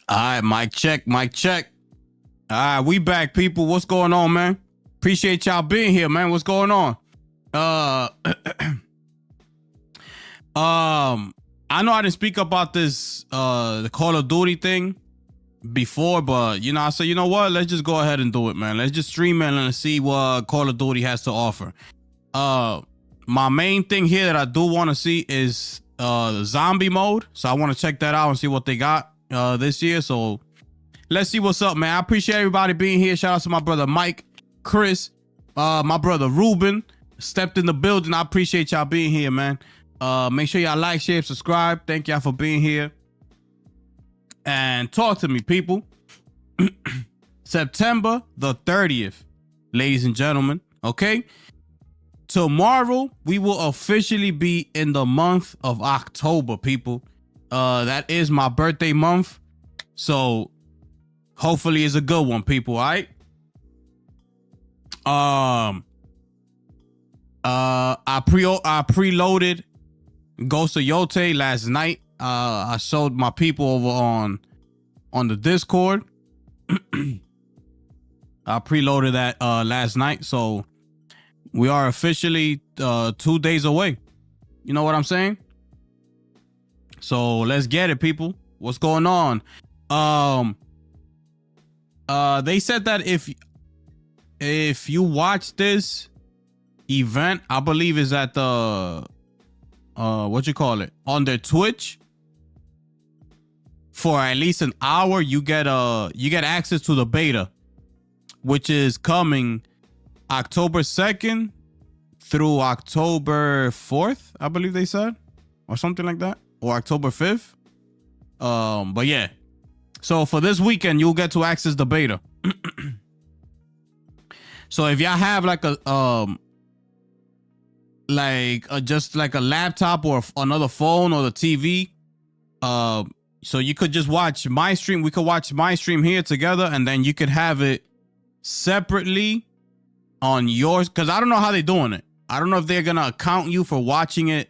All right, mic check, mic check. All right, we back, people. What's going on, man? Appreciate y'all being here, man. What's going on? I know I didn't speak about this the Call of Duty thing before, but you know, I said, you know what? Let's just go ahead and do it, man. Let's just stream it and see what Call of Duty has to offer. My main thing here that I do want to see is the zombie mode. So I want to check that out and see what they got this year. So let's see what's up, man. I appreciate everybody being here. Shout out to my brother Mike, Chris, my brother Ruben stepped in the building. I appreciate y'all being here, man. Make sure y'all like, share, subscribe. Thank y'all for being here. And talk to me, people. September the 30th, ladies and gentlemen. Okay. Tomorrow, we will officially be in the month of October, people. That is my birthday month. So hopefully it's a good one, people. All right. I preloaded Ghost of Yotei last night. I showed my people over on the Discord. I preloaded that last night, so we are officially 2 days away. You know what I'm saying? So let's get it, people. What's going on? They said that if you watch this event, I believe is at the what you call it, on their Twitch, for at least an hour, you get access to the beta, which is coming October 2nd through October 4th, I believe they said, or something like that, or October 5th. But yeah, so for this weekend, you'll get to access the beta. So if y'all have like just like a laptop or another phone or the TV, so you could just watch my stream. We could watch my stream here together, and then you could have it separately on yours, because I don't know how they're doing it. I don't know if they're gonna account you for watching it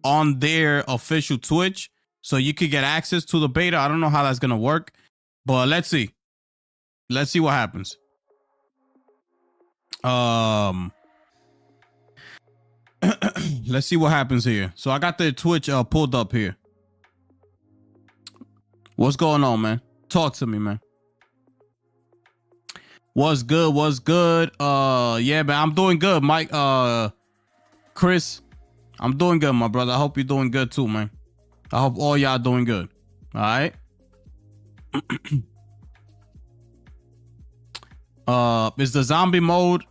on their official Twitch, so you could get access to the beta. I don't know how that's gonna work, but let's see what happens. Let's see what happens here. So I got the Twitch pulled up here. What's going on, man? Talk to me, man. What's good? What's good? Yeah, man, I'm doing good, Mike. Chris, I'm doing good, my brother. I hope you're doing good too, man. I hope all y'all doing good. All right. Is the zombie mode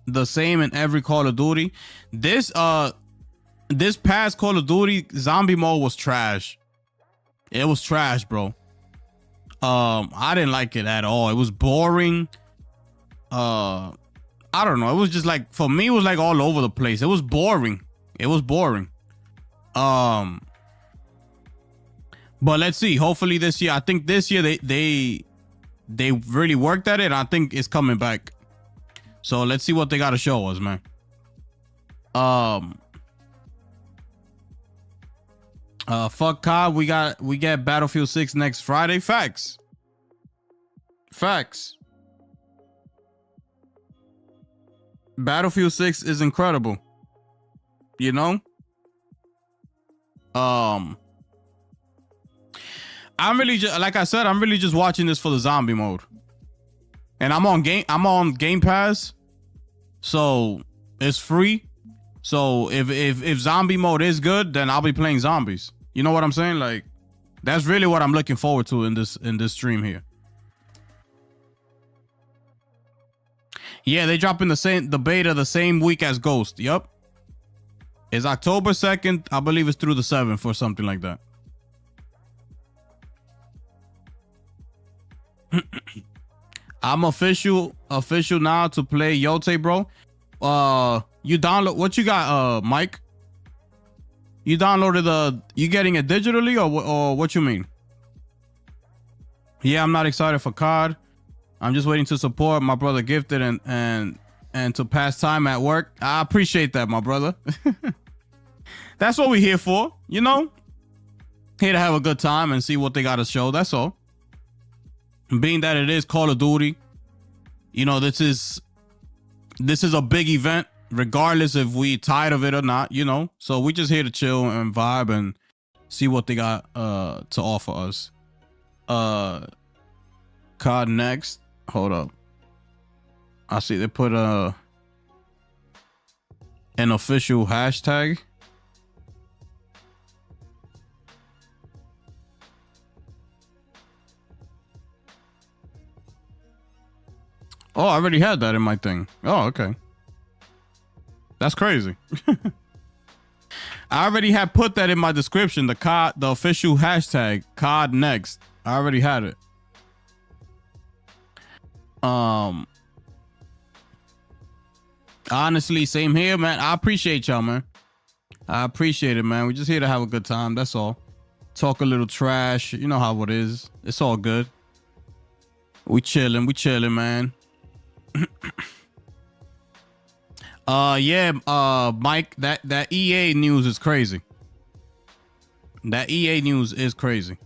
the same in every Call of Duty? This past Call of Duty zombie mode was trash. It was trash, bro. I didn't like it at all. It was boring. I don't know. It was just like, for me, it was like all over the place. It was boring. But let's see. Hopefully this year, I think this year they really worked at it. I think it's coming back. So let's see what they got to show us, man. Fuck COD. We get Battlefield 6 next Friday. Facts. Battlefield 6 is incredible. You know? I'm really just, like I said, I'm really just watching this for the zombie mode. And I'm on Game Pass. So it's free. So if zombie mode is good, then I'll be playing zombies. You know what I'm saying? Like, that's really what I'm looking forward to in this stream here. Yeah, they dropping the beta the same week as Ghost. Yup. It's October 2nd. I believe it's through the 7th or something like that. I'm official now to play Yotei, bro. You download what you got, Mike? You downloaded you getting it digitally or what you mean? Yeah, I'm not excited for COD. I'm just waiting to support my brother Gifted and and to pass time at work. I appreciate that, my brother. That's what we're here for, you know? Here to have a good time and see what they got to show. That's all. Being that it is Call of Duty, you know, this is a big event, regardless if we tired of it or not, you know? So we just here to chill and vibe and see what they got to offer us. COD Next. Hold up. I see they put an official hashtag. Oh, I already had that in my thing. Oh, okay. That's crazy. I already had put that in my description, the official hashtag, COD Next. I already had it. Honestly, same here, man. I appreciate y'all, man. I appreciate it, man. We're just here to have a good time. That's all. Talk a little trash. You know how it is. It's all good. We chilling, man. Mike, that EA news is crazy. That EA news is crazy.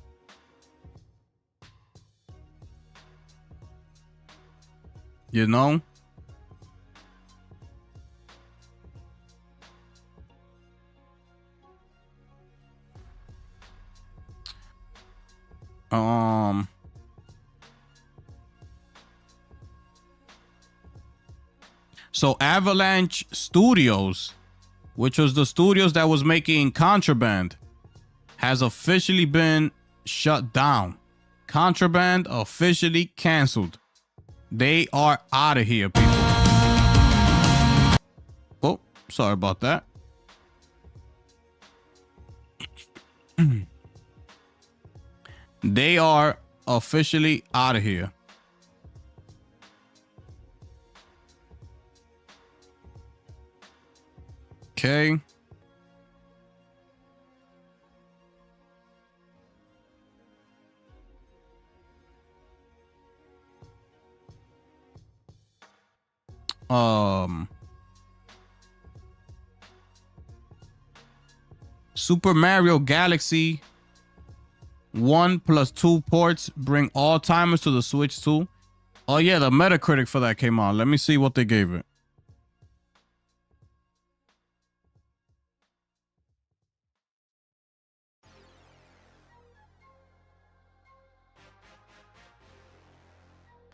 You know? So Avalanche Studios, which was the studios that was making Contraband, has officially been shut down. Contraband officially canceled. They are out of here, people. Oh, sorry about that. They are officially out of here. Okay. Super Mario Galaxy 1 plus 2 ports bring all timers to the Switch 2. Oh yeah, the Metacritic for that came out. Let me see what they gave it.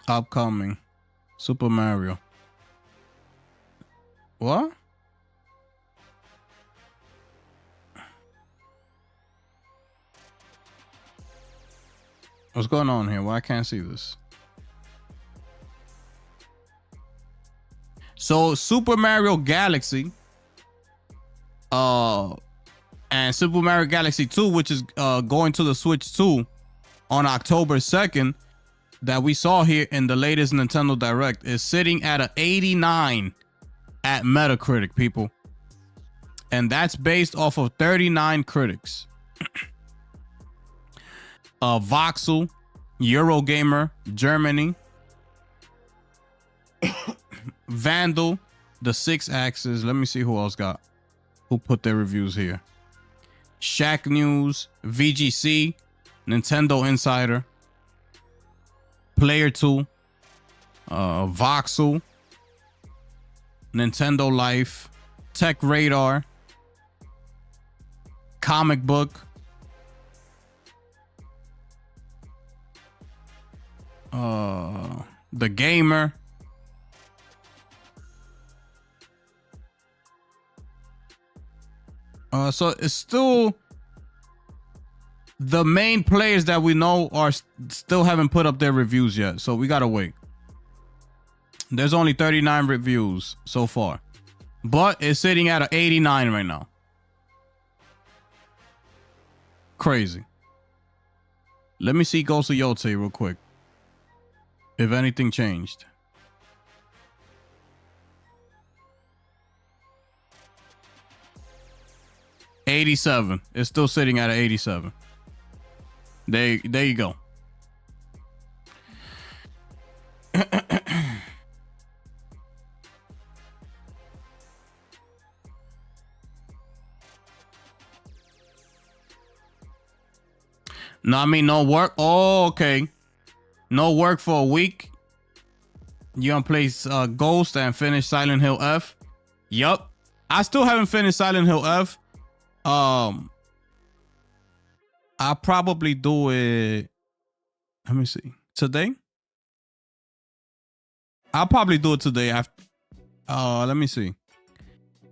Upcoming Super Mario. What? What's going on here? Why I can't see this? So Super Mario Galaxy and Super Mario Galaxy 2, which is going to the Switch 2 on October 2nd, that we saw here in the latest Nintendo Direct, is sitting at an 89 at Metacritic, people. And that's based off of 39 critics. Voxel, Eurogamer, Germany, Vandal, The Six Axis. Let me see who else who put their reviews here. Shack News, VGC, Nintendo Insider, Player 2, Voxel, Nintendo Life, Tech Radar, Comic Book, The Gamer, so it's still the main players that we know are still haven't put up their reviews yet, so we gotta wait. There's only 39 reviews so far, but it's sitting at an 89 right now. Crazy. Let me see Ghost of Yotei real quick, if anything changed. $87. It's still sitting at an 87. There you go. No, I mean no work. Oh, okay. No work for a week. You gonna play Ghost and finish Silent Hill F? Yup. I still haven't finished Silent Hill F. I'll probably do it. Let me see. Today? I'll probably do it today after. Let me see.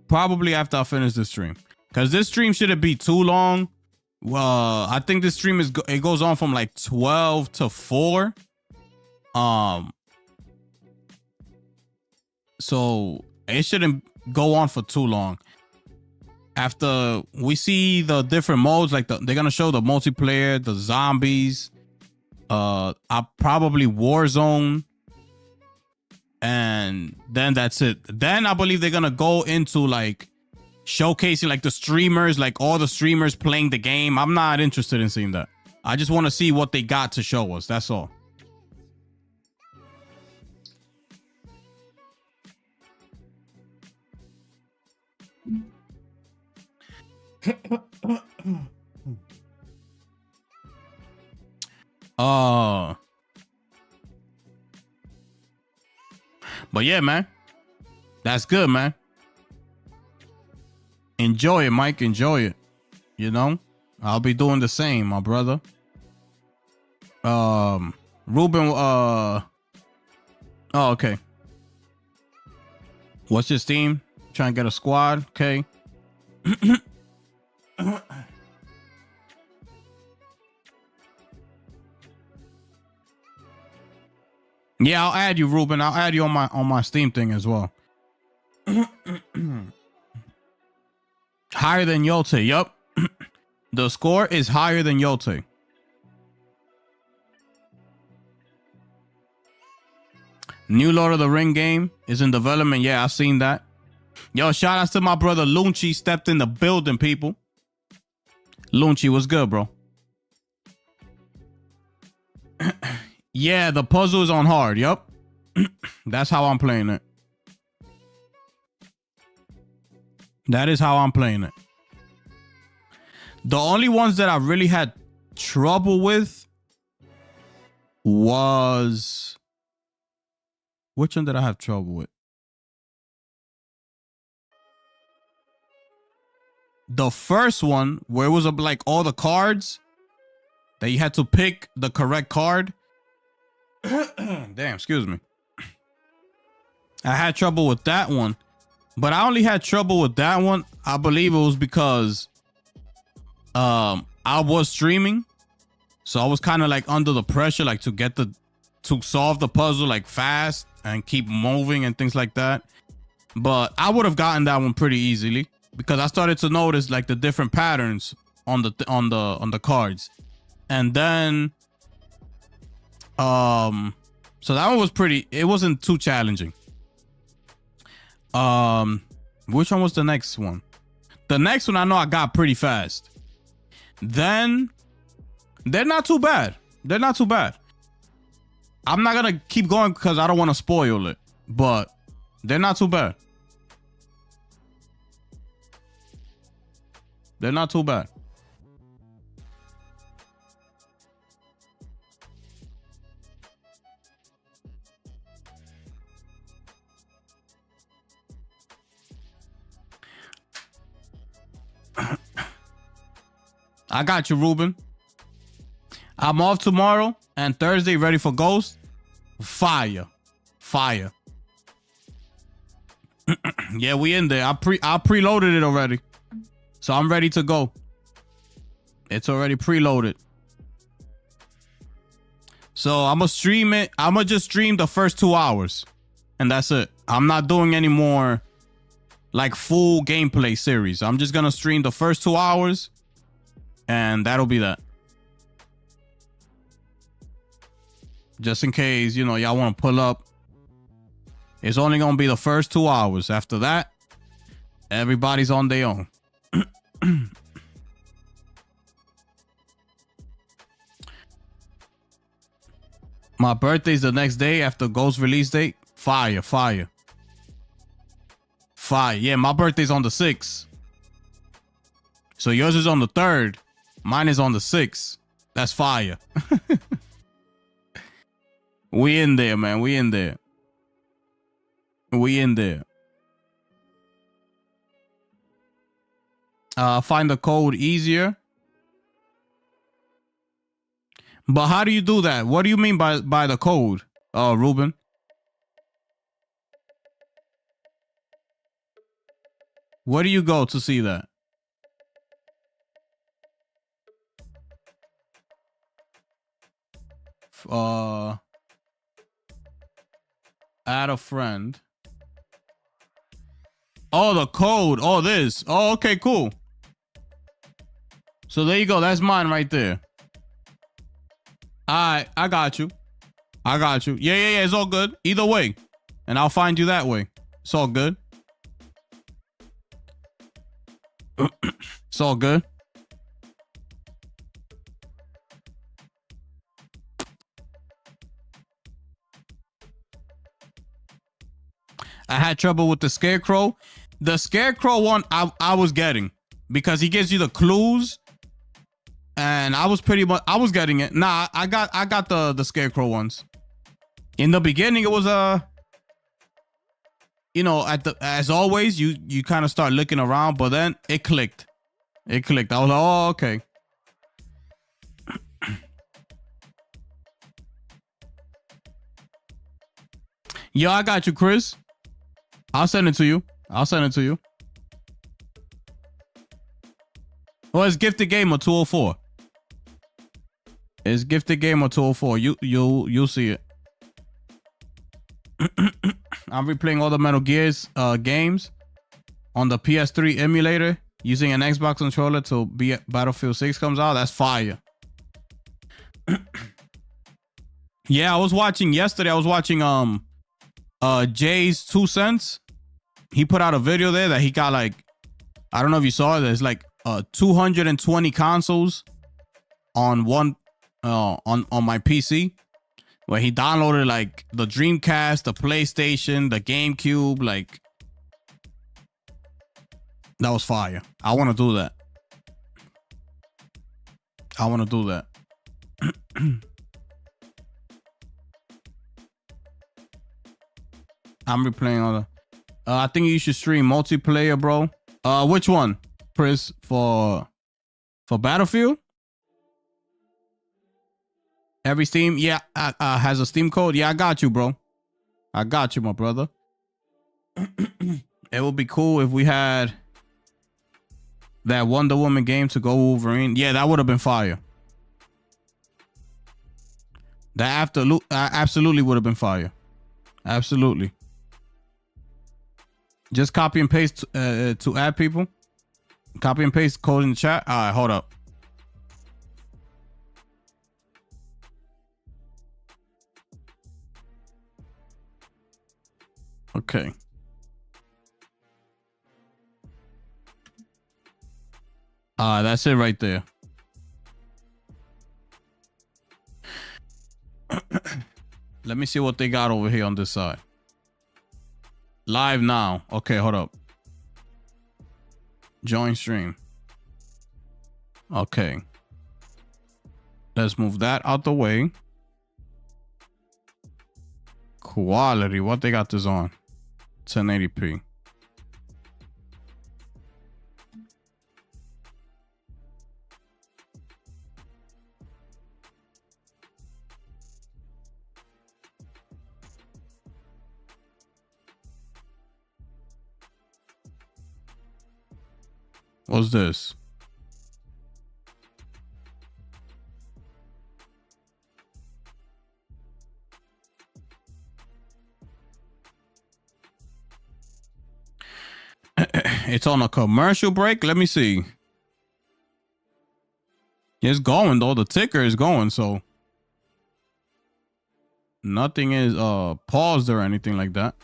Probably after I finish the stream. Because this stream shouldn't be too long. Well, I think this stream it goes on from like 12 to 4. So it shouldn't go on for too long. After we see the different modes, like they're gonna show the multiplayer, the zombies, probably Warzone, and then that's it. Then I believe they're gonna go into like showcasing like the streamers, like all the streamers playing the game. I'm not interested in seeing that. I just want to see what they got to show us. That's all. But yeah, man, that's good, man. Enjoy it, Mike. Enjoy it. You know, I'll be doing the same, my brother. Ruben. Oh, okay. What's your team? Trying to get a squad. Okay. Yeah, I'll add you, Ruben. I'll add you on my Steam thing as well. Higher than Yote. Yup. The score is higher than Yote. New Lord of the Ring game is in development. Yeah, I've seen that. Yo, shout outs to my brother Lunchi stepped in the building, people. Lunchi, what's good, bro? Yeah, the puzzle is on hard. Yup. That's how I'm playing it. That is how I'm playing it. The only ones that I really had trouble with was... Which one did I have trouble with? The first one, where it was like all the cards that you had to pick the correct card. Damn, excuse me. I had trouble with that one. But I only had trouble with that one. I believe it was because I was streaming. So I was kind of like under the pressure, like to solve the puzzle like fast and keep moving and things like that. But I would have gotten that one pretty easily because I started to notice like the different patterns on the cards. And then so that one was it wasn't too challenging. Which one was the next one? The next one I know I got pretty fast. Then they're not too bad. They're not too bad. I'm not gonna keep going because I don't want to spoil it, but they're not too bad. They're not too bad. I got you, Ruben. I'm off tomorrow and Thursday, ready for Ghost. Fire. Yeah, we in there. I preloaded it already. So I'm ready to go. It's already preloaded. So I'm gonna stream it. I'm gonna just stream the first 2 hours. And that's it. I'm not doing any more like full gameplay series. I'm just gonna stream the first 2 hours. And that'll be that. Just in case, you know, y'all want to pull up. It's only going to be the first 2 hours. After that, everybody's on their own. My birthday's the next day after Ghost release date. Fire. Yeah, my birthday's on the 6th. So yours is on the 3rd. Mine is on the 6th. That's fire. We in there, man. We in there. We in there. Find the code easier. But how do you do that? What do you mean by the code, Ruben? Where do you go to see that? Add a friend. Oh, the code. Oh, this. Oh, okay, cool. So there you go. That's mine right there. All right, I got you. I got you. Yeah. It's all good. Either way. And I'll find you that way. It's all good. It's all good. I had trouble with the Scarecrow. The Scarecrow one I was getting because he gives you the clues. And I was getting it. Nah, I got the Scarecrow ones. In the beginning, it was as always, you kind of start looking around, but then it clicked. I was like, oh, okay. Yo, I got you, Chris. I'll send it to you. Well, it's Gifted Gamer 204. It's Gifted Gamer 204. You'll see it. I'm replaying all the Metal Gears games on the PS3 emulator using an Xbox controller till Battlefield 6 comes out. That's fire. Yeah, I was watching Jay's 2 cents. He put out a video there that he got like, I don't know if you saw it. There's like 220 consoles on one on my PC, where he downloaded like the Dreamcast, the PlayStation, the GameCube. Like, that was fire. I want to do that. I'm replaying all the. I think you should stream multiplayer, bro. Which one, Chris? For Battlefield? Every Steam, yeah, has a Steam code. Yeah, I got you, bro. I got you, my brother. It would be cool if we had that Wonder Woman game to go Wolverine. Yeah, that would have been fire. That absolutely would have been fire. Absolutely. Just copy and paste to add people. Copy and paste code in the chat. All right, hold up. Okay. That's it right there. Let me see what they got over here on this side. Live now. Okay, hold up. Join stream. Okay. Let's move that out the way. Quality. What they got this on? 1080p. What's this? It's on a commercial break. Let me see. It's going though. The ticker is going, so nothing is paused or anything like that.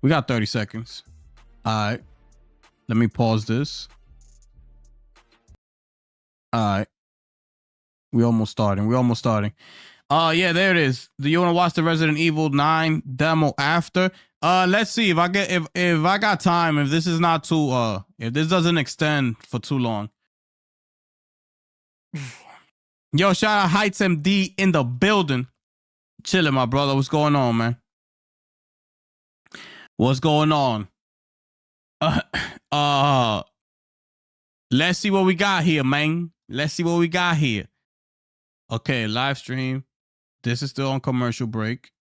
We got 30 seconds. All right. Let me pause this. All right. We almost starting. Yeah, there it is. Do you want to watch the Resident Evil 9 demo after? Let's see if I get if I got time, if this is not too if this doesn't extend for too long. Yo, shout out Heights MD in the building. Chilling, my brother. What's going on, man? What's going on? Let's see what we got here, man. Let's see what we got here. Okay, live stream. This is still on commercial break.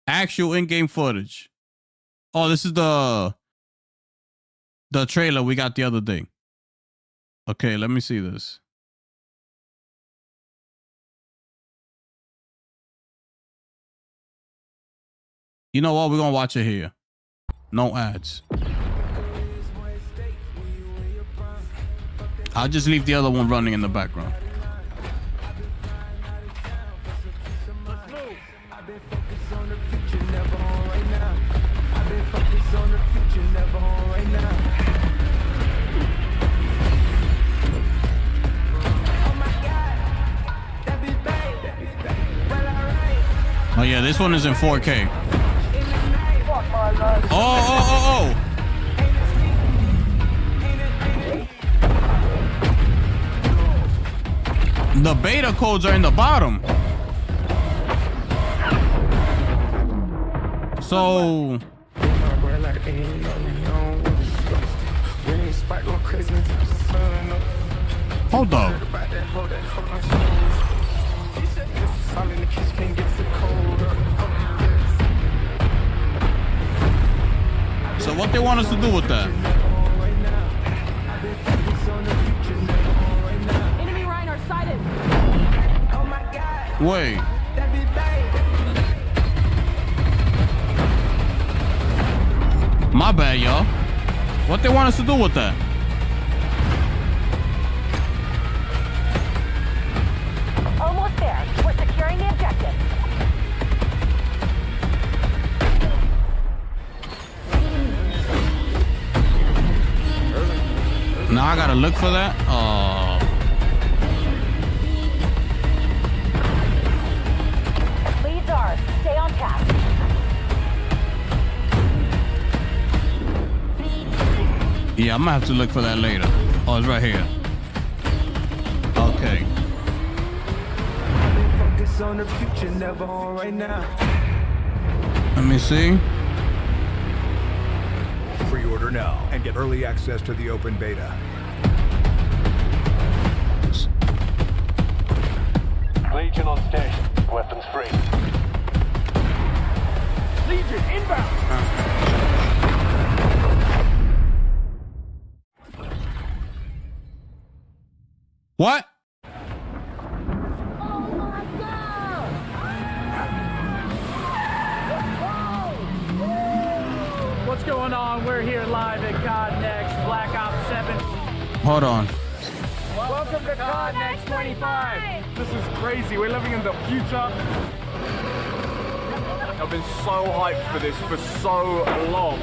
Actual in-game footage. Oh, this is the trailer we got the other day. Okay, let me see this. You know what? We're gonna watch it here. No ads. I'll just leave the other one running in the background. Oh yeah, this one is in 4K. Oh. The beta codes are in the bottom. So hold up. So what they want us to do with that? Enemy Rhino sighted. Wait. My bad, y'all. What they want us to do with that? Almost there. We're securing the objective. Now I gotta look for that. Oh. Leads ours. Stay on task. Yeah, I'm gonna have to look for that later. Oh, it's right here. Okay. Focus on the future, never on right now. Let me see. Pre-order now and get early access to the open beta. Legion on station. Weapons free. Legion inbound. What? What's going on? We're here live at COD Next, Black Ops 7. Hold on. Welcome to COD Next 25. This is crazy. We're living in the future. I've been so hyped for this for so long.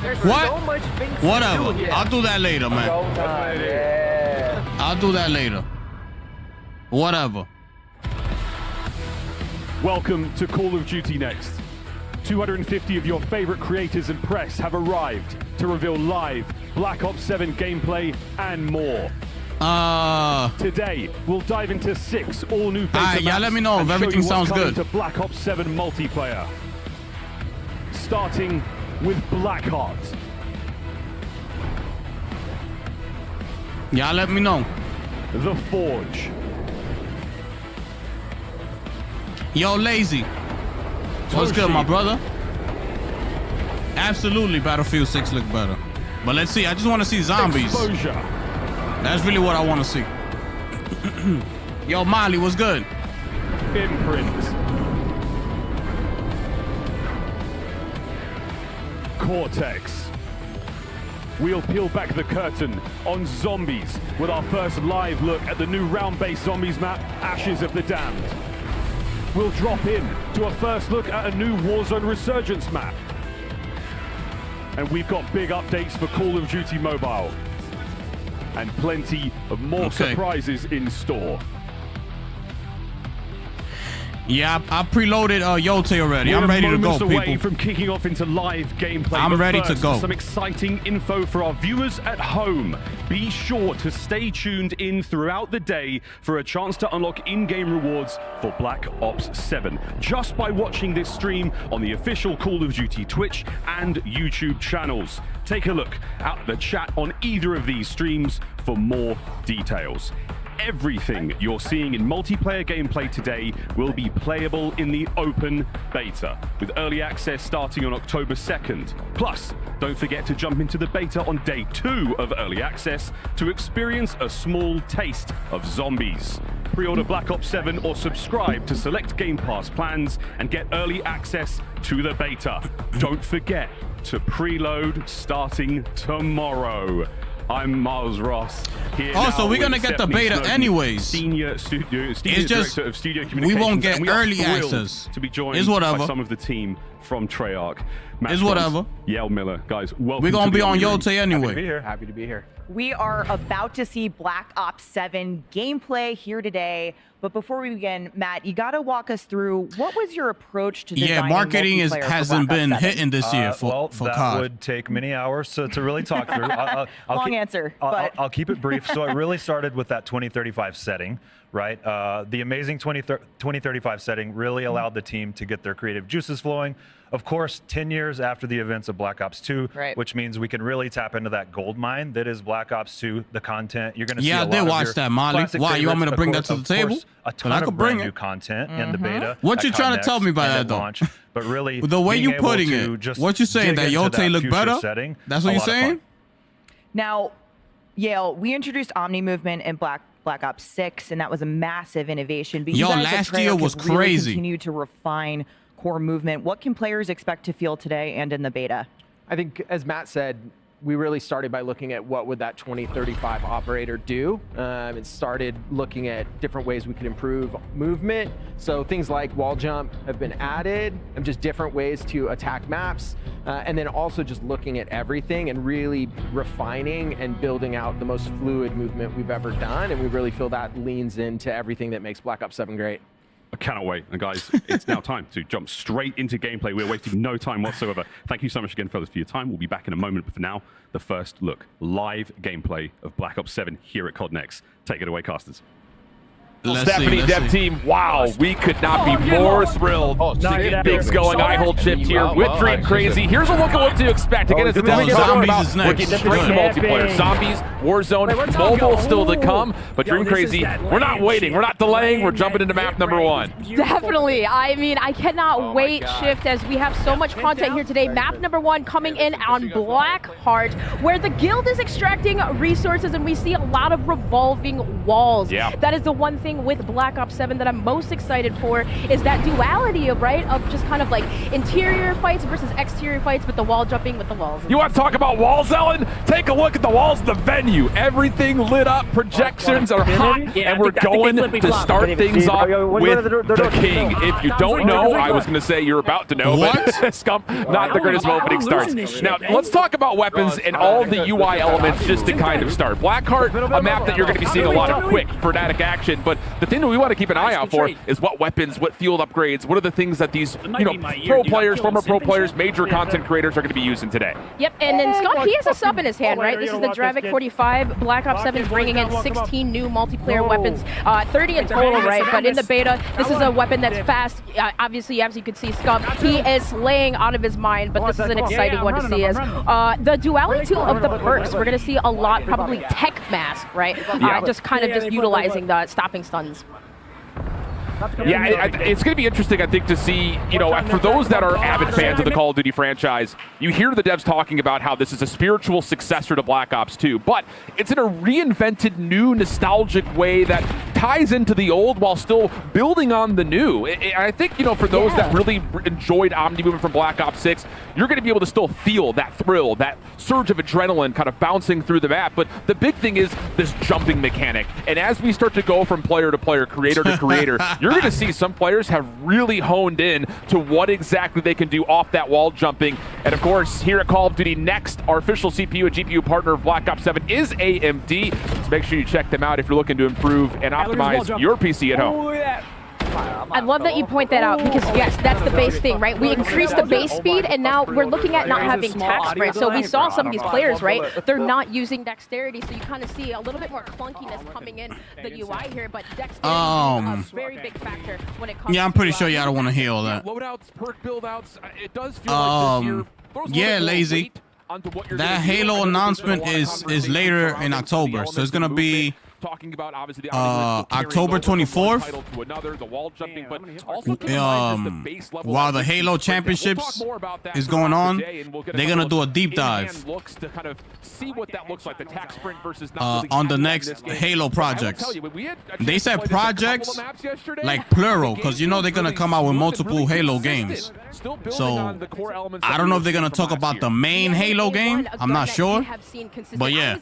There's What? so much things Whatever. to do here. I'll do that later, man. I'll do that later. Whatever. Welcome to Call of Duty Next. 250 of your favorite creators and press have arrived to reveal live Black Ops 7 gameplay and more. Today, we'll dive into 6 all-new beta Alright, y'all maps let me know if and show everything you what's sounds coming good. to Black Ops 7 multiplayer. Starting with Blackheart. Y'all let me know. The Forge. Yo, Lazy. What's good, my brother? Absolutely, Battlefield 6 look better. But let's see. I just want to see zombies. Exposure. That's really what I want to see. Yo, Molly, what's good? Imprint. Cortex. We'll peel back the curtain on zombies with our first live look at the new round-based zombies map, Ashes of the Damned. We'll drop in to a first look at a new Warzone Resurgence map. And we've got big updates for Call of Duty Mobile. And plenty of more surprises in store. Yeah, I preloaded Yote already. I'm ready to go, away people. From kicking off into live gameplay. I'm ready to go. Some exciting info for our viewers at home. Be sure to stay tuned in throughout the day for a chance to unlock in-game rewards for Black Ops 7 just by watching this stream on the official Call of Duty Twitch and YouTube channels. Take a look at the chat on either of these streams for more details. Everything you're seeing in multiplayer gameplay today will be playable in the open beta, with early access starting on October 2nd. Plus, don't forget to jump into the beta on day 2 of early access to experience a small taste of zombies. Pre-order Black Ops 7 or subscribe to select Game Pass plans and get early access to the beta. Don't forget to preload starting tomorrow. I'm Miles Ross. Here also, we're gonna get the beta Snowden, anyways. Senior Director of Studio Communications. We won't get and we are early thrilled access. to be joined It's whatever. by some of the team from Treyarch. It's whatever. Yale Miller, guys, welcome. We're gonna be on Yote Yote anyway. Happy to be here. We are about to see Black Ops 7 gameplay here today. But before we begin, Matt, you got to walk us through what was your approach to designing marketing multiplayer for hasn't Black been Ops 7? hitting this year for that COD. would take many hours to really talk through. Long answer, but I'll keep it brief. So it really started with that 2035 setting, right? The amazing 2035 setting really allowed the team to get their creative juices flowing. Of course, 10 years after the events of Black Ops 2, right, which means we can really tap into that gold mine that is Black Ops 2, the content. You're going to see I a lot did of watch your that, Molly. classic Why, you want me to favorites, bring of that to the course, table? A ton I could of bring brand it. new content in the beta. What at you trying to COD tell me by Next that, and at though? launch. But really, The way being you putting able to it, just what you saying, dig that into Yote look future better? setting, That's what a you're lot of fun. saying? Now, Yale, we introduced Omni Movement in Black Ops 6, and that was a massive innovation. But you Yo, guys at last year Treyarch was have really crazy. continued to refine core movement. What can players expect to feel today and in the beta? I think, as Matt said, we really started by looking at what would that 2035 operator do. It started looking at different ways we could improve movement. So things like wall jump have been added, and just different ways to attack maps. And then also just looking at everything and really refining and building out the most fluid movement we've ever done. And we really feel that leans into everything that makes Black Ops 7 great. I cannot wait. And guys, it's now time to jump straight into gameplay. We're wasting no time whatsoever. Thank you so much again, fellas, for your time. We'll be back in a moment, but for now, the first look, live gameplay of Black Ops 7 here at COD Next. Take it away, casters. Stephanie, Dev Team, wow, we could not be more thrilled to get things going. I hold shift here with Dream Crazy. Here's a look at what to expect. Again, as the Dev Zombies about, is we're next. getting straight to multiplayer. Zombies, Warzone, mobile still to come, but Dream Crazy, we're not waiting, we're not delaying, we're jumping into map number 1. Definitely. I mean, I cannot wait, Shift, as we have so much content here today. Map number 1 coming in on Blackheart, where the guild is extracting resources, and we see a lot of revolving walls. Yeah. That is the one thing with Black Ops 7 that I'm most excited for, is that duality of, of just kind of like interior fights versus exterior fights, with the wall jumping with the walls. You want to talk about walls, Ellen? Take a look at the walls of the venue. Everything lit up, projections are hot, and we're going to start things off with the king. If you don't know, I was going to say you're about to know, but Scump, not the greatest opening starts. Now, let's talk about weapons and all the UI elements just to kind of start. Blackheart, a map that you're going to be seeing a lot of quick, frenetic action, but the thing that we want to keep an eye out for is what weapons, what field upgrades, what are the things that these, pro players, former pro players, major content creators are going to be using today. Yep, and then Scump, he has a sub in his hand, right? This is the Dravik 45. Black Ops 7 is bringing in 16 new multiplayer weapons, 30 in total, right? But in the beta, this is a weapon that's fast. Obviously, as you can see, Scump, he is slaying out of his mind, but this is an exciting one to see as the duality of the perks. We're going to see a lot, probably Tech Mask, right? Just kind of just utilizing the stopping stuns. Yeah, it's going to be interesting, I think, to see, for those that are avid fans of the Call of Duty franchise, you hear the devs talking about how this is a spiritual successor to Black Ops 2, but it's in a reinvented, new, nostalgic way that ties into the old while still building on the new. I think, for those that really enjoyed Omni Movement from Black Ops 6, you're going to be able to still feel that thrill, that surge of adrenaline kind of bouncing through the map, but the big thing is this jumping mechanic. And as we start to go from player to player, creator to creator, you're going to see some players have really honed in to what exactly they can do off that wall jumping. And of course, here at Call of Duty Next, our official CPU and GPU partner of Black Ops 7 is AMD. So make sure you check them out if you're looking to improve and optimize your PC at home. I love that you point that out because, yes, that's the base thing, right? We increased the base speed, and now we're looking at not having tax sprint. So we saw some of these players, right? They're not using dexterity, so you kind of see a little bit more clunkiness coming in the UI here, but dexterity is a very big factor when it comes I'm pretty sure y'all don't want to hear all that. Loadouts, perk build-outs, it does feel like this year throws a little bit more lazy. weight onto what you're That gonna do. Halo I know announcement there's been a lot of is later conversation in around October, the so it's gonna be talking about obviously the October 24th. to another, the wall jumping, but also keep in mind just the base level while the of Halo we'll Championships talk more about that is going on, today, and we'll get a they're gonna couple do a of deep in-hand dive looks to kind of see what that looks like, the tax sprint versus not really on the having next this game. Halo I will projects. tell you, when we had a They chance to said play this a couple projects of maps yesterday, like plural, the because game they're gonna really come out with smooth and multiple really Halo consistent. games. Still building So on the core elements I that don't we know were if they're seeing gonna from talk last about year. the main Halo game. I'm not sure. But yeah,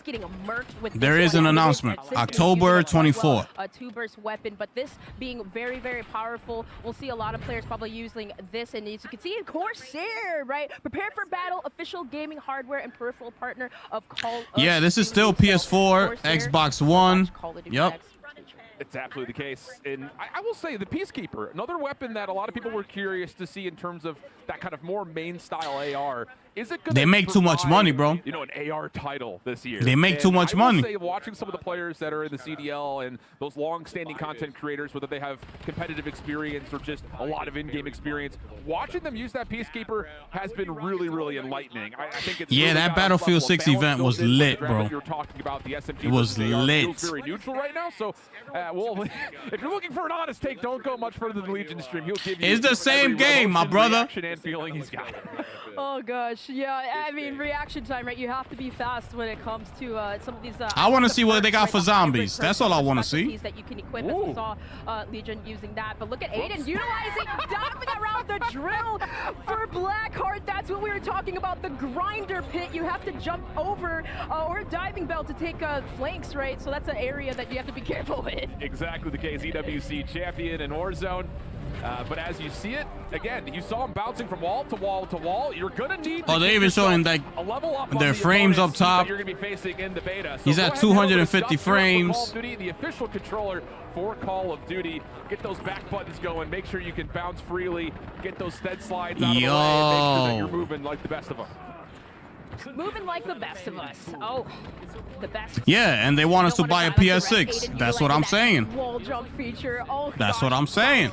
there is an announcement. October 24th. A two-burst weapon, but this being very, very powerful. We'll see a lot of players probably using this, and as you can see in Corsair, right? Prepare for battle, official gaming hardware and peripheral partner of Call of Yeah, this is still Duty. PS4, Xbox One. Yep. It's absolutely the case. And I will say the Peacekeeper, another weapon that a lot of people were curious to see in terms of that kind of more main style AR. Is it gonna They make too much money, bro. You know, an AR title this year. They make too much money. I will say, watching some of the players that are in the CDL and those long-standing content creators, whether they have competitive experience or just a lot of in-game experience, watching them use that Peacekeeper has been really, really enlightening. I think it's really that got a Battlefield level of 6 balance event was built into lit, the bro. that you're talking about the SMG It was versus AR lit. feels very neutral right now. So, well, if you're looking for an honest take, don't go much further than Legion stream. He'll give you It's the same every game, my emotion, brother. reaction, and feeling he's got. Oh gosh, yeah. I mean, reaction time, right? You have to be fast when it comes to some of these. I want to see what they got for zombies. That's all I want to see. That you can equip, as we saw Legion using that. But look at Aiden utilizing, diving around the drill for Blackheart. That's what we were talking about. The grinder pit. You have to jump over or diving bell to take flanks, right? So that's an area that you have to be careful with. Exactly the case. EWC champion in Warzone. But as you see it, again, you saw him bouncing from wall to wall to wall. You're gonna need. Oh, they're even showing like their frames up top. You're gonna be facing in the beta. So he's at 250 frames. Call of Duty, the official controller for Call of Duty. Get those back buttons going. Make sure you can bounce freely. Get those stead slides out of the way. And make sure that you're moving like the best of them. Moving like the best of us. Oh, the best. Yeah, and they want us to buy a PS6. That's what I'm saying. Wall jump feature. Oh, that's what I'm saying.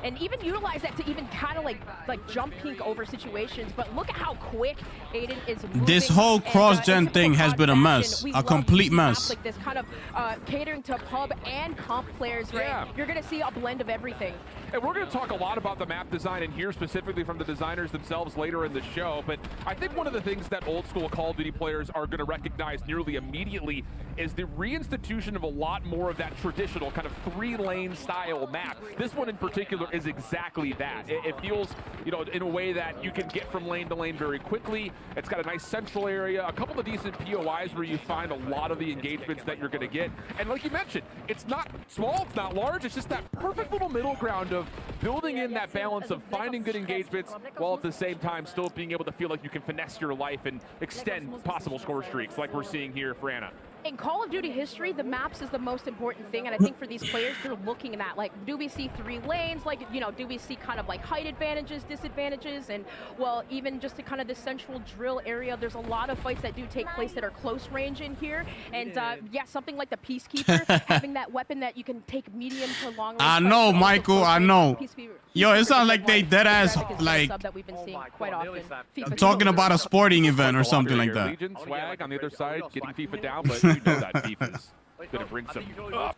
And even utilize that to even kind of like jump pink over situations. But look at how quick Aiden is moving. This whole cross-gen thing has been a mess, a complete mess. Like this kind of catering to pub and comp players, right? Yeah. You're gonna see a blend of everything. And we're going to talk a lot about the map design and hear specifically from the designers themselves later in the show. But I think one of the things that old school Call of Duty players are going to recognize nearly immediately is the reinstitution of a lot more of that traditional kind of 3-lane style map. This one in particular is exactly that. It feels, you know, in a way that you can get from lane to lane very quickly. It's got a nice central area, a couple of decent POIs where you find a lot of the engagements that you're going to get. And like you mentioned, it's not small, it's not large, it's just that perfect little middle ground of building in that balance of finding good engagements while at the same time still being able to feel like you can finesse your life and extend possible score streaks like we're seeing here for Anna. In Call of Duty history, the maps is the most important thing, and I think for these players, they're looking at that. Like, do we see 3 lanes? Like, you know, do we see kind of like height advantages, disadvantages, and well, even just the kind of the central drill area. There's a lot of fights that do take place that are close range in here, and yeah, something like the Peacekeeper, having that weapon that you can take medium to long range. I know, Michael. I know. Yo, it sounds like they dead ass like that we've been seeing quite often. talking about a sporting event or something like that. Legion swag on the other side, getting FIFA down, but you know that FIFA's gonna bring some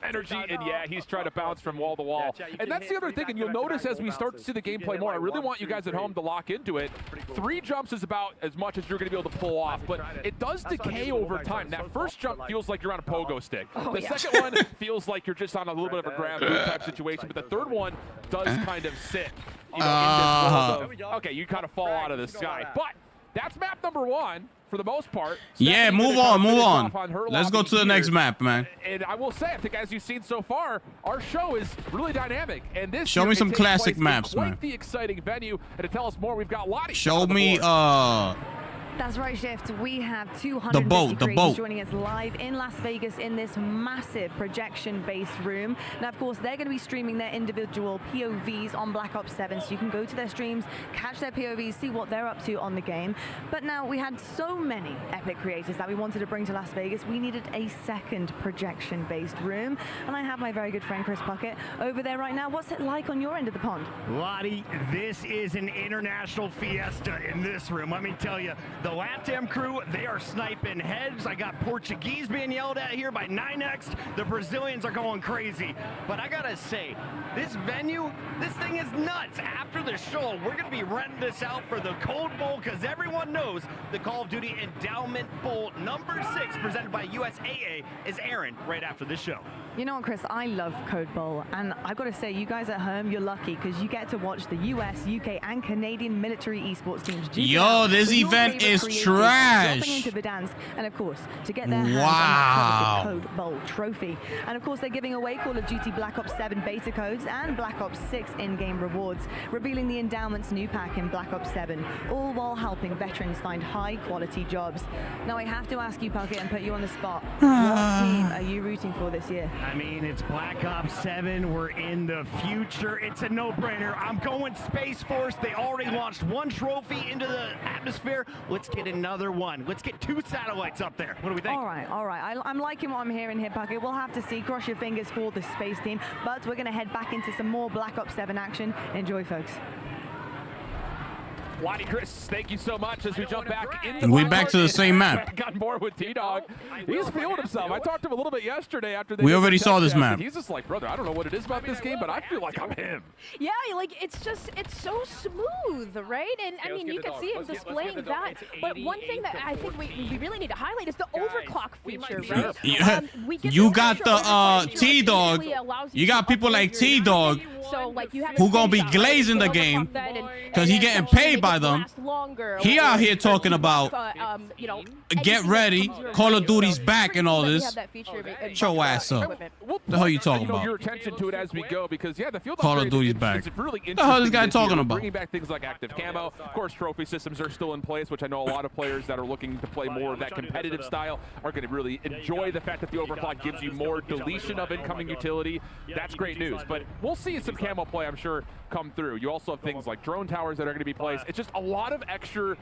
energy, and yeah, he's trying to bounce from wall to wall. And that's the other thing, and you'll notice as we start to see the gameplay more, I really want you guys at home to lock into it. 3 jumps is about as much as you're gonna be able to pull off, but it does decay over time. That first jump feels like you're on a pogo stick. The second one feels like you're just on a little bit of a grab type situation, but the third one does kind of sit, you know, in this world of, okay, you kind of fall out of the sky. But that's map number 1 for the most part. Yeah, Stephanie move gonna on, kinda move finish on. off her Let's go lobby to the here. next map, man. And I will say, I think as you've seen so far, our show is really dynamic. And this Show year, me it some takes classic place in maps, quite man. the exciting venue. And to tell us more, we've got Lottie. Show me That's right, Shift. We have 250 The boat, the creators boat. joining us live in Las Vegas in this massive projection-based room. Now, of course, they're going to be streaming their individual POVs on Black Ops 7, so you can go to their streams, catch their POVs, see what they're up to on the game. But now, we had so many epic creators that we wanted to bring to Las Vegas, we needed a second projection-based room. And I have my very good friend Chris Puckett over there right now. What's it like on your end of the pond? Lottie, this is an international fiesta in this room. Let me tell you, the LATAM crew, they are sniping heads. I got Portuguese being yelled at here by 9X. The Brazilians are going crazy. But I gotta say, this venue, this thing is nuts. After the show, we're gonna be renting this out for the Code Bowl because everyone knows the Call of Duty Endowment Bowl number 6 presented by USAA is airing right after this show. You know what, Chris? I love Code Bowl, and I've got to say, you guys at home, you're lucky because you get to watch the US, UK, and Canadian military esports teams. Yo, this event is trash. Dropping into Verdansk, and of course, to get their hands Wow. on the Code Bowl trophy. And of course, they're giving away Call of Duty Black Ops 7 beta codes and Black Ops 6 in-game rewards, revealing the Endowment's new pack in Black Ops 7, all while helping veterans find high-quality jobs. Now, I have to ask you, Puckett, and put you on the spot. What team are you rooting for this year? I mean, it's Black Ops 7. We're in the future. It's a no-brainer. I'm going Space Force. They already launched one trophy into the atmosphere. Let's get another one. Let's get 2 satellites up there. What do we think? All right. I'm liking what I'm hearing here, Puckett. We'll have to see. Cross your fingers for the space team. But we're going to head back into some more Black Ops 7 action. Enjoy, folks. Lottie, Chris, thank you so much as we jump back into We back to the same map. Back on board with T-Dog. He's feeling himself. I talked to him a little bit yesterday after We already saw this test, map. and he's just like, brother, I don't know what it is about this game, but I feel like I'm him. Yeah, like it's so smooth, right? And I mean, you can see him displaying that. But one thing that I think we really need to highlight is the overclock feature, right? Yeah. You got the T-Dog. You got people like T-Dog So like you have who gonna be glazing the game because he getting paid by them. He out here talking about get ready, Call of Duty's back and all this. Shut your ass up. What the hell you talking about? Your attention to it as we go because yeah, the field Call of upgrade Duty's is back. really What the hell is this guy interesting talking year. about? Bringing back things like active camo. Of course, trophy systems are still in place, which I know a lot of players that are looking to play more of that competitive style are going to really enjoy the fact that the overclock gives you more deletion of incoming utility. That's great news, but we'll see some camo play, I'm sure, come through. You also have things like drone towers that are going to be placed. It's just a lot of extra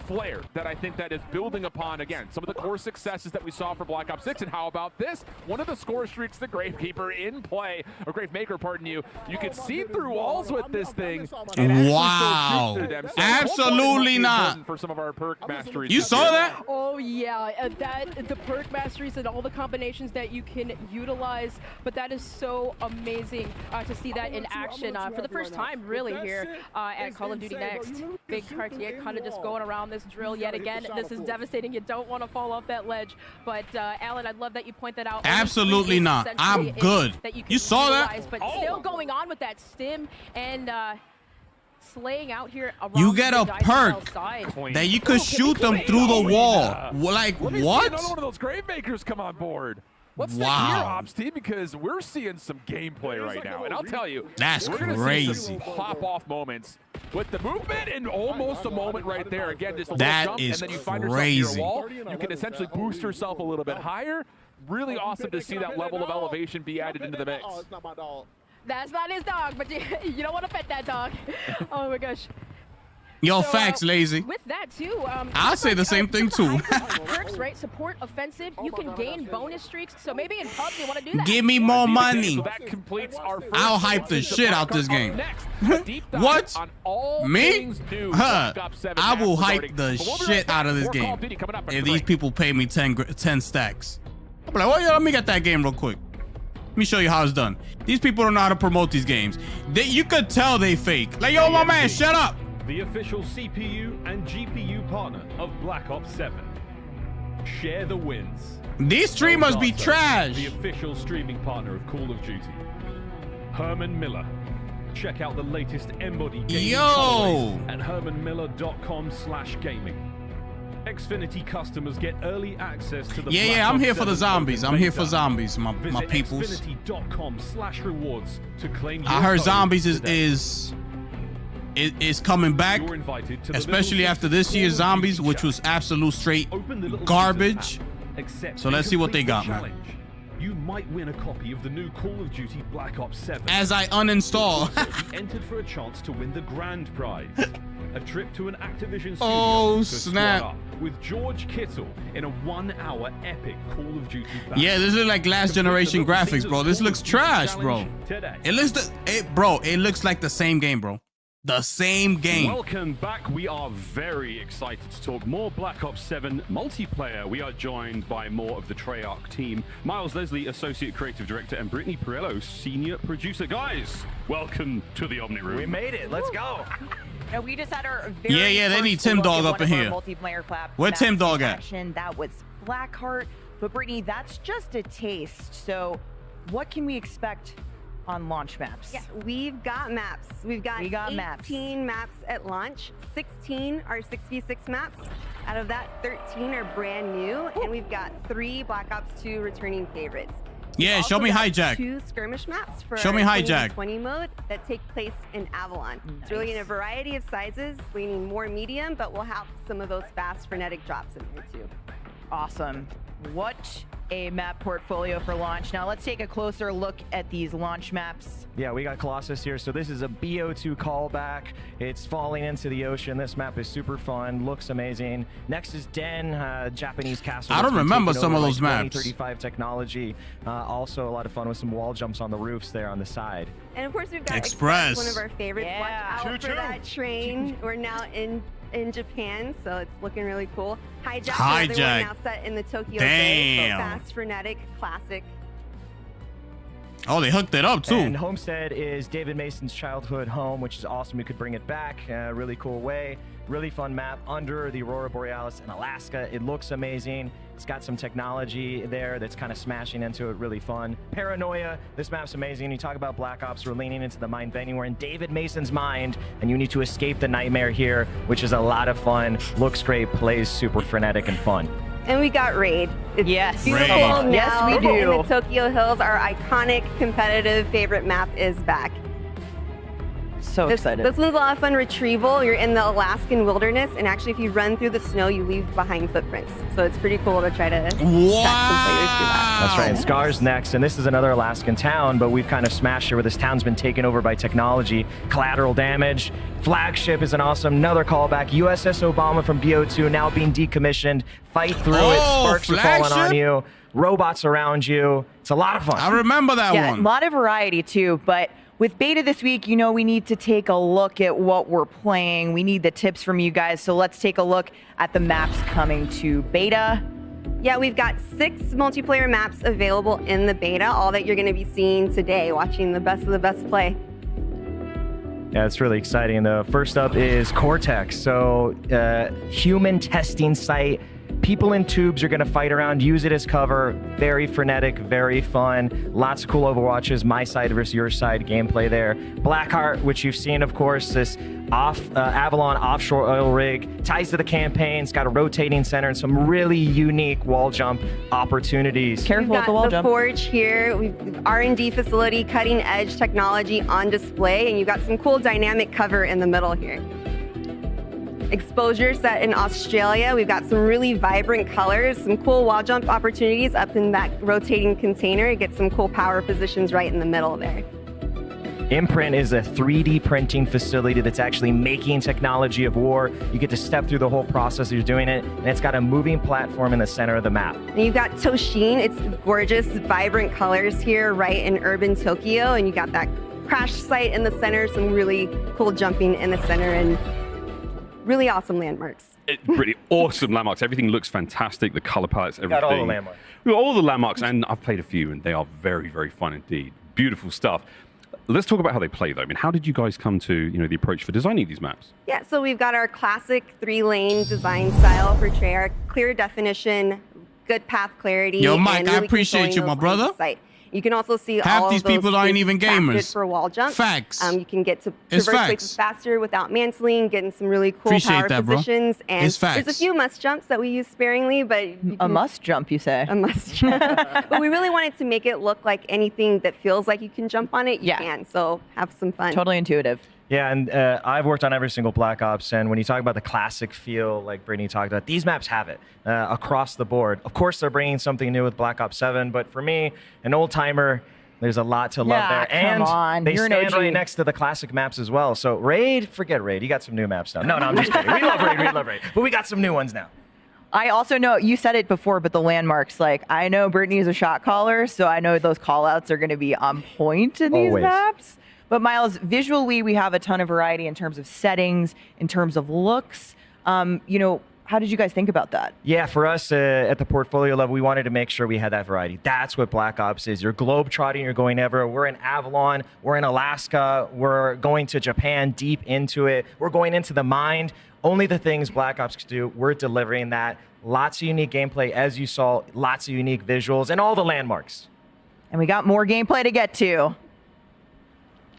flair that I think that is building upon, again, some of the core successes that we saw for Black Ops 6. And how about this? One of the score streaks, the Gravekeeper in play, or Gravemaker, pardon you. You can see through walls with this thing. Wow. Absolutely not. For some of our perk masteries. You saw that? Oh yeah, the perk masteries and all the combinations that you can utilize. But that is so amazing to see that in action for the first time, really, here at Call of Duty Next. Big Cartier kind of just going around this drill yet again. This is devastating. You don't want to fall off that ledge. But Alan, I'd love that you point that out. Absolutely not. I'm good. You saw that? But still going on with that stim and slaying out here around You get a the perk side. that you could shoot them through the wall. Like Let me see what? another one of those Gravemakers come on board. Let's stick here, Wow. Ops team, because we're seeing some gameplay right now. And I'll tell you, That's we're gonna see crazy. some pop-off moments with the movement and almost a moment right there. Again, just a That little jump, is and then you find crazy. yourself near a wall. You can essentially boost yourself a little bit higher. Really awesome to see that level of elevation be added into the mix. That's not his dog, but you don't want to pet that dog. Oh my gosh. Yo, So, facts, lazy. With that too, I'll say the same thing too. perks, right? Support offensive. You can gain bonus streaks. So maybe in pubs you want to do that. Give me more money. So that completes our first I'll hype the shit out this game. Next, a deep dive What? on all Me? things new Huh. Black Ops 7 I will maps hype starting. the But we'll be shit right back. out of this More Call game of Duty coming up at if 3. these people pay me 10 stacks. I'm like, oh yeah, let me get that game real quick. Let me show you how it's done. These people don't know how to promote these games. You could tell they fake. Like, yo, my man, shut up. The official CPU and GPU partner of Black Ops 7. Share the wins. These streamers be Elgato, trash. The official streaming partner of Call of Duty. Herman Miller. Check out the latest Embody gaming Yo! colorways at hermanmiller.com/gaming. Xfinity customers get early access to the Yeah, I'm here for the zombies. I'm here for zombies, my peoples. Xfinity.com/rewards to claim I your heard code zombies today. is coming back, You're invited to the especially Little after Shop this year's Call of Duty zombies, which challenge. was absolute straight Open the Little garbage. Caesars app, accept So let's see what they and got, complete the man. challenge. You might win a copy of the new Call of Duty Black Ops 7. As I uninstall. Be entered for a chance to win the grand prize. A trip to an Activision studio Oh, to snap. squad up with George Kittle in a 1-hour epic Call of Duty battle. Yeah, this is like last generation graphics, bro. This looks trash, bro. Today. It looks like the same game, bro. The same game. Welcome back. We are very excited to talk more Black Ops 7 multiplayer. We are joined by more of the Treyarch team. Miles Leslie, Associate Creative Director, and Brittany Perello, Senior Producer. Guys, welcome to the Omni Room. We made it. Let's go. Now, we just had our very Yeah, they first need Tim look Dog at up one in of our here. multiplayer Where maps Tim in Dog at? action. That was Blackheart. But Brittany, that's just a taste. So what can we expect on launch maps? Yeah, we've got maps. We've got 18 maps. maps at launch. 16 are 6v6 maps. Out of that, 13 are brand new, and we've got 3 Black Ops 2 returning favorites. Yeah, We've show also me got Hijack. 2 skirmish maps for Show me our Hijack. 20 mode that take place in Avalon. It's really in a variety of sizes, leaning more medium, but we'll have some of those fast frenetic drops in there too. Awesome. What a map portfolio for launch. Now let's take a closer look at these launch maps. Yeah, we got Colossus here. So this is a BO2 callback. It's falling into the ocean. This map is super fun, looks amazing. Next is Den, Japanese castle. I don't that's been remember taken some over of those by maps. 2035 technology. Also a lot of fun with some wall jumps on the roofs there on the side. And of course, we've got Express. one of our favorites. Yeah. Watch out for Choo-choo. that train. We're now in Japan, so it's looking really cool. Hijack, another Hijack. one now set in the Tokyo Bay, so Damn. fast, frenetic, classic. Oh, they hooked it up too. And Homestead is David Mason's childhood home, which is awesome. We could bring it back. Really cool way. Really fun map under the Aurora Borealis in Alaska. It looks amazing. It's got some technology there that's kind of smashing into it. Really fun. Paranoia. This map's amazing. You talk about Black Ops. We're leaning into the mind bending. We're in David Mason's mind, and you need to escape the nightmare here, which is a lot of fun. Looks great. Plays super frenetic and fun. And we got Raid. It's Yes. beautiful Raid. now. Yes, we do. In the Tokyo Hills, our iconic competitive favorite map is back. So This excited. one's a lot of fun retrieval. You're in the Alaskan wilderness, and actually, if you run through the snow, you leave behind footprints. So it's pretty cool to try to catch some players do that. That's right. And Scar's next, and this is another Alaskan town, but we've kind of smashed it where this town's been taken over by technology. Collateral damage. Flagship is an awesome, another callback. USS Obama from BO2 now being decommissioned. Fight through it. Oh, Sparks are falling on Flagship? you. Robots around you. It's a lot of fun. I remember that Yeah, one. a lot of variety too, but with beta this week, you know, we need to take a look at what we're playing. We need the tips from you guys. So let's take a look at the maps coming to beta. Yeah, we've got 6 multiplayer maps available in the beta, all that you're going to be seeing today, watching the best of the best play. Yeah, it's really exciting. The first up is Cortex. So, human testing site. People in tubes are going to fight around, use it as cover. Very frenetic, very fun. Lots of cool Overwatches, my side versus your side gameplay there. Blackheart, which you've seen, of course, this Avalon offshore oil rig. Ties to the campaign. It's got a rotating center and some really unique wall jump opportunities. Careful We've with the got wall the jump. Forge here, we've R&D facility, cutting edge technology on display, and you've got some cool dynamic cover in the middle here. Exposure set in Australia. We've got some really vibrant colors, some cool wall jump opportunities up in that rotating container. Get some cool power positions right in the middle there. Imprint is a 3D printing facility that's actually making technology of war. You get to step through the whole process as you're doing it, and it's got a moving platform in the center of the map. And you've got Toshin. It's gorgeous, vibrant colors here right in urban Tokyo. And you got that crash site in the center, some really cool jumping in the center, and really awesome landmarks. Pretty awesome landmarks. Everything looks fantastic. The color palettes, everything. Got all the landmarks. We've got all the landmarks, and I've played a few, and they are very, very fun indeed. Beautiful stuff. Let's talk about how they play, though. I mean, how did you guys come to, the approach for designing these maps? Yeah, so we've got our classic 3-lane design style for Treyarch. Clear definition, good path clarity. Yo, Mike, and I really appreciate controlling you, my those lines brother. of sight. You can also see Half all these of those people aren't spaces even crafted gamers. for wall jump. Facts. You can get to It's traverse facts. spaces faster without mantling, getting some really cool Appreciate power that, bro. positions. And It's facts. there's a few must jumps that we use sparingly, but A must jump, you say? a must jump. But we really wanted to make it look like anything that feels like you can jump on it, you can. So have some fun. Totally intuitive. Yeah, and I've worked on every single Black Ops, and when you talk about the classic feel, like Brittany talked about, these maps have it across the board. Of course, they're bringing something new with Black Ops 7, but for me, an old timer, there's a lot to love there. come on. They You're an stand OG. right next to the classic maps as well. So Raid, forget Raid. You got some new maps now. No, I'm just kidding. We love Raid, we love Raid. But we got some new ones now. I also know, you said it before, but the landmarks, like, I know Brittany is a shot caller, so I know those call outs are going to be on point in these Always. maps. But Miles, visually, we have a ton of variety in terms of settings, in terms of looks. You know, how did you guys think about that? Yeah, for us at the portfolio level, we wanted to make sure we had that variety. That's what Black Ops is. You're globe-trotting, you're going everywhere. We're in Avalon, we're in Alaska, we're going to Japan, deep into it. We're going into the mind. Only the things Black Ops could do, we're delivering that. Lots of unique gameplay, as you saw, lots of unique visuals, and all the landmarks. And we got more gameplay to get to.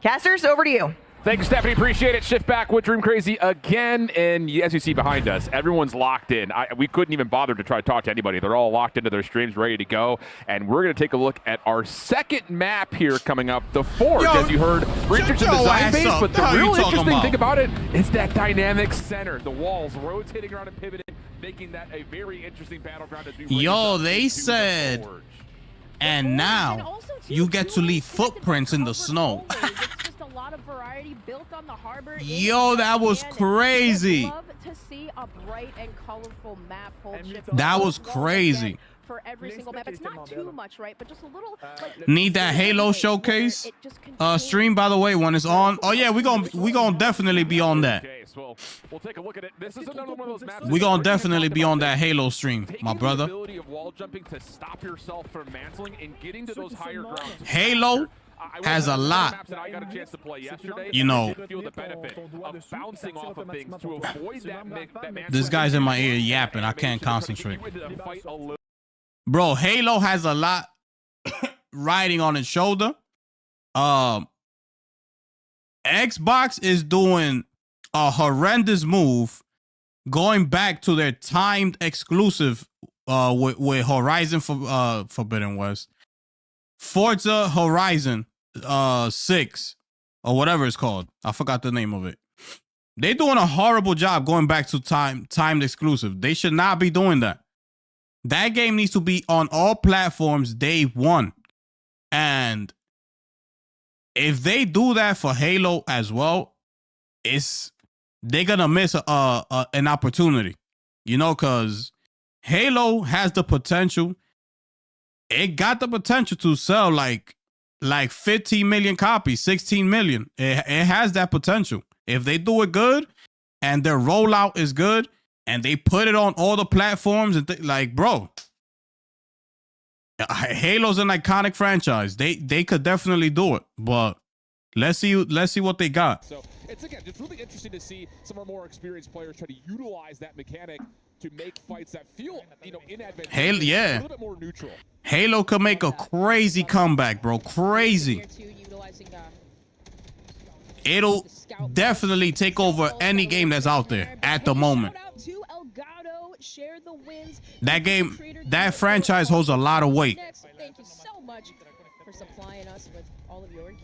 Casters, over to you. Thank you, Stephanie. Appreciate it. Shift back with Dream Crazy again. And as you see behind us, everyone's locked in. We couldn't even bother to try to talk to anybody. They're all locked into their streams, ready to go. And we're going to take a look at our second map here coming up, the Forge, as you heard. Richard's your design ass base, up. but the What the hell real you talking interesting about? thing about it is that dynamic center. The walls rotating around and pivoting, making that a very interesting battleground as we Yo, race up they into the said, Forge. and now you get to leave footprints in the snow. A lot of variety built on the harbor. Yo, that was crazy. Love to see a bright and colorful map hold ship. That was crazy. For every single map, it's not too much, right? But just a little. Like, Need that Halo showcase stream, by the way, when it's on. Oh yeah, we gonna definitely be on that. Okay, so we'll take a look at it. This is another one of those maps. We gonna definitely be on that Halo stream, my brother. The ability of wall jumping to stop yourself from mantling and getting to those higher grounds. Halo has a lot. Maps that I got a chance to play yesterday, You know. I did feel the benefit of bouncing off of things to avoid that mantling. This guy's in my ear yapping. I can't concentrate. Bro, Halo has a lot riding on its shoulder. Xbox is doing a horrendous move going back to their timed exclusive with Horizon Forbidden West. Forza Horizon 6 or whatever it's called. I forgot the name of it. They're doing a horrible job going back to timed exclusive. They should not be doing that. That game needs to be on all platforms day one. And if they do that for Halo as well, they're gonna miss an opportunity. You know, because Halo has the potential. It got the potential to sell like 15 million copies, 16 million. It has that potential. If they do it good and their rollout is good and they put it on all the platforms and like, bro, Halo's an iconic franchise. They could definitely do it, but let's see what they got. So it's really interesting to see some of our more experienced players try to utilize that mechanic to make fights that feel, inadvertent. Halo, yeah. A little bit more neutral. Halo could make a crazy comeback, bro. Crazy. It'll definitely take over any game that's out there at the moment. That franchise holds a lot of weight. Thank you so much for supplying us with all of your gear.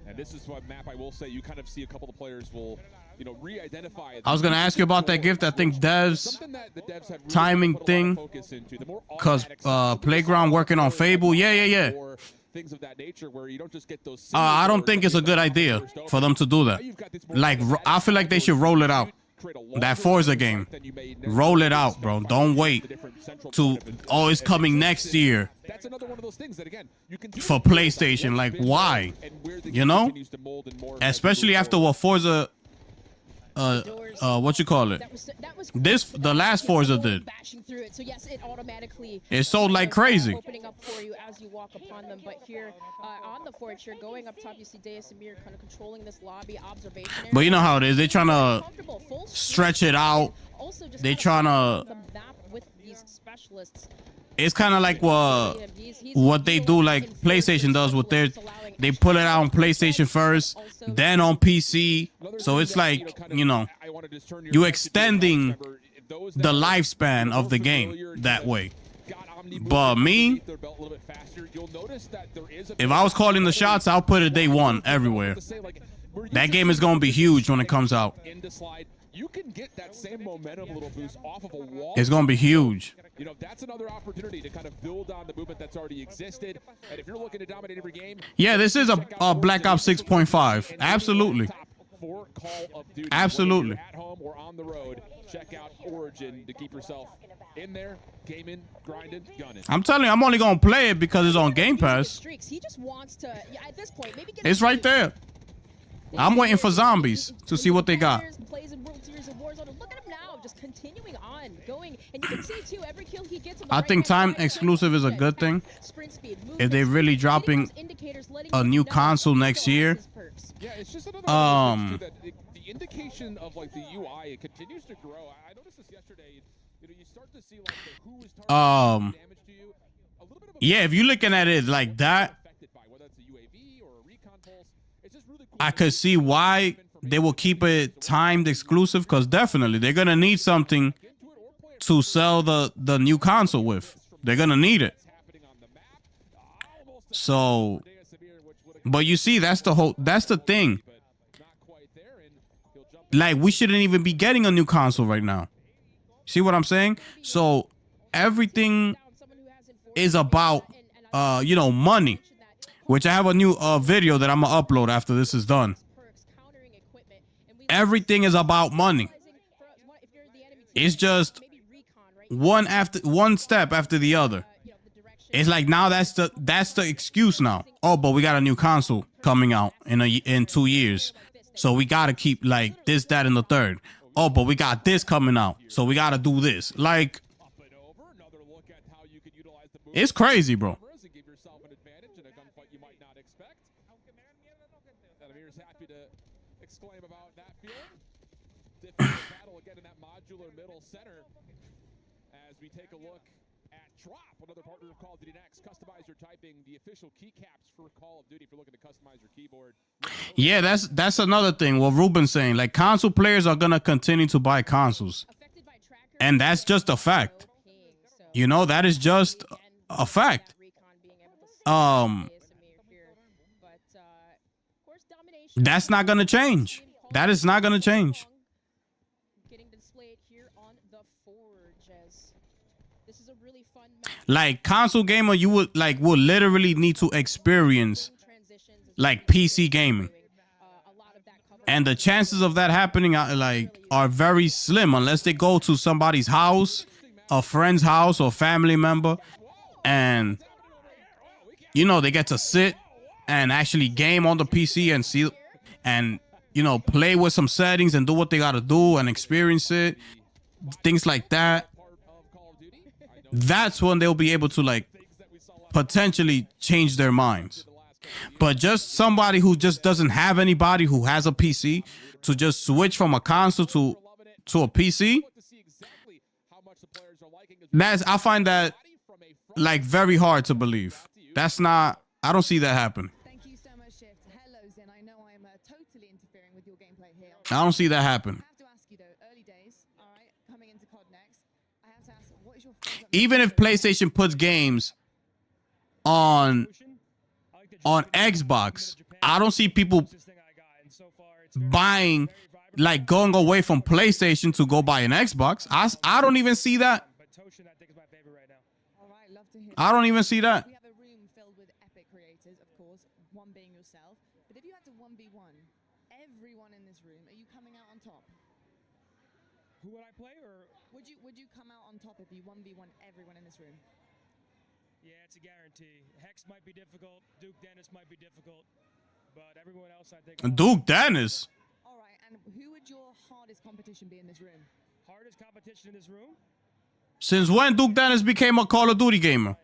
And this is what map I will say. You kind of see a couple of players will, re-identify. I was gonna ask you about that gift. I think devs timing thing, cause Playground working on Fable. Yeah. Things of that nature where you don't just get those. I don't think it's a good idea for them to do that. Like, I feel like they should roll it out. That Forza game, roll it out, bro. Don't wait to, it's coming next year for PlayStation. Like, why? You know? Especially after what Forza, what you call it? The last Forza did. It sold like crazy. Opening up for you as you walk upon them, but here on the Forge, here going up top, you see Deus Amir kind of controlling this lobby observation area. But you know how it is. They're trying to stretch it out. They're trying to. The map with these specialists. it's kind of like what they do, like PlayStation does with they put it out on PlayStation first, then on PC. So it's like, you know, you extending the lifespan of the game that way. But me, if I was calling the shots, I'll put it day one everywhere. That game is gonna be huge when it comes out. You can get that same momentum little boost off of a wall. It's gonna be huge. You know, that's another opportunity to kind of build on the movement that's already existed. And if you're looking to dominate every game, yeah, this is a Black Ops 6.5. Absolutely. Absolutely. At home or on the road, check out Origin to keep yourself in there, gaming, grinding, gunning. I'm telling you, I'm only gonna play it because it's on Game Pass. He just wants to, at this point, maybe get it's right there. I'm waiting for zombies to see what they got. Look at him now, just continuing on, going, and you can see too, every kill he gets. I think time exclusive is a good thing. If they're really dropping a new console next year, yeah, it's just another the indication of like the UI, it continues to grow. I noticed this yesterday. You know, you start to see like the who is targeting damage to you. A little bit of yeah, if you're looking at it like that, I could see why they will keep it timed exclusive, because definitely they're gonna need something to sell the new console with. They're gonna need it. So, but you see, that's the thing. Like, we shouldn't even be getting a new console right now. See what I'm saying? So everything is about you know, money, which I have a new video that I'm gonna upload after this is done. Everything is about money. It's just one step after the other. It's like now that's the excuse now. Oh, but we got a new console coming out in 2 years, so we gotta keep like this, that, and the third. Oh, but we got this coming out, so we gotta do this. Like, it's crazy, bro. Middle center as we take a look at Drop, another partner of Call of Duty Next. Customize your typing, the official keycaps for Call of Duty if you're looking to customize your keyboard. Yeah, that's another thing what Ruben's saying. Like, console players are gonna continue to buy consoles, and that's just a fact. You know, that is just a fact. That's not gonna change. That is not gonna change. Like, console gamer, you would will literally need to experience like PC gaming, and the chances of that happening are very slim unless they go to somebody's house, a friend's house, or family member, and you know, they get to sit and actually game on the PC and see and, you know, play with some settings and do what they gotta do and experience it, things like that. That's when they'll be able to like potentially change their minds. But just somebody who just doesn't have anybody who has a PC to just switch from a console to a PC, I find that like very hard to believe. That's not, I don't see that happen. I don't see that happen. Even if PlayStation puts games on Xbox, I don't see people buying, like going away from PlayStation to go buy an Xbox. I don't even see that. I don't even see that. We have a room filled with epic creators, of course, one being yourself. But if you had to 1v1 everyone in this room, are you coming out on top? Who would I play, or would you come out on top if you 1v1 everyone in this room? Yeah, it's a guarantee. Hex might be difficult, Duke Dennis might be difficult, but everyone else, I think. Duke Dennis. All right, and who would your hardest competition be in this room? Hardest competition in this room? Since when Duke Dennis became a Call of Duty gamer?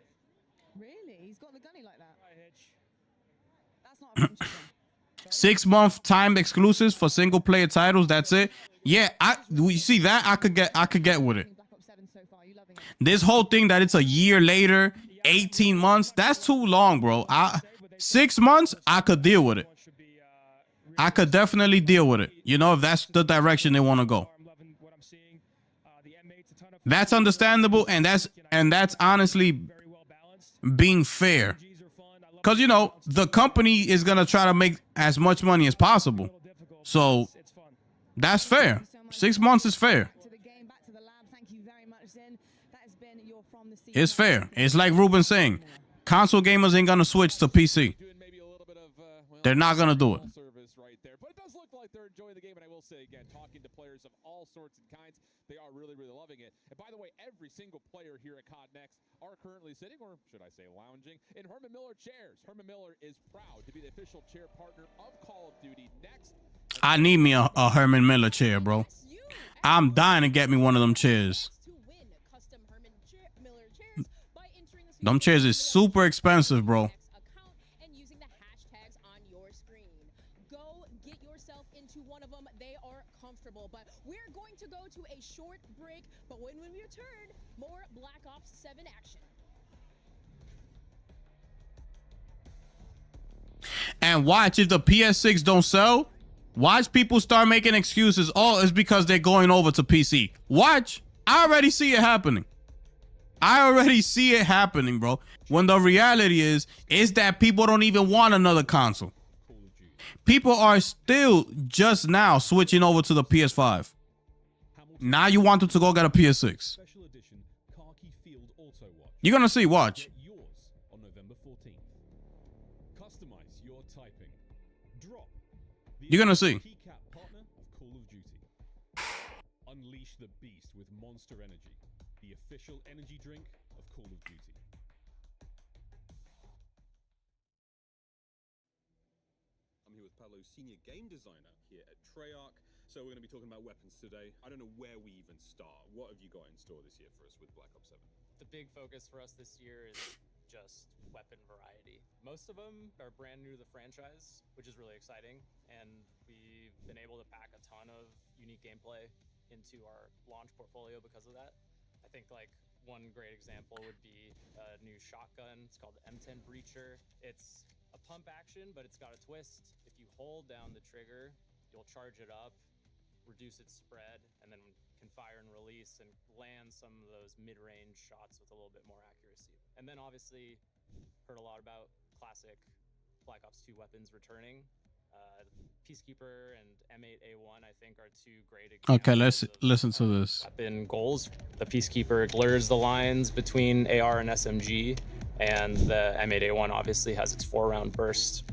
Really? He's got the gunny like that? That's not a friendship. 6-month timed exclusives for single player titles. That's it. Yeah, you see that I could get with it. Black Ops 7 so far, This whole thing that it's a year later, 18 months, that's too long, bro. 6 months, I could deal with it. I could definitely deal with it. You know, if that's the direction they want to go. That's understandable, and that's honestly being fair. Because, you know, the company is going to try to make as much money as possible. So that's fair. 6 months is fair. It's fair. It's like Ruben saying, console gamers ain't going to switch to PC. They're not going to do it. They're enjoying the game, and I will say again, talking to players of all sorts and kinds, they are really, really loving it. And by the way, every single player here at COD Next are currently sitting, or should I say lounging, in Herman Miller chairs. Herman Miller is proud to be the official chair partner of Call of Duty Next. I need me a Herman Miller chair, bro. I'm dying to get me one of them chairs. Them chairs is super expensive, bro. But we're going to go to a short break, but when we return, more Black Ops 7 action. And watch, if the PS6 don't sell, watch people start making excuses. Oh, it's because they're going over to PC. Watch. I already see it happening. Bro. When the reality is that people don't even want another console. People are still just now switching over to the PS5. Now you want them to go get a PS6. You're going to see, watch. On November 14th. Customize your typing. Drop. You're going to see. Partner of Call of Duty. Unleash the beast with Monster Energy, the official energy drink of Call of Duty. I'm here with Pablo, senior game designer here at Treyarch. So we're going to be talking about weapons today. I don't know where we even start. What have you got in store this year for us with Black Ops 7? The big focus for us this year is just weapon variety. Most of them are brand new to the franchise, which is really exciting. And we've been able to pack a ton of unique gameplay into our launch portfolio because of that. I think like one great example would be a new shotgun. It's called the M10 Breacher. It's a pump action, but it's got a twist. If you hold down the trigger, you'll charge it up, reduce its spread, and then can fire and release and land some of those mid-range shots with a little bit more accuracy. And then obviously heard a lot about classic Black Ops 2 weapons returning. Peacekeeper and M8A1, I think, are two great examples. Okay, let's listen to this. Weapon goals. The Peacekeeper blurs the lines between AR and SMG, and the M8A1 obviously has its 4-round burst.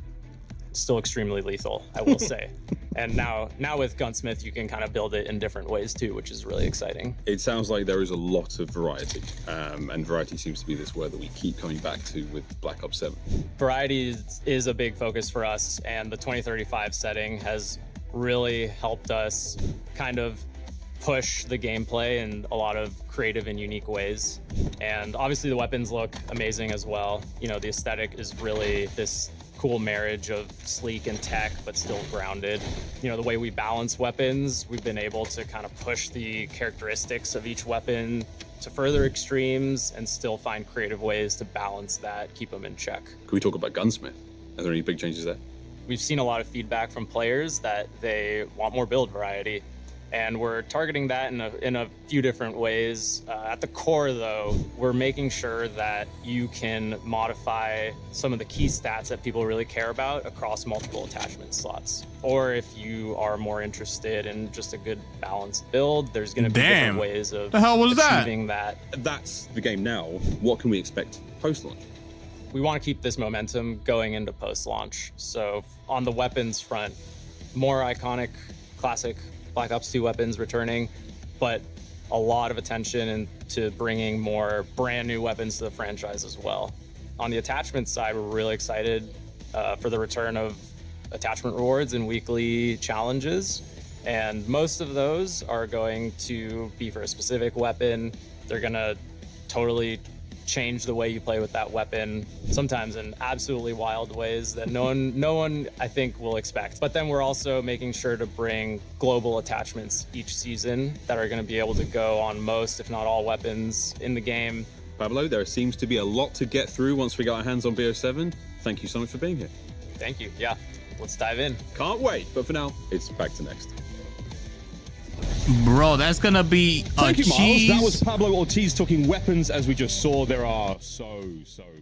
Still extremely lethal, I will say. And now with Gunsmith, you can kind of build it in different ways too, which is really exciting. It sounds like there is a lot of variety, and variety seems to be this word that we keep coming back to with Black Ops 7. Variety is a big focus for us, and the 2035 setting has really helped us kind of push the gameplay in a lot of creative and unique ways. And obviously the weapons look amazing as well. You know, the aesthetic is really this cool marriage of sleek and tech, but still grounded. You know, the way we balance weapons, we've been able to kind of push the characteristics of each weapon to further extremes and still find creative ways to balance that, keep them in check. Can we talk about Gunsmith? Are there any big changes there? We've seen a lot of feedback from players that they want more build variety, and we're targeting that in a few different ways. At the core, though, we're making sure that you can modify some of the key stats that people really care about across multiple attachment slots. Or if you are more interested in just a good balanced build, there's going to be different ways of achieving that. That's the game now. What can we expect post-launch? We want to keep this momentum going into post-launch. So on the weapons front, more iconic, classic Black Ops 2 weapons returning, but a lot of attention into bringing more brand new weapons to the franchise as well. On the attachment side, we're really excited for the return of attachment rewards and weekly challenges. And most of those are going to be for a specific weapon. They're going to totally change the way you play with that weapon, sometimes in absolutely wild ways that no one I think will expect. But then we're also making sure to bring global attachments each season that are going to be able to go on most, if not all, weapons in the game. Pablo, there seems to be a lot to get through once we got our hands on BO7. Thank you so much for being here. Thank you. Yeah, let's dive in. Can't wait. But for now, it's back to Next. Bro, that's gonna be Thank you, Miles. cheese. That was Pablo Ortiz talking weapons. As we just saw, there are so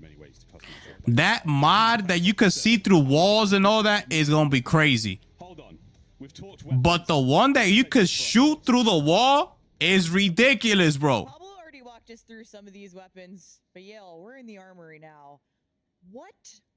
many ways to customize. That mod that you could see through walls and all that is gonna be crazy. Hold on. We've talked But the one that you could shoot through the wall is ridiculous, bro. Pablo already walked us through some of these weapons, but Yale, we're in the armory now. What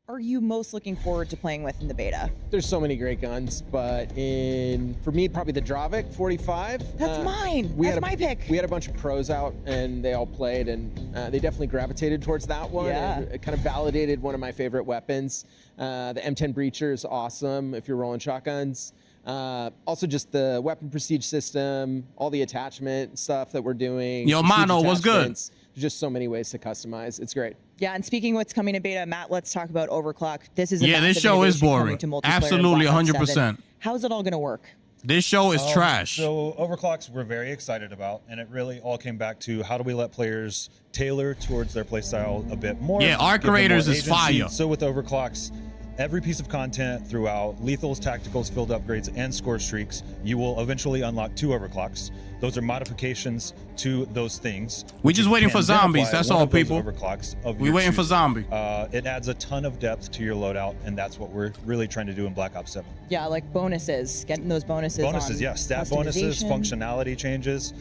are you most looking forward to playing with in the beta? There's so many great guns, but for me, probably the Dravik 45. That's mine. That's my pick. We had a bunch of pros out, and they all played, and they definitely gravitated towards that one. Yeah. And it kind of validated one of my favorite weapons. The M10 Breacher is awesome if you're rolling shotguns. Also, just the weapon prestige system, all the attachment stuff that we're doing. Yo, Mano, what's good? There's just so many ways to customize. It's great. Yeah, and speaking of what's coming to beta, Matt, let's talk about Overclock. This is a Yeah, this massive show is innovation coming boring. to multiplayer Absolutely, in Black Ops 7. 100%. How's it all going to work? This show is trash. So Overclocks we're very excited about, and it really all came back to how do we let players tailor towards their playstyle a bit more. Yeah, our give them creators more is agency. fire. So with Overclocks, every piece of content throughout lethals, tacticals, field upgrades, and score streaks, you will eventually unlock 2 Overclocks. Those are modifications to those things. We just You waiting can for then zombies. apply That's one all, of those people. Overclocks of We your waiting for choosing. zombie. It adds a ton of depth to your loadout, and that's what we're really trying to do in Black Ops 7. Yeah, like bonuses, getting those bonuses. Bonuses, on yeah, stat bonuses, customization. functionality changes,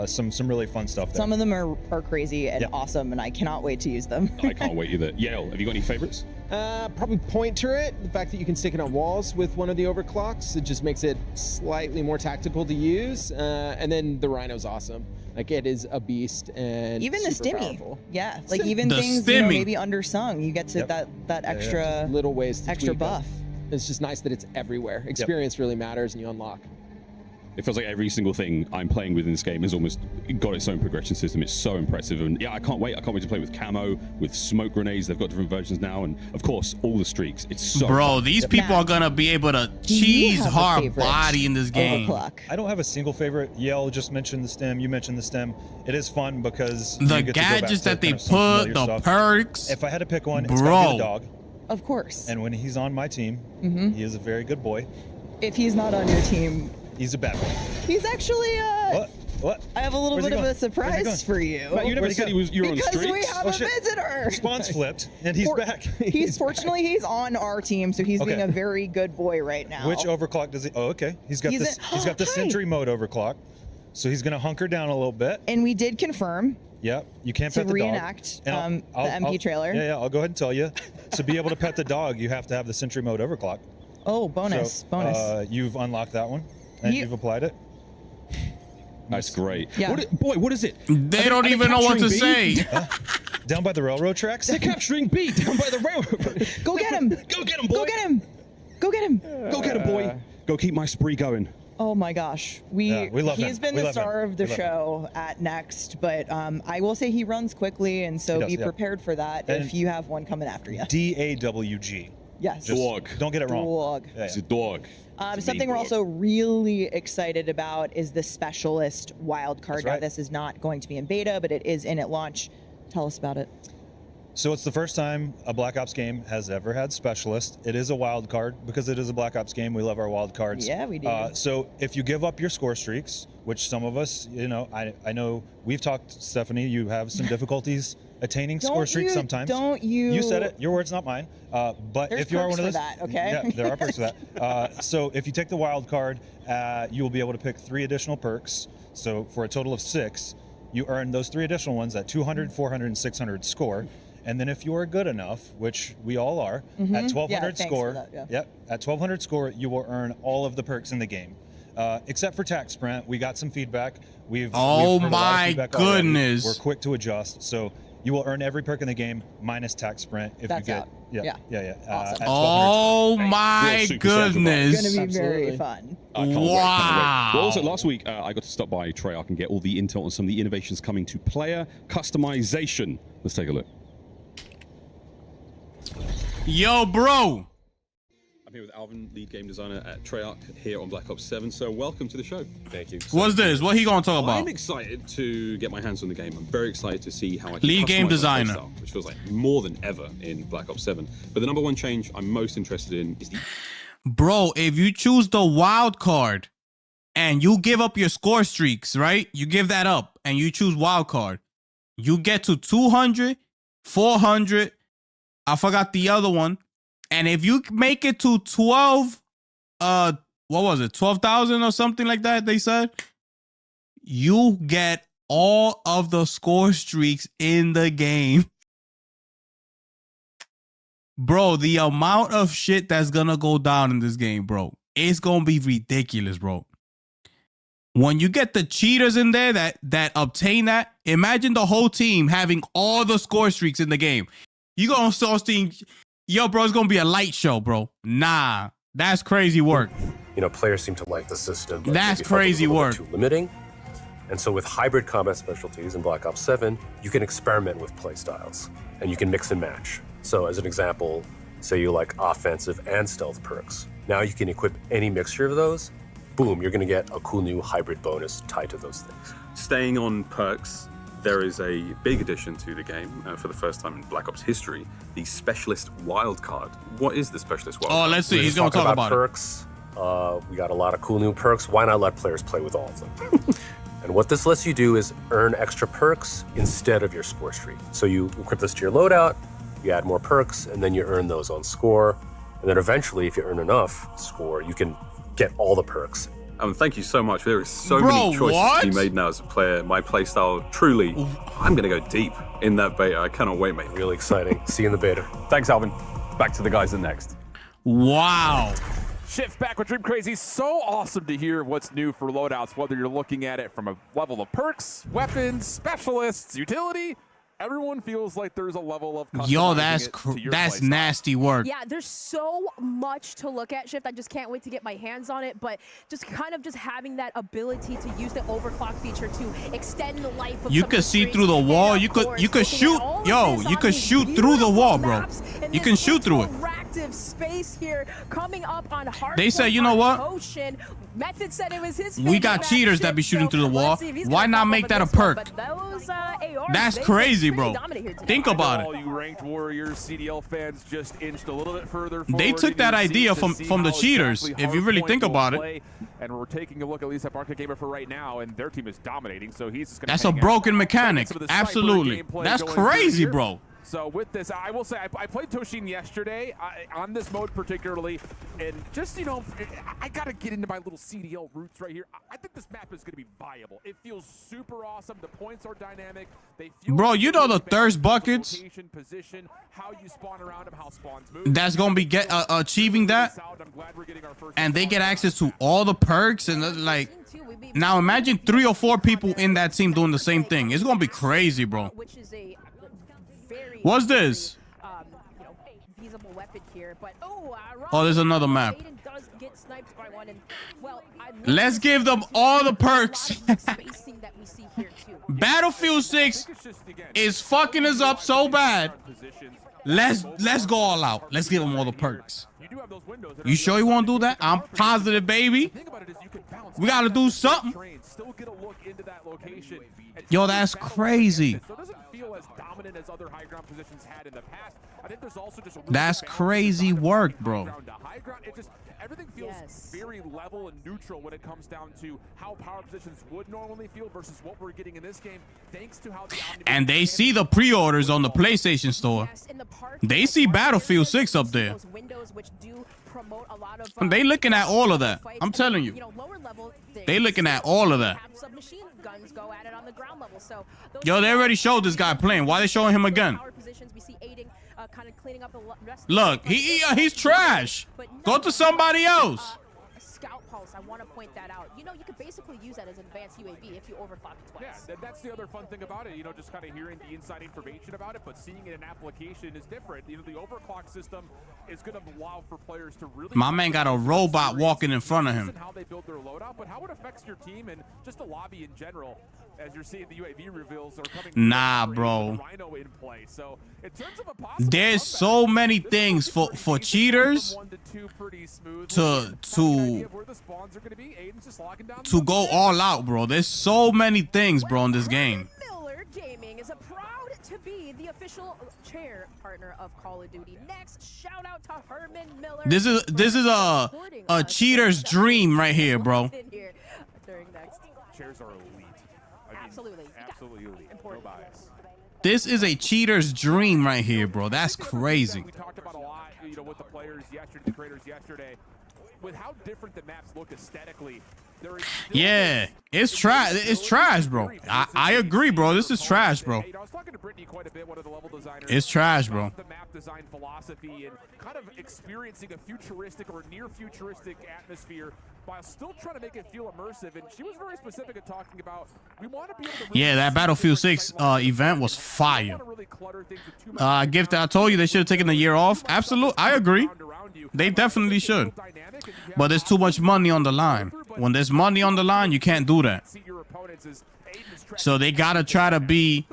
some really fun stuff there. Some of them are crazy and awesome, and I cannot wait to use them. I can't wait either. Yale, have you got any favorites? Probably point turret. The fact that you can stick it on walls with one of the overclocks, it just makes it slightly more tactical to use. And then the Rhino's awesome. Like, it is a beast and Even the super stimmy, powerful. yeah, like even The things stimmy. maybe undersung, you get to that extra Just little ways to extra tweak them. buff. It's just nice that it's everywhere. Experience really matters, and you unlock. It feels like every single thing I'm playing with in this game has almost got its own progression system. It's so impressive. And yeah, I can't wait. I can't wait to play with camo, with smoke grenades. They've got different versions now. And of course, all the streaks. It's so Bro, fun. these people are gonna be able to cheese have a hard favorite body in this game. I don't have a single favorite. Yale just mentioned the stem. You mentioned the stem. It is fun because The you get to go back gadgets to that they kind of some put, familiar the stuff. perks. If I had to pick one, it's Bro. gotta be the dog. Of course. And when he's on my team, Mhm. he is a very good boy. If he's not on your team, He's a bad boy. he's actually What? I have a little Where's he bit of going? a surprise for you. But you never said you were on because we streaks. have a visitor. Spawns flipped, and he's back. He's fortunately he's on our team, so he's being Okay. a very good boy right now. Which overclock does he? Oh, okay. He's got He's this. in- He's got the Hi. sentry mode overclock, so he's gonna hunker down a little bit. And we did confirm Yep. You can't to pet the reenact dog. And the MP trailer. Yeah, I'll go ahead and tell you. To be able to pet the dog, you have to have the sentry mode overclock. Oh, bonus, So, bonus. You've unlocked that one, and you've applied it. That's great. Yeah. What is it? They don't even know what to say. Down by the railroad tracks? They're capturing B down by the railroad. Go get him! Go get him, boy! Go get him! Go get him! Go get him, boy! Go keep my spree going. Oh my gosh, Yeah, we love he's him. been We the love him. star of the We love him. show at Next, but I will say he runs quickly, and so He does, be yeah. prepared for that And- if you have one coming after you. DAWG. Yes. Just Dog. Don't get it wrong. Dog. Yeah, It's a dog. Something we're also really excited about is the Specialist wild card. That's Now, right. this is not going to be in beta, but it is in at launch. Tell us about it. So it's the first time a Black Ops game has ever had Specialist. It is a wild card because it is a Black Ops game. We love our wild cards. Yeah, we do. So if you give up your score streaks, which some of us, I know we've talked, Stephanie, you have some difficulties attaining score streaks sometimes. Don't you? You said it. Your words, not mine. But There's if you are perks one of for those, that, okay? Yeah, there are perks for that. So if you take the wild card, you will be able to pick 3 additional perks. So for a total of 6, you earn those 3 additional ones at 200, 400, and 600 score. And then if you are good enough, which we all are, Mhm. at Yeah, 1200 thanks score, for that, yeah. yep, at 1200 score, you will earn all of the perks in the game. Except for Tac Sprint, we got some feedback. Oh heard a lot of my feedback already. goodness. We're quick to adjust. So You will earn every perk in the game minus tac sprint if That's you get. out. Yeah. Awesome. At Oh 1200. my goodness. It's gonna be very fun. I can't wait, can't wait. Wow. Well, also last week I got to stop by Treyarch and get all the intel on some of the innovations coming to player customization. Let's take a look. Yo, bro. I'm here with Alvin, lead game designer at Treyarch here on Black Ops 7. So welcome to the show. Thank you. What's this? What he gonna talk about? I'm excited to get my hands on the game. I'm very excited to see how I can Lead game customize my designer. playstyle, which feels like more than ever in Black Ops 7. But the number one change I'm most interested in is the Bro, if you choose the wild card and you give up your score streaks, right? You give that up and you choose wild card. You get to 200, 400. I forgot the other one. And if you make it to 12, what was it? 12,000 or something like that, they said. You get all of the score streaks in the game. Bro, the amount of shit that's gonna go down in this game, bro, it's gonna be ridiculous, bro. When you get the cheaters in there that obtain that, imagine the whole team having all the score streaks in the game. You gonna start seeing, yo, bro, it's gonna be a light show, bro. Nah, that's crazy work. You know, players seem to like the system. but That's maybe felt crazy a little work. bit Too limiting. And so with hybrid combat specialties in Black Ops 7, you can experiment with playstyles and you can mix and match. So as an example, say you like offensive and stealth perks. Now you can equip any mixture of those. Boom, you're gonna get a cool new hybrid bonus tied to those things. Staying on perks, there is a big addition to the game for the first time in Black Ops history, the Specialist Wildcard. What is the Specialist Wildcard? Oh, let's see. We're He's just gonna talking talk about it. perks. We got a lot of cool new perks. Why not let players play with all of them? And what this lets you do is earn extra perks instead of your score streak. So you equip this to your loadout, you add more perks, and then you earn those on score. And then eventually, if you earn enough score, you can get all the perks. Thank you so much. There is so Bro, many choices what? to be made now as a player. My playstyle, truly, I'm going to go deep in that beta. I cannot wait, mate. Really exciting. See you in the beta. Thanks, Alvin. Back to the guys in next. Wow. Shift back with Dream Crazy. So awesome to hear what's new for loadouts, whether you're looking at it from a level of perks, weapons, specialists, utility. Everyone feels like there's a level of customizing Yo, it that's to your that's playstyle. nasty work. Yeah, there's so much to look at, Shift. I just can't wait to get my hands on it, but just kind of just having that ability to use the overclock feature to extend the life of You some of could the see streets. through the wall. And You of could course, you could looking at shoot. all of Yo, this you on could these shoot through the wall, bro. maps and You this can shoot through it. interactive space here coming up on They said, you know what? Ocean. Method said it was his We got favorite cheaters map, that be Shift, shooting so through the wall. let's see if he's Why gonna not pop make up that in a this one, perk? but those, ARs, That's they crazy, really bro. dominate here today. Think about All it. you ranked warriors, CDL fans just inched a little bit further. They forward took in that your idea seats from to see the how cheaters, exactly if you really Hardpoint think will about it. play. And we're taking a look at least at Market Gamer for right now, and their team is dominating. So he's just going to. That's a broken mechanic. Absolutely. That's crazy, bro. So with this, I will say I played Toshin yesterday on this mode particularly, and just, you know, I got to get into my little CDL roots right here. I think this map is going to be viable. It feels super awesome. The points are dynamic. They feel Bro, you know the thirst buckets location, position, how you spawn around them, how spawns move. that's gonna be achieving that, and they get access to all the perks and like. Now imagine 3 or 4 people in that team doing the same thing. It's gonna be crazy, bro. Which is a very What's this? you know, feasible weapon here, but Oh, there's another map. Aiden does get sniped by one, and well, Let's give them all the perks. spacing that we see here too. Battlefield 6 is fucking us up so bad. Let's go all out. Let's give them all the perks. You sure you want to do that? I'm positive, baby. We got to do something. Yo, that's crazy. That's crazy work, bro. Everything feels very level and neutral when it comes down to how power positions would normally feel versus what we're getting in this game, thanks to how the And they see the pre-orders on the PlayStation Store. They see Battlefield 6 up there. And they looking at all of that. I'm telling you. They looking at all of that. Yo, they already showed this guy playing. Why they showing him again? Look, he's trash. Go to somebody else. Scout Pulse, I want to point that out. You know, you could basically use that as an advanced UAV if you overclock it twice. Yeah, that's the other fun thing about it. You know, just kind of hearing the inside information about it, but seeing it in application is different. You know, the overclock system is going to allow for players to really... My man got a robot walking in front of him. How they build their loadout, but how it affects your team and just the lobby in general. As you're seeing, the UAV reveals are coming. Nah, bro. Rhino in play. So in terms of a there's so many things for cheaters to go all out, bro. There's so many things, bro, in this game. Miller Gaming is proud to be the official chair partner of Call of Duty. Next, shout out to Herman Miller. This is a cheater's dream right here, bro. Chairs are elite. Absolutely. Absolutely elite. No bias. This is a cheater's dream right here, bro. That's crazy. We talked about a lot, you know, with the players yesterday, the creators yesterday, with how different the maps look aesthetically. Yeah, it's trash. It's trash, bro. I agree, bro. This is trash, bro. I was talking to Brittany quite a bit, one of the level designers. It's trash, bro. The map design philosophy and kind of experiencing a futuristic or near futuristic atmosphere while still trying to make it feel immersive. And she was very specific in talking about we want to be able to. Yeah, that Battlefield 6 event was fire. I told you they should have taken the year off. Absolutely, I agree. They definitely should. But there's too much money on the line. When there's money on the line, you can't do that. So they gotta try to be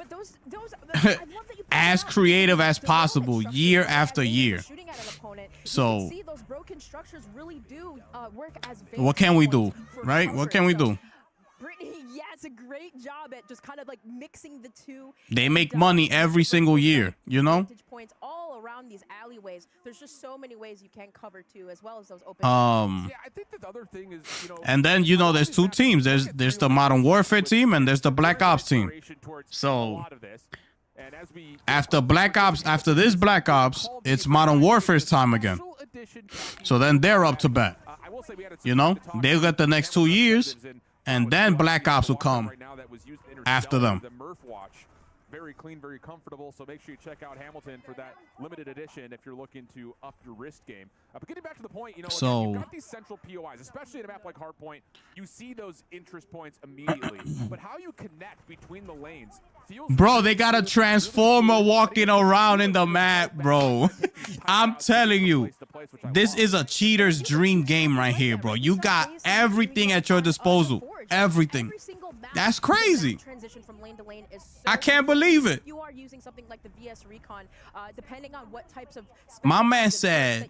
as creative as possible year after year. So what can we do, right? What can we do? Brittany, yeah, it's a great job at just kind of like mixing the two. They make money every single year, you know? Points all around these alleyways. There's just so many ways you can cover too, as well as those open. Yeah, I think the other thing is, you know, and then you know there's two teams. There's the Modern Warfare team and there's the Black Ops team. So after this Black Ops, it's Modern Warfare's time again. So then they're up to bat. You know, they'll get the next 2 years. And then Black Ops will come after them. Very clean, very comfortable. So make sure you check out Hamilton for that limited edition if you're looking to up your wrist game. But getting back to the point, you know, again, you've got these central POIs, especially in a map like Hardpoint. You see those interest points immediately. But how you connect between the lanes feels. Bro, they got a transformer walking around in the map, bro. I'm telling you, this is a cheater's dream game right here, bro. You got everything at your disposal. Everything. That's crazy. I can't believe it. You are using something like the VS Recon, depending on what types of. My man said,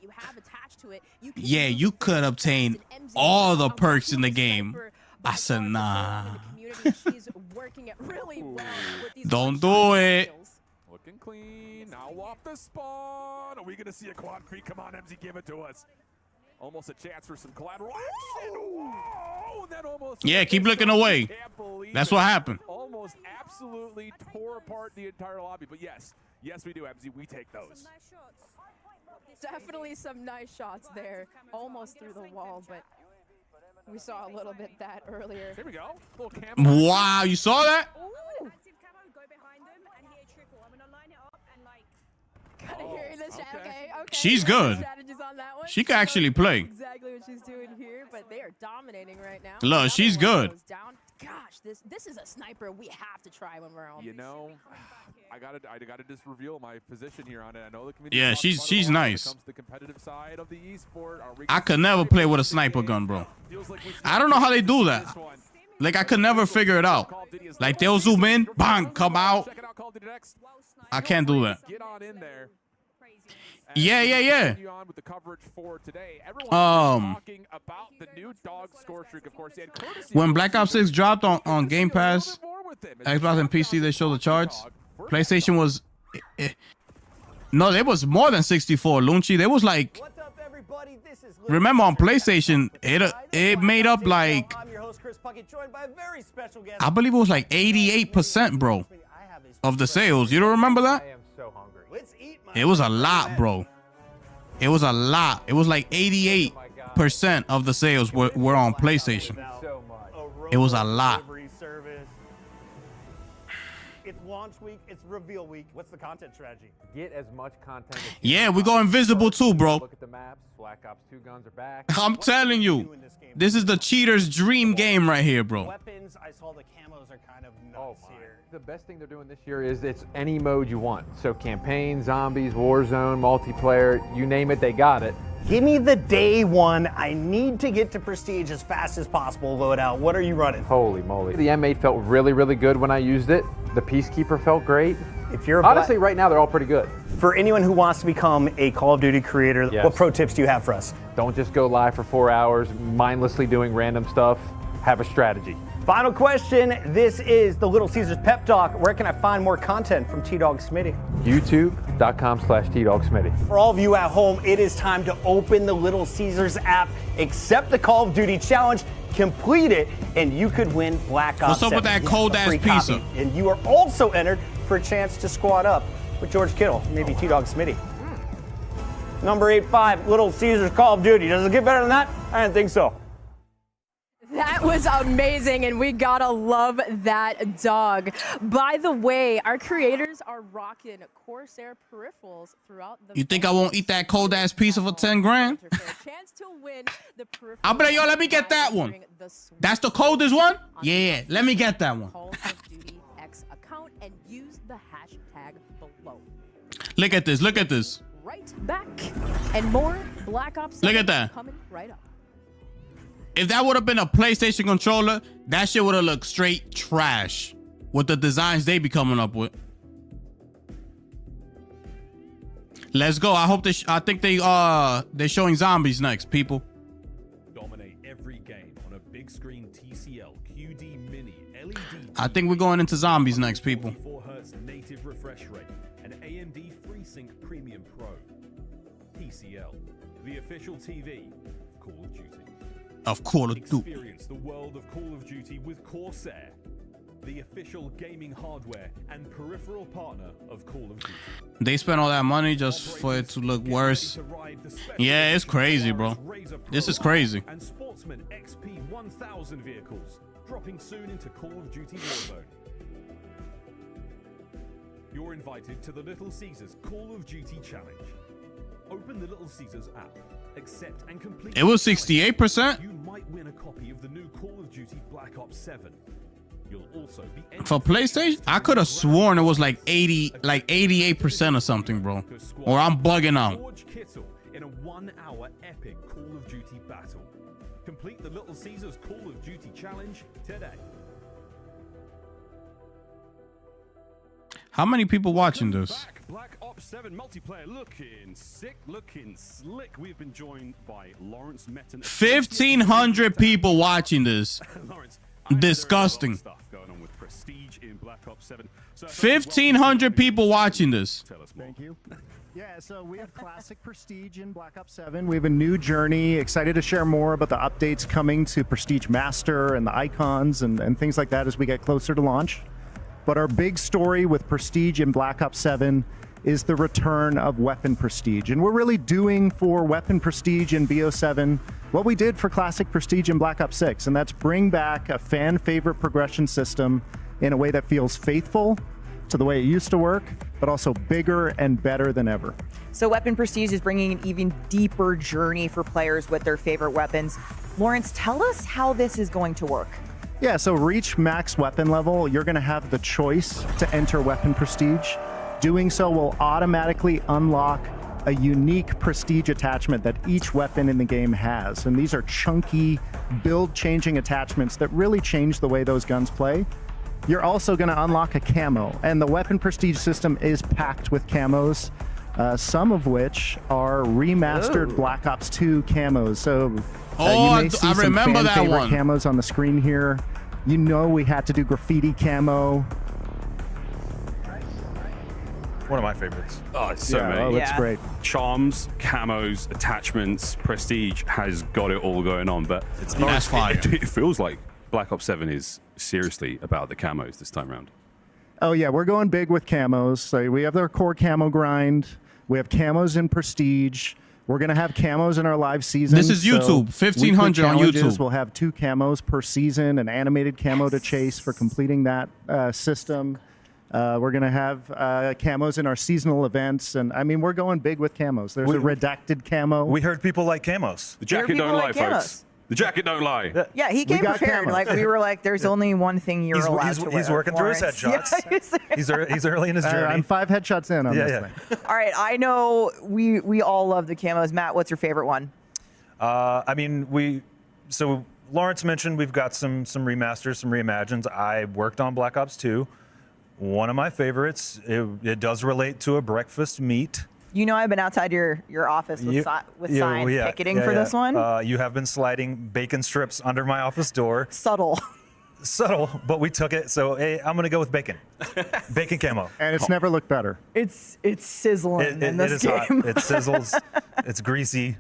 yeah, you could obtain all the perks in the game. I said, nah. Don't do it. Looking clean. Now off the spawn. Are we going to see a quad free? Come on, MZ, give it to us. Almost a chance for some collateral action. Whoa, that almost. Yeah, keep looking away. That's what happened. Almost absolutely tore apart the entire lobby. But yes, we do, MZ. We take those. Definitely some nice shots there. Almost through the wall, but we saw a little bit that earlier. Here we go. Wow, you saw that? She's good. She can actually play. Exactly what she's doing here, but they are dominating right now. Look, she's good. Gosh, this is a sniper we have to try when we're on. You know, I gotta just reveal my position here on it. I know the community. Yeah, she's nice. Comes to the competitive side of the esport. I could never play with a sniper gun, bro. I don't know how they do that. Like, I could never figure it out. Like, they'll zoom in, bang, come out. I can't do that. Get on in there. Yeah. When Black Ops 6 dropped on Game Pass, Xbox and PC, they show the charts. PlayStation was no, there was more than 64. Lunchi, there was like. Remember on PlayStation, it made up like. I believe it was like 88%, bro, of the sales. You don't remember that? It was a lot, bro. It was a lot. It was like 88% of the sales were on PlayStation. It was a lot. launch week, it's reveal week. What's the content strategy? Get as much content as Yeah, we go invisible too, bro. Look at the maps. Black Ops 2 guns are back. I'm telling you, this is the cheater's dream game right here, bro. Weapons, I saw the camos are kind of nuts here. The best thing they're doing this year is it's any mode you want. So campaign, zombies, Warzone, multiplayer, you name it, they got it. Give me the day one. I need to get to Prestige as fast as possible loadout. What are you running? Holy moly. The M8 felt really, really good when I used it. The Peacekeeper felt great. If you're honestly, right now, they're all pretty good. For anyone who wants to become a Call of Duty creator, what pro tips do you have for us? Don't just go live for 4 hours, mindlessly doing random stuff. Have a strategy. Final question. This is the Little Caesars Pep Talk. Where can I find more content from T-Dog Smitty? YouTube.com/TDogSmitty. For all of you at home, it is time to open the Little Caesars app, accept the Call of Duty challenge, complete it, and you could win Black Ops 7. What's up with that cold-ass pizza? And you are also entered for a chance to squad up with George Kittle, maybe T-Dog Smitty. Number 85, Little Caesars Call of Duty. Does it get better than that? I didn't think so. That was amazing, and we gotta love that dog. By the way, our creators are rocking Corsair peripherals throughout the. You think I won't eat that cold ass pizza for 10 grand? Chance to win the I'll be like, yo, let me get that one. That's the coldest one? Yeah, let me get that one. Call of Duty X account and use the hashtag below. Look at this. Look at this. Right back, and more Black Ops 7 Look at that. coming right up. If that would have been a PlayStation controller, that shit would have looked straight trash with the designs they be coming up with. Let's go. I hope I think they're showing zombies next, people. Dominate every game on a big screen TCL QD Mini LED. I think we're going into zombies next, people. 4 Hz native refresh rate and AMD FreeSync Premium Pro. TCL, the official TV of Call of Duty. Of Call of Duty. Experience the world of Call of Duty with Corsair, the official gaming hardware and peripheral partner of Call of Duty. They spent all that money just for it to look worse. Yeah, it's crazy, bro. This is crazy. And Sportsman XP 1000 vehicles dropping soon into Call of Duty Warzone. You're invited to the Little Caesars Call of Duty Challenge. Open the Little Caesars app. Accept and complete. It was 68%. You might win a copy of the new Call of Duty Black Ops 7. You'll also be for PlayStation. I could have sworn it was like 88% or something, bro. Or I'm bugging out. George Kittle in a 1-hour epic Call of Duty battle. Complete the Little Caesars Call of Duty Challenge today. How many people watching this? Black Ops 7 multiplayer looking sick, looking slick. We've been joined by Lawrence Metten. 1,500 people watching this. Lawrence, disgusting. Stuff going on with Prestige in Black Ops 7. 1,500 people watching this. Thank you. Yeah, so we have classic Prestige in Black Ops 7. We have a new journey. Excited to share more about the updates coming to Prestige Master and the icons and things like that as we get closer to launch. But our big story with Prestige in Black Ops 7 is the return of Weapon Prestige. And we're really doing for Weapon Prestige in BO7 what we did for Classic Prestige in Black Ops 6, and that's bring back a fan favorite progression system in a way that feels faithful to the way it used to work, but also bigger and better than ever. So Weapon Prestige is bringing an even deeper journey for players with their favorite weapons. Lawrence, tell us how this is going to work. Yeah, so reach max weapon level, you're gonna have the choice to enter Weapon Prestige. Doing so will automatically unlock a unique Prestige attachment that each weapon in the game has. And these are chunky, build-changing attachments that really change the way those guns play. You're also gonna unlock a camo, and the Weapon Prestige system is packed with camos, some of which are remastered Black Ops 2 camos. So you may see some fan favorite camos on the screen here. You know we had to do graffiti camo. One of my favorites. Oh, it's so many. Oh, that's great. Charms, camos, attachments, Prestige has got it all going on, but it's not. That's fire. It feels like Black Ops 7 is seriously about the camos this time around. Oh yeah, we're going big with camos. So we have our core camo grind. We have camos in Prestige. We're going to have camos in our live season. This is YouTube, 1,500 on YouTube. We'll have 2 camos per season, an animated camo to chase for completing that system. We're going to have camos in our seasonal events. And I mean, we're going big with camos. There's a redacted camo. We heard people like camos. The jacket don't lie, folks. The jacket don't lie. Yeah, he came prepared. camos. Like we were like, there's only one thing you're allowed to wear. He's working through his Lawrence. headshots. He's early in his journey. I'm 5 headshots in on this thing. All right, I know we all love the camos. Matt, what's your favorite one? I mean, so Lawrence mentioned we've got some remasters, some reimagines. I worked on Black Ops 2. One of my favorites. It does relate to a breakfast meat. You know, I've been outside your office with signs picketing for this one. You have been sliding bacon strips under my office door. Subtle, but we took it. So hey, I'm gonna go with bacon. Bacon camo. And it's never looked better. It's sizzling in this it is game. hot. It sizzles. It's greasy.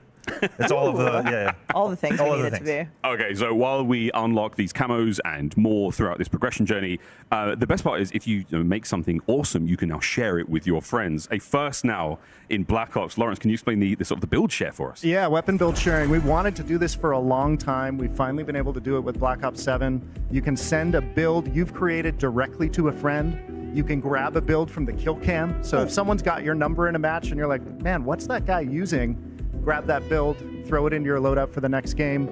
It's all of the all the things we need it to be. Okay, so while we unlock these camos and more throughout this progression journey, the best part is if you make something awesome, you can now share it with your friends. A first now in Black Ops. Lawrence, can you explain the sort of the build share for us? Yeah, weapon build sharing. We wanted to do this for a long time. We've finally been able to do it with Black Ops 7. You can send a build you've created directly to a friend. You can grab a build from the kill cam. So if someone's got your number in a match and you're like, man, what's that guy using? Grab that build, throw it into your loadout for the next game.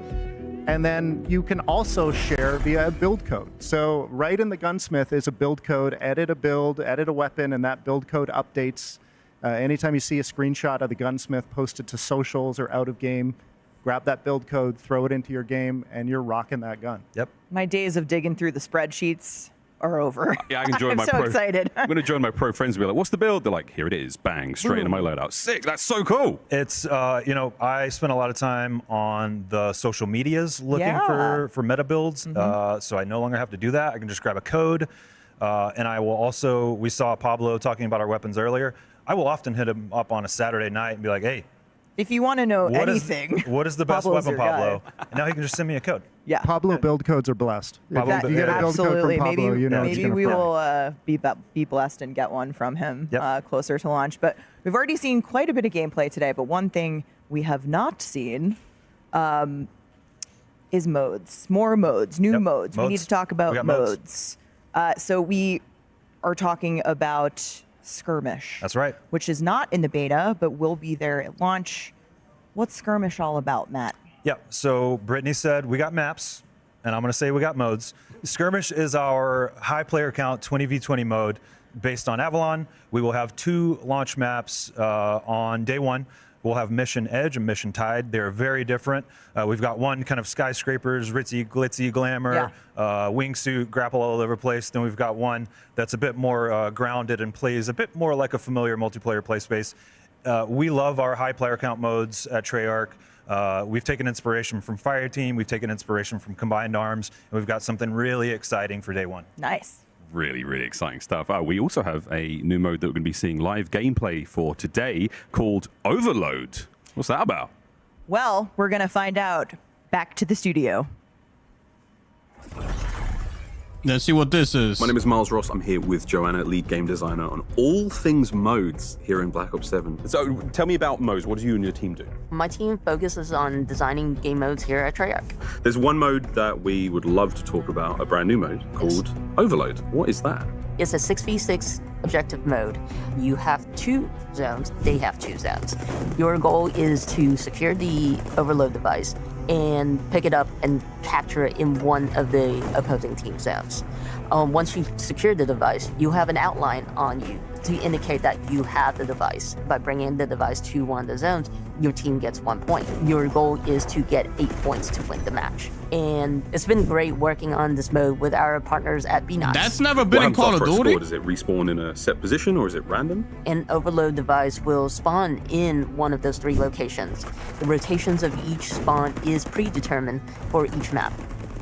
And then you can also share via a build code. So right in the Gunsmith is a build code. Edit a build, edit a weapon, and that build code updates. Anytime you see a screenshot of the Gunsmith posted to socials or out of game, grab that build code, throw it into your game, and you're rocking that gun. Yep. My days of digging through the spreadsheets are over. Yeah, I can join I'm my so excited. I'm going to join my pro friends and be like, what's the build? They're like, here it is. Bang, straight into my loadout. Sick. That's so cool. It's, I spent a lot of time on the social medias looking for meta builds. So I no longer have to do that. I can just grab a code. And I will also, we saw Pablo talking about our weapons earlier. I will often hit him up on a Saturday night and be like, hey, if you want to know anything, what is the best Pablo's weapon, your Pablo? guy. And now he can just send me a code. Yeah. Pablo build codes are blessed. If Pablo you get a build code from Pablo, you know it's maybe gonna we fly. will be blessed and get one from him closer to launch. But we've already seen quite a bit of gameplay today. But one thing we have not seen is modes. More modes, new modes. We need to talk about modes. So we are talking about Skirmish. That's right. Which is not in the beta, but will be there at launch. What's Skirmish all about, Matt? Yeah, so Brittany said we got maps, and I'm going to say we got modes. Skirmish is our high player count 20v20 mode based on Avalon. We will have 2 launch maps on day 1. We'll have Mission Edge and Mission Tide. They're very different. We've got one kind of skyscrapers, ritzy, glitzy, glamour, wingsuit, grapple all over the place. Then we've got one that's a bit more grounded and plays a bit more like a familiar multiplayer play space. We love our high player count modes at Treyarch. We've taken inspiration from Fireteam. We've taken inspiration from Combined Arms. And we've got something really exciting for day 1. Nice. Really, really exciting stuff. We also have a new mode that we're going to be seeing live gameplay for today called Overload. What's that about? Well, we're going to find out. Back to the studio. Let's see what this is. My name is Miles Ross. I'm here with Joanna, lead game designer on all things modes here in Black Ops 7. So tell me about modes. What do you and your team do? My team focuses on designing game modes here at Treyarch. There's one mode that we would love to talk about, a brand new mode called Overload. What is that? It's a 6v6 objective mode. You have 2 zones, they have 2 zones. Your goal is to secure the overload device and pick it up and capture it in one of the opposing team zones. Once you secure the device, you have an outline on you to indicate that you have the device. By bringing the device to one of the zones, your team gets 1 point. Your goal is to get 8 points to win the match. And it's been great working on this mode with our partners at BNOTS. That's never been in Call of Duty. Does it respawn in a set position or is it random? An overload device will spawn in one of those 3 locations. The rotations of each spawn is predetermined for each map.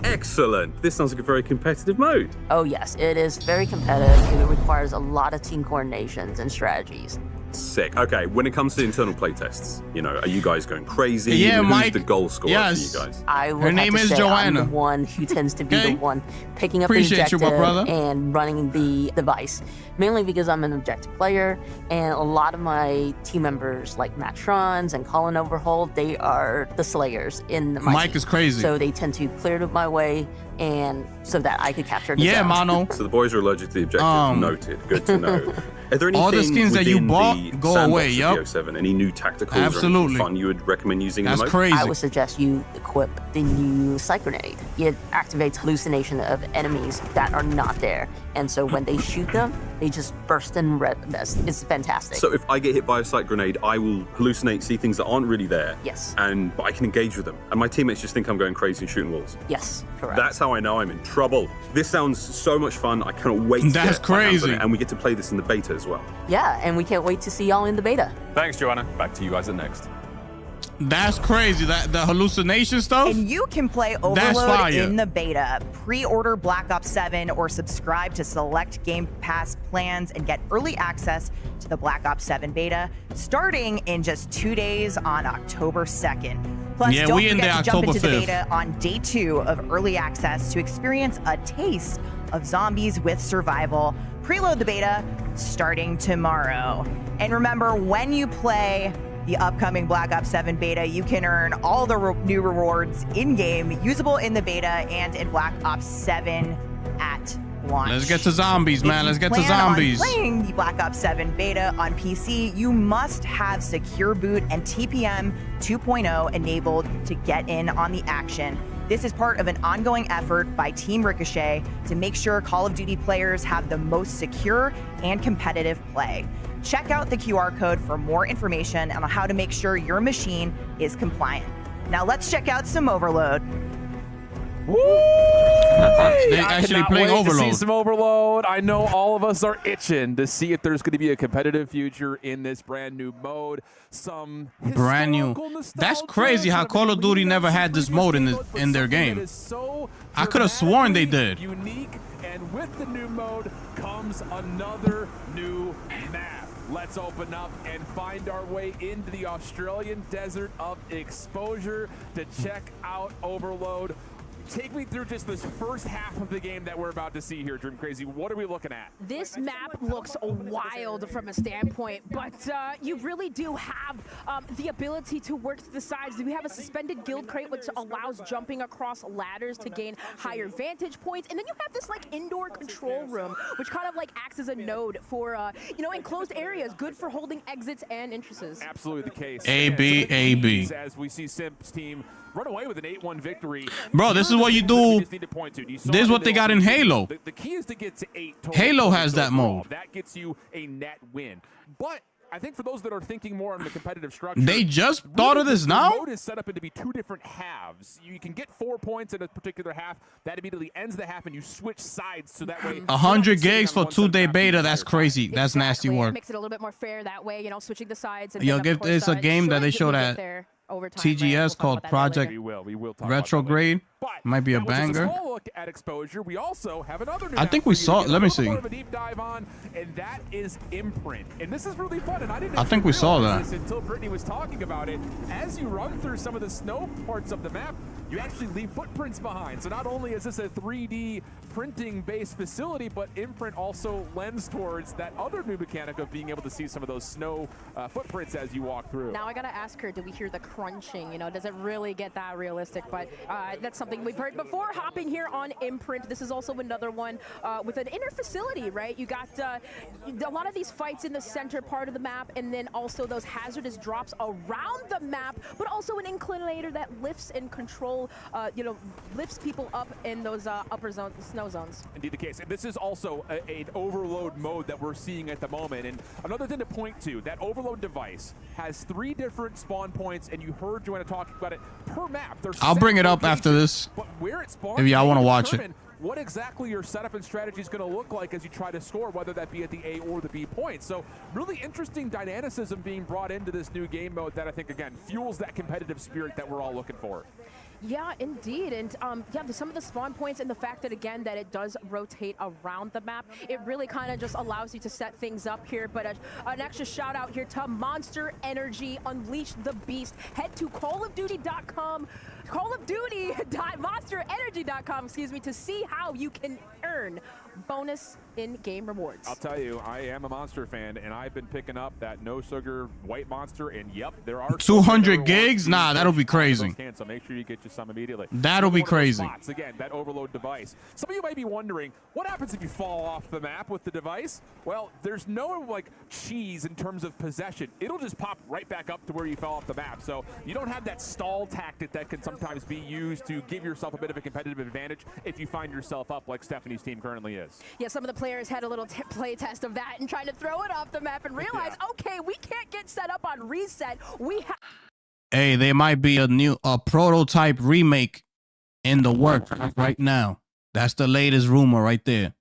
Excellent. This sounds like a very competitive mode. Oh yes, it is very competitive. It requires a lot of team coordinations and strategies. Sick. Okay, when it comes to internal playtests, you know, are you guys going crazy? Yeah, Who's Mike. the goal scorer Yes. for you guys? I would Her have name to is say Joanna. I'm the one who tends to be Okay. the one picking up Appreciate the you, my objective brother. and running the device. Mainly because I'm an objective player, and a lot of my team members, like Matt Trons and Colin Overhaul, they are the slayers in my Mike team. is crazy. So they tend to clear it my way, and so that I could capture the Yeah, zone. Mano. So the boys are allergic to the objective. Noted. Good to know. Are there anything All the skins that you within bought the go sandbox away, of yup. the 07? Any new tacticals or Absolutely. anything fun you would recommend using in That's the mode? crazy. I would suggest you equip the new Sight Grenade. It activates hallucination of enemies that are not there. And so when they shoot them, they just burst in red. It's fantastic. So if I get hit by a sight grenade, I will hallucinate, see things that aren't really there. Yes. But I can engage with them. And my teammates just think I'm going crazy and shooting walls. Yes, correct. That's how I know I'm in trouble. This sounds so much fun. I cannot wait to That's get my hands on crazy. it. And we get to play this in the beta as well. Yeah, and we can't wait to see y'all in the beta. Thanks, Joanna. Back to you guys at Next. That's crazy. That the hallucination stuff. And you can play That's Overload fire. in the beta. Pre-order Black Ops 7 or subscribe to select Game Pass plans and get early access to the Black Ops 7 beta starting in just 2 days on October 2nd. Plus, Yeah, don't we in forget there to jump October into the 5th. beta on day 2 of early access to experience a taste of zombies with survival. Preload the beta starting tomorrow. And remember, when you play the upcoming Black Ops 7 beta, you can earn all the new rewards in-game, usable in the beta and in Black Ops 7 at launch. Let's get to zombies, man. Let's get to Plan on zombies. playing the Black Ops 7 beta on PC, you must have Secure Boot and TPM 2.0 enabled to get in on the action. This is part of an ongoing effort by Team Ricochet to make sure Call of Duty players have the most secure and competitive play. Check out the QR code for more information on how to make sure your machine is compliant. Now let's check out some Overload. They I actually cannot playing wait to see Overload. some Overload. I know all of us are itching to see if there's going to be a competitive future in this brand new mode. Some Brand new. That's crazy how Call of Duty never had this mode in their game. I could have sworn they did. Unique, and with the new mode comes another new map. Let's open up and find our way into the Australian desert of exposure to check out Overload. Take me through just this first half of the game that we're about to see here, Dream Crazy. What are we looking at? This map looks wild from a standpoint, but you really do have the ability to work to the sides. We have a suspended guild crate, which allows jumping across ladders to gain higher vantage points. And then you have this like indoor control room, which kind of like acts as a node for, enclosed areas, good for holding exits and entrances. Absolutely the case. AB, And so the AB. keys, as we see Simp's team run away with an 8-1 victory. Bro, this is what you do. Just need to point to. You saw This is it what they got in Halo. The key is to get to 8 total. Halo points has that overall. mode. That gets you a net win. But I think for those that are thinking more on the competitive structure, They just thought of this the now? mode is set up into be 2 different halves. You can get 4 points in a particular half. That immediately ends the half, and you switch sides so that way. 100 gigs for 2-day beta. That's crazy. That's nasty work. Makes it a little bit more fair that way, switching the sides. And Yo, then, of give this course, a game that they ensuring showed we get at there over time, TGS called Project We will talk about that later. Retrograde. Might be a Now, with just banger. a small look at exposure, we also have another new I map think for we you to saw- get a let me little see. more of a deep dive on, and that is Imprint. And this is really fun, and I didn't I think we actually saw realize that. this until Brittany was talking about it. As you run through some of the snow parts of the map, you actually leave footprints behind. So not only is this a 3D printing-based facility, but Imprint also lends towards that other new mechanic of being able to see some of those snow footprints as you walk through. Now I gotta ask her, do we hear the crunching? Does it really get that realistic? But that's something we've heard before. Hopping here on Imprint, this is also another one with an inner facility, right? You got a lot of these fights in the center part of the map, and then also those hazardous drops around the map, but also an inclinator that lifts and control, lifts people up in those upper zone, snow zones. Indeed the case. And this is also an overload mode that we're seeing at the moment. And another thing to point to, that overload device has 3 different spawn points, and you heard Joanna talking about it per map. There's I'll 7 bring it up locations, after this. But where it spawns, If y'all want to watch it. what exactly your setup and strategy is going to look like as you try to score, whether that be at the A or the B point. So really interesting dynamicism being brought into this new game mode that I think, again, fuels that competitive spirit that we're all looking for. Yeah, indeed. And yeah, some of the spawn points and the fact that, again, that it does rotate around the map, it really kind of just allows you to set things up here. But an extra shout out here to Monster Energy, Unleash the Beast. Head to callofduty.com, callofduty.monsterenergy.com, excuse me, to see how you can earn bonus in-game rewards. I'll tell you, I am a Monster fan, and I've been picking up that no sugar white Monster, and yep, there are 200 gigs. Nah, that'll be crazy. So make sure you get you some immediately. That'll be crazy. Spots. Again, that overload device. Some of you might be wondering, what happens if you fall off the map with the device? Well, there's no like cheese in terms of possession. It'll just pop right back up to where you fell off the map. So you don't have that stall tactic that can sometimes be used to give yourself a bit of a competitive advantage if you find yourself up like Stephanie's team currently is. Yeah, some of the players had a little play test of that and trying to throw it off the map and realize, okay, we can't get set up on reset. We have. Hey, there might be a prototype remake in the works right now. That's the latest rumor right there.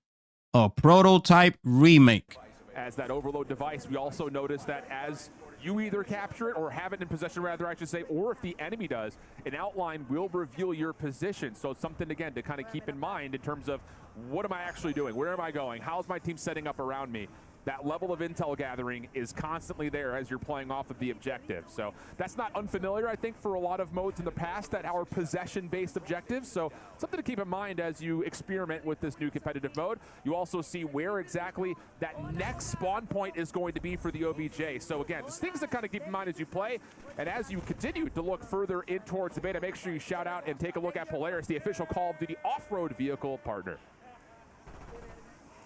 A prototype remake. As that overload device, we also noticed that as you either capture it or have it in possession, rather, I should say, or if the enemy does, an outline will reveal your position. So it's something, again, to kind of keep in mind in terms of what am I actually doing? Where am I going? How's my team setting up around me? That level of intel gathering is constantly there as you're playing off of the objective. So that's not unfamiliar, I think, for a lot of modes in the past that are possession-based objectives. So something to keep in mind as you experiment with this new competitive mode. You also see where exactly that next spawn point is going to be for the OBJ. So again, just things to kind of keep in mind as you play. And as you continue to look further in towards the beta, make sure you shout out and take a look at Polaris, the official Call of Duty off-road vehicle partner.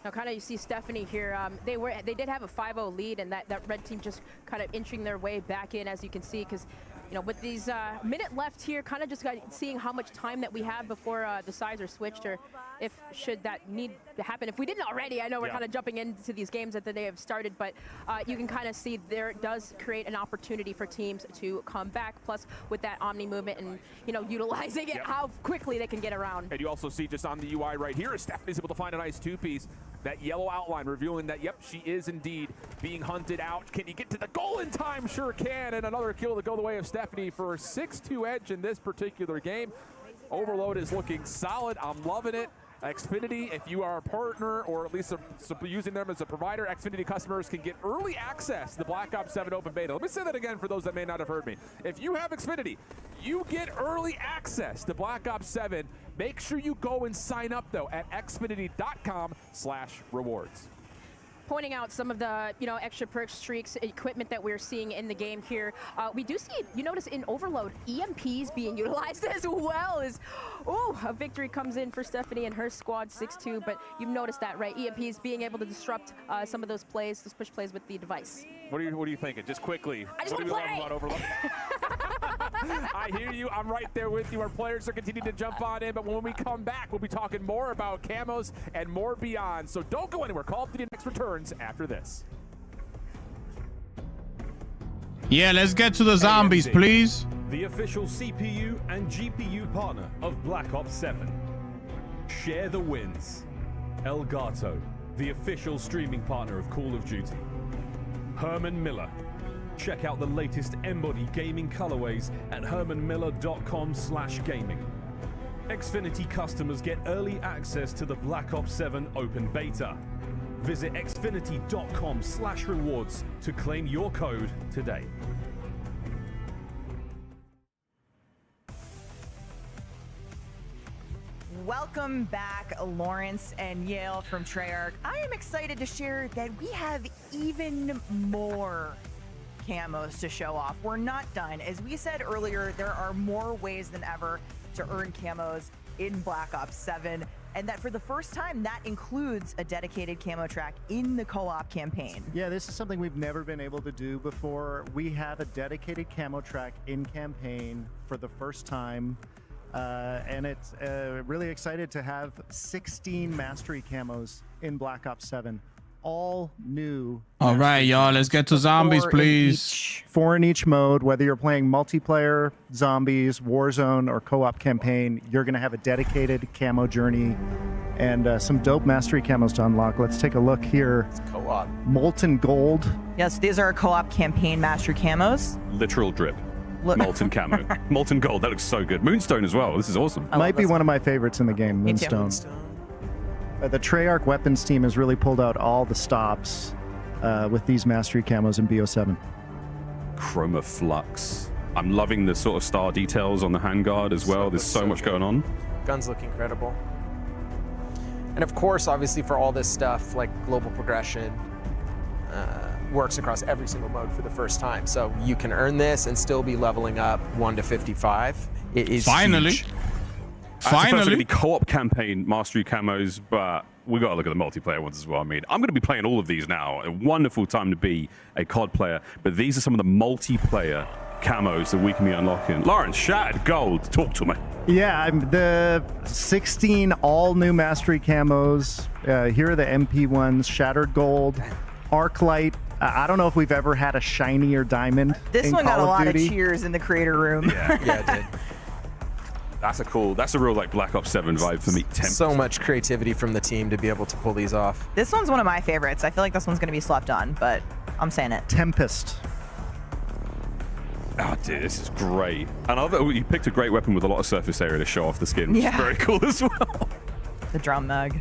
Now, kind of you see Stephanie here. They did have a 5-0 lead, and that red team just kind of inching their way back in, as you can see, because you know, with these minute left here, kind of just seeing how much time that we have before the sides are switched, or if should that need to happen. If we didn't already, I know we're kind of jumping into these games that they have started, but you can kind of see there does create an opportunity for teams to come back. Plus, with that Omni movement and utilizing it, how quickly they can get around. And you also see just on the UI right here, Stephanie's able to find a nice two-piece. That yellow outline revealing that, yep, she is indeed being hunted out. Can you get to the goal in time? Sure can. And another kill to go the way of Stephanie for a 6-2 edge in this particular game. Overload is looking solid. I'm loving it. Xfinity, if you are a partner or at least using them as a provider, Xfinity customers can get early access to the Black Ops 7 open beta. Let me say that again for those that may not have heard me. If you have Xfinity, you get early access to Black Ops 7. Make sure you go and sign up, though, at xfinity.com/rewards. Pointing out some of the extra perk streaks equipment that we're seeing in the game here. We do see, you notice in Overload, EMPs being utilized as well. A victory comes in for Stephanie and her squad 6-2, but you've noticed that, right? EMPs being able to disrupt some of those plays, those push plays with the device. What are you thinking? Just quickly. I just want to play. About Overload? I hear you. I'm right there with you. Our players are continuing to jump on in, but when we come back, we'll be talking more about camos and more beyond. So don't go anywhere. Call of Duty Next returns after this. Yeah, let's get to the zombies, AMD, please. The official CPU and GPU partner of Black Ops 7. Share the wins. Elgato, the official streaming partner of Call of Duty. Herman Miller. Check out the latest Embody gaming colorways at hermanmiller.com/gaming. Xfinity customers get early access to the Black Ops 7 open beta. Visit xfinity.com/rewards to claim your code today. Welcome back, Lawrence and Yale from Treyarch. I am excited to share that we have even more camos to show off. We're not done. As we said earlier, there are more ways than ever to earn camos in Black Ops 7, and that for the first time, that includes a dedicated camo track in the co-op campaign. Yeah, this is something we've never been able to do before. We have a dedicated camo track in campaign for the first time. And it's really excited to have 16 mastery camos in Black Ops 7. All new. All right, y'all, let's get to zombies, please. 4 in each mode, whether you're playing multiplayer, zombies, Warzone, or co-op campaign, you're going to have a dedicated camo journey and some dope mastery camos to unlock. Let's take a look here. It's co-op. Molten Gold. Yes, these are co-op campaign mastery camos. Literal drip. Look. Molten camo. Molten gold. That looks so good. Moonstone as well. This is awesome. Might be one of my favorites in the game, Me too. Moonstone. The Treyarch weapons team has really pulled out all the stops with these mastery camos in BO7. Chroma Flux. I'm loving the sort of star details on the handguard as well. There's so much going on. Guns look incredible. And of course, obviously for all this stuff, like global progression works across every single mode for the first time. So you can earn this and still be leveling up 1 to 55. It is Finally. huge. Finally. The co-op campaign mastery camos, but we got to look at the multiplayer ones as well. I mean, I'm going to be playing all of these now. A wonderful time to be a COD player, but these are some of the multiplayer camos that we can be unlocking. Lawrence, Shattered Gold, talk to me. Yeah, the 16 all new mastery camos. Here are the MP ones: Shattered Gold, Arclight. I don't know if we've ever had a shinier diamond. This in one got Call a lot Duty. of cheers in the creator room. Yeah, it did. That's a real like Black Ops 7 vibe for me. So much creativity from the team to be able to pull these off. This one's one of my favorites. I feel like this one's going to be slept on, but I'm saying it. Tempest. Oh, dude, this is great. And I love that you picked a great weapon with a lot of surface area to show off the skin. Yeah. It's very cool as well. The drum mug.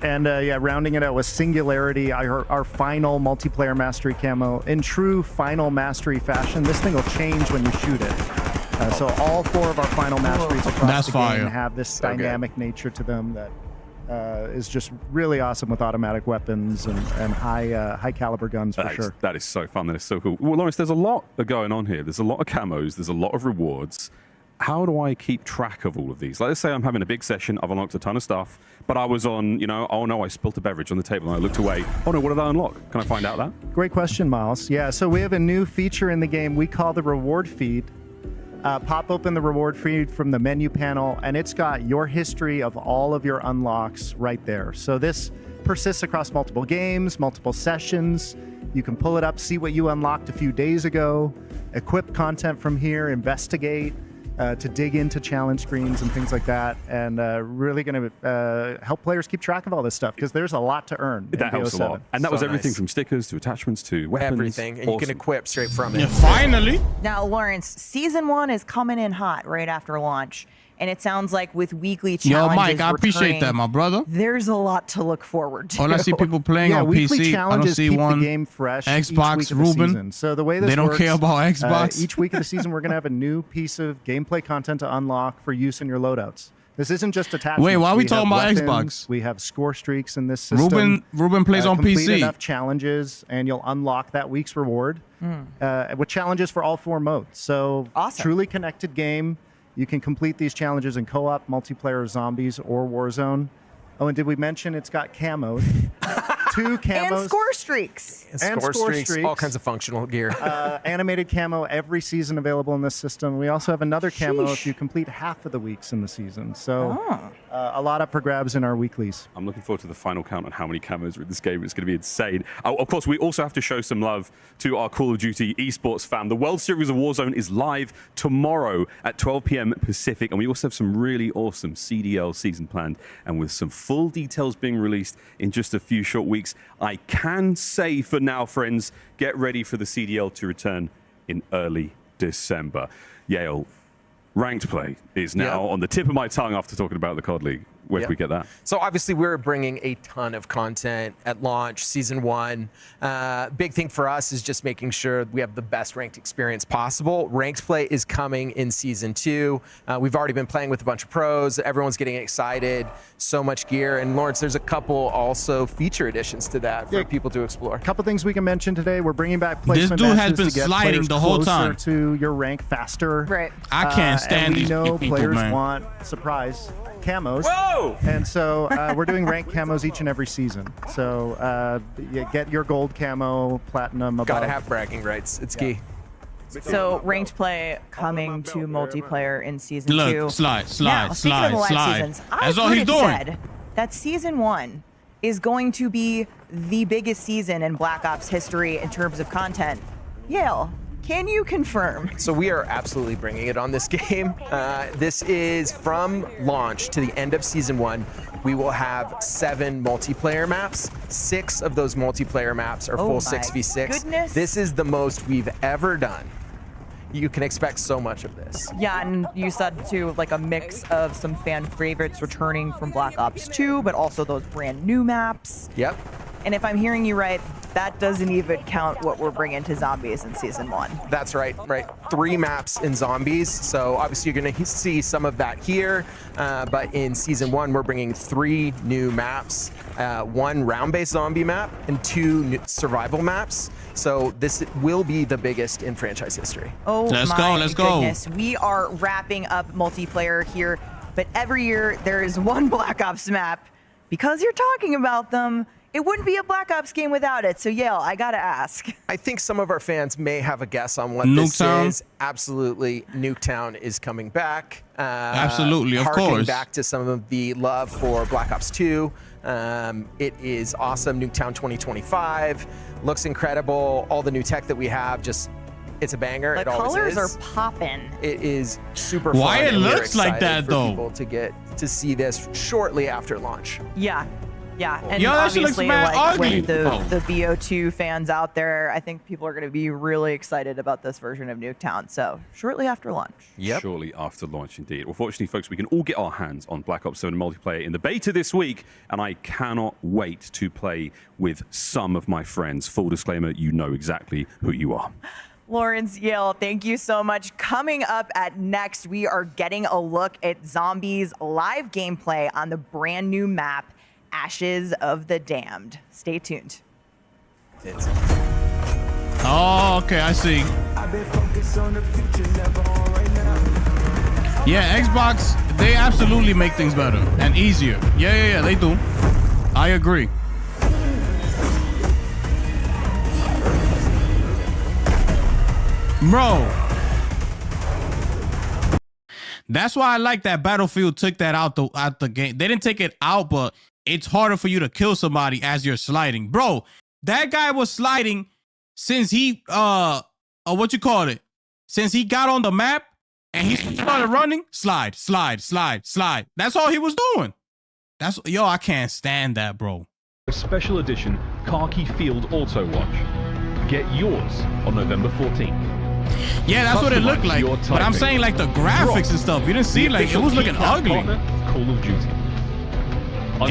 And yeah, rounding it out with Singularity, our final multiplayer mastery camo. In true final mastery fashion, this thing will change when you shoot it. So all 4 of our final masteries across That's the fire. game have this dynamic nature to them that is just really awesome with automatic weapons and high caliber guns for sure. That is so fun. That is so cool. Well, Lawrence, there's a lot going on here. There's a lot of camos. There's a lot of rewards. How do I keep track of all of these? Like, let's say I'm having a big session. I've unlocked a ton of stuff, but I was on, oh no, I spilt a beverage on the table and I looked away. Oh no, what did I unlock? Can I find out that? Great question, Miles. Yeah, so we have a new feature in the game we call the reward feed. Pop open the reward feed from the menu panel, and it's got your history of all of your unlocks right there. So this persists across multiple games, multiple sessions. You can pull it up, see what you unlocked a few days ago, equip content from here, investigate, to dig into challenge screens and things like that, and really going to help players keep track of all this stuff because there's a lot to earn. That helps a lot. And that was everything from stickers to attachments to weapons. Everything. And you can equip straight from it. Yeah, finally. Now, Lawrence, season 1 is coming in hot right after launch. And it sounds like with weekly challenges Yo, Mike, I appreciate returning, that, my brother. There's a lot to look forward to. All I see people playing on weekly PC. I don't challenges see keep one. the game fresh. Xbox, each week of the Ruben. season. So the way this They don't works, care about Xbox. each week of the season, we're going to have a new piece of gameplay content to unlock for use in your loadouts. This isn't just attachments. Wait, why are we talking have about weapons, Xbox? We have score streaks in this system. Ruben plays on complete PC. enough challenges, and you'll unlock that week's reward with challenges for all 4 modes. So truly connected game. You can complete these challenges in co-op, multiplayer, zombies, or Warzone. Oh, and did we mention it's got camos? 2 camos. And score streaks. And score streaks. All kinds of functional gear. Animated camo every season available in this system. We also have another camo if you complete half of the weeks in the season. So a lot up for grabs in our weeklies. I'm looking forward to the final count on how many camos are in this game. It's going to be insane. Of course, we also have to show some love to our Call of Duty esports fam. The World Series of Warzone is live tomorrow at 12 p.m. Pacific, and we also have some really awesome CDL season planned, and with some full details being released in just a few short weeks. I can say for now, friends, get ready for the CDL to return in early December. Yale, ranked play is now on the tip of my tongue after talking about the COD League. Where can we get that? So obviously we're bringing a ton of content at launch, season 1. Big thing for us is just making sure we have the best ranked experience possible. Ranked play is coming in season 2. We've already been playing with a bunch of pros. Everyone's getting excited. So much gear. And Lawrence, there's a couple also feature additions to that for people to explore. A couple things we can mention today. We're bringing back This placement dude has matches been to get sliding players the whole closer time. to your rank faster. Right. I can't stand and we these know people, players man. want surprise camos. Whoa! And so we're doing ranked camos each and every season. So you get your gold camo, platinum above. Gotta have bragging rights. It's key. So ranked play coming to multiplayer in season 2. Look, slide, Now, speaking of the live slide. seasons, That's I all would he's have doing. said that season 1 is going to be the biggest season in Black Ops history in terms of content. Yale, can you confirm? So we are absolutely bringing it on this game. This is from launch to the end of season 1. We will have 7 multiplayer maps. 6 of those multiplayer maps are full 6v6. Goodness. This is the most we've ever done you can expect so much of this. Yeah, and you said too, like a mix of some fan favorites returning from Black Ops 2, but also those brand new maps. Yep. And if I'm hearing you right, that doesn't even count what we're bringing to Zombies in Season 1. That's right. 3 maps in Zombies. So obviously you're going to see some of that here. But in Season 1, we're bringing 3 new maps. 1 round-based zombie map and 2 new survival maps. So this will be the biggest in franchise history. Oh, let's go. Goodness. We are wrapping up multiplayer here, but every year there is one Black Ops map. Because you're talking about them, it wouldn't be a Black Ops game without it. So, Yale, I got to ask. I think some of our fans may have a guess on what Nuketown? this is. Absolutely, Nuketown is coming back. Absolutely, of harking course. back to some of the love for Black Ops 2. It is awesome. Nuketown 2025 looks incredible. All the new tech that we have, it's a banger. The it always colors is. are popping. It is super fun. Why it and we're looks like excited that, for though? People to get to see this shortly after launch. Yeah. Yeah, and Yo, that shit looks obviously, mad like ugly. with the BO2 fans out there, I think people are going to be really excited about this version of Nuketown. So shortly after launch. Shortly after launch, indeed. Well, fortunately, folks, we can all get our hands on Black Ops 7 multiplayer in the beta this week, and I cannot wait to play with some of my friends. Full disclaimer, you know exactly who you are. Lawrence, Yale, thank you so much. Coming up at next, we are getting a look at Zombies live gameplay on the brand new map, Ashes of the Damned. Stay tuned. Oh, okay, I see. Yeah, Xbox, they absolutely make things better and easier. Yeah, they do. I agree. Bro. That's why I like that Battlefield took that out the game. They didn't take it out, but it's harder for you to kill somebody as you're sliding. Bro, that guy was sliding since he since he got on the map and he started running, slide. That's all he was doing. I can't stand that, bro. A special edition Khaki Field Auto Watch. Get yours on November 14th. Yeah, that's what it looked like. But I'm saying like the graphics and stuff. You didn't see like it was looking ugly. Call of Duty.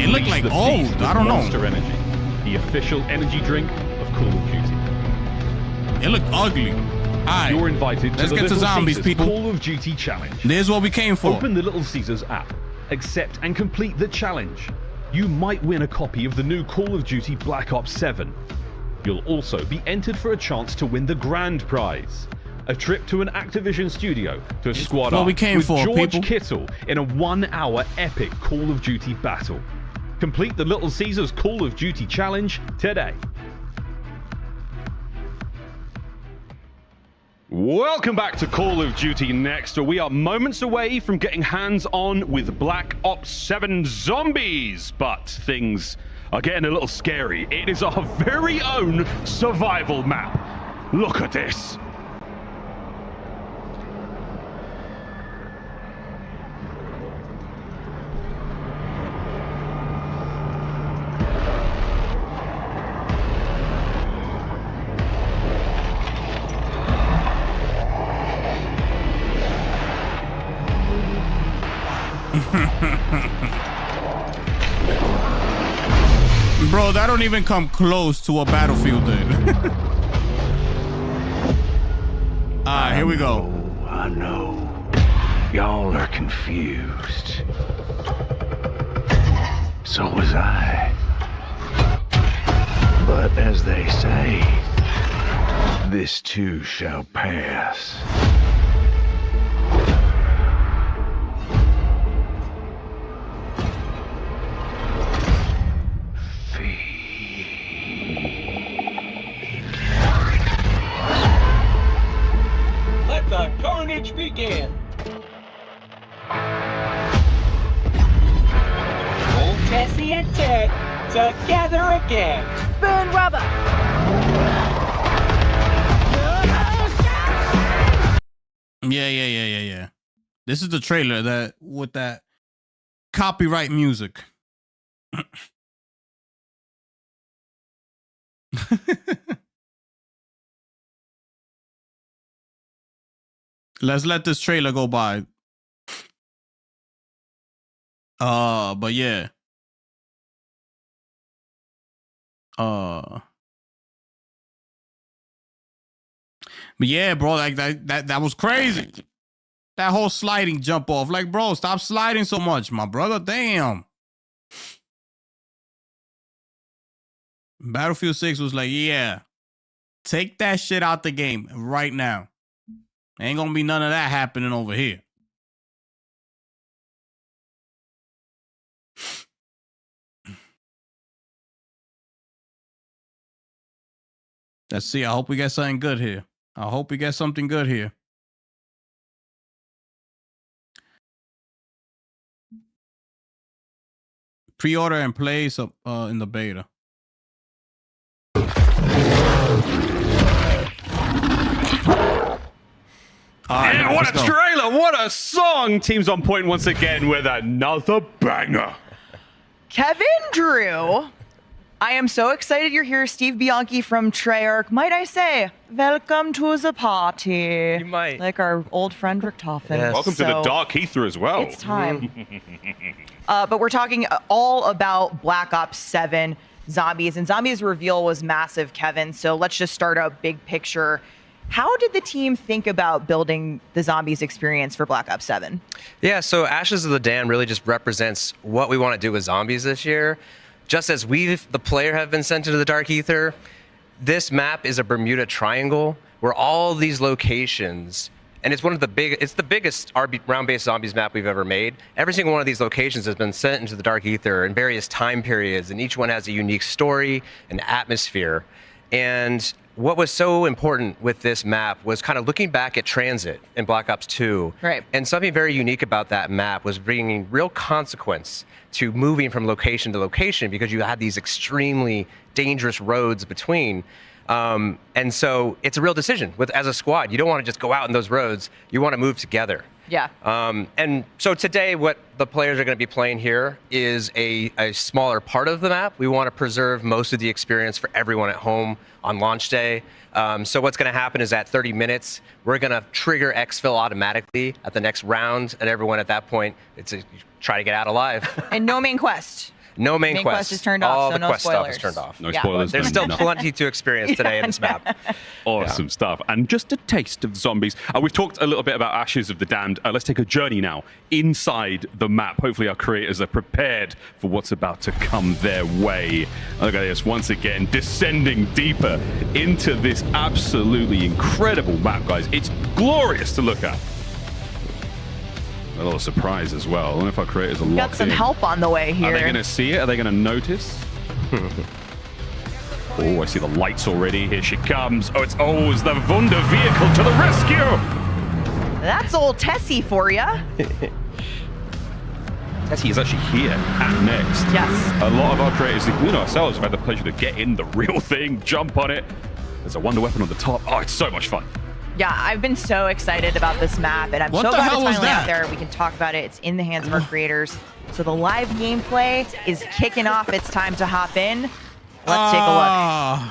It looked like old. I don't know. Monster Energy, the official energy drink of Call of Duty. It looked ugly. Alright, You're invited let's to the get to Little zombies, Caesars people. Call of Duty challenge. There's what we came for. Open the Little Caesars app, accept and complete the challenge. You might win a copy of the new Call of Duty Black Ops 7. You'll also be entered for a chance to win the grand prize. A trip to an Activision studio to squad what up we came with for, George people. Kittle in a 1-hour epic Call of Duty battle. Complete the Little Caesars Call of Duty challenge today. Welcome back to Call of Duty Next, where we are moments away from getting hands-on with Black Ops 7 Zombies, but things are getting a little scary. It is our very own survival map. Look at this. Bro, that don't even come close to what Battlefield did. Alright, here we go. I know. Y'all are confused. So was I. But as they say, this too shall pass. Let the carnage begin. Old Jesse and Ted together again. Burn rubber. Yeah. This is the trailer that with that copyright music. Let's let this trailer go by. But yeah. But yeah, bro, like that was crazy. That whole sliding jump off. Like, bro, stop sliding so much, my brother. Damn. Battlefield 6 was like, yeah, take that shit out the game right now. Ain't gonna be none of that happening over here. Let's see. I hope we get something good here. I hope we get something good here. Pre-order and play in the beta. Yeah, what a trailer! What a song! Team's on point once again with another banger. Kevin Drew, I am so excited you're here. Steve Bianchi from Treyarch. Might I say, welcome to the party. You might. Like our old friend Richtofen. Yes. Welcome to the Dark Ether as well. It's time. But we're talking all about Black Ops 7 Zombies. And Zombies reveal was massive, Kevin. So let's just start a big picture. How did the team think about building the Zombies experience for Black Ops 7? Yeah, so Ashes of the Damned really just represents what we want to do with Zombies this year. Just as we, the player, have been sent into the Dark Ether, this map is a Bermuda Triangle where all these locations, and it's the biggest round-based Zombies map we've ever made. Every single one of these locations has been sent into the Dark Ether in various time periods, and each one has a unique story and atmosphere. And what was so important with this map was kind of looking back at Transit in Black Ops 2. Right. And something very unique about that map was bringing real consequence to moving from location to location because you had these extremely dangerous roads between. And so it's a real decision as a squad. You don't want to just go out in those roads. You want to move together. Yeah. And so today, what the players are going to be playing here is a smaller part of the map. We want to preserve most of the experience for everyone at home on launch day. So what's going to happen is at 30 minutes, we're going to trigger exfil automatically at the next round, and everyone at that point, try to get out alive. And no main quest. No main quest. Quest is turned off, All so the no quest spoilers. stuff is turned off. No spoilers. There's still plenty to experience today in this map. Awesome stuff. And just a taste of Zombies. We've talked a little bit about Ashes of the Damned. Let's take a journey now inside the map. Hopefully our creators are prepared for what's about to come their way. Look at this, once again, descending deeper into this absolutely incredible map, guys. It's glorious to look at. A little surprise as well. I don't know if our creators are locked in. Got some help on the way here. Are they going to see it? Are they going to notice? Oh, I see the lights already. Here she comes. Oh, it's always the Wunder vehicle to the rescue. That's old Tessie for ya. Tessie is actually here at Next. Yes. A lot of our creators, including ourselves, have had the pleasure to get in the real thing, jump on it. There's a Wonder weapon on the top. Oh, it's so much fun. Yeah, I've been so excited about this map, and I'm so glad it's finally out there. We can talk about it. It's in the hands of our creators. So the live gameplay is kicking off. It's time to hop in. Let's take a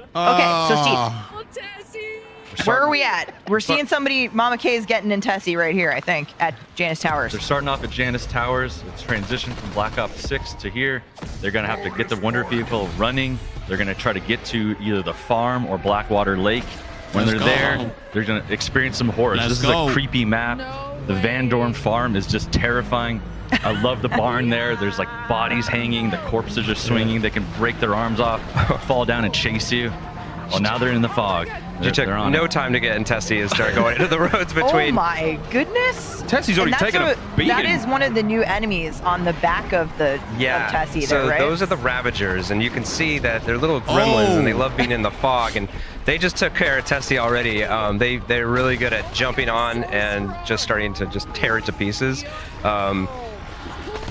look. Okay, so Steve, where are we at? We're seeing somebody, Mama K is getting in Tessie right here, I think, at Janus Towers. They're starting off at Janus Towers. It's transitioned from Black Ops 6 to here. They're going to have to get the Wonder vehicle running. They're going to try to get to either the farm or Blackwater Lake. When they're there, they're going to experience some horrors. This is a creepy map. The Van Dorn farm is just terrifying. I love the barn there. There's like bodies hanging. The corpses are swinging. They can break their arms off, fall down and chase you. Well, now they're in the fog. You took no time to get in Tessie and start going into the roads between. Oh my goodness! Tessie's already taken a beating. That is one of the new enemies on the back of the of Tessie there, so right? Those are the Ravagers, and you can see that they're little gremlins, and they love being in the fog. And they just took care of Tessie already. They're really good at jumping on and just starting to just tear it to pieces.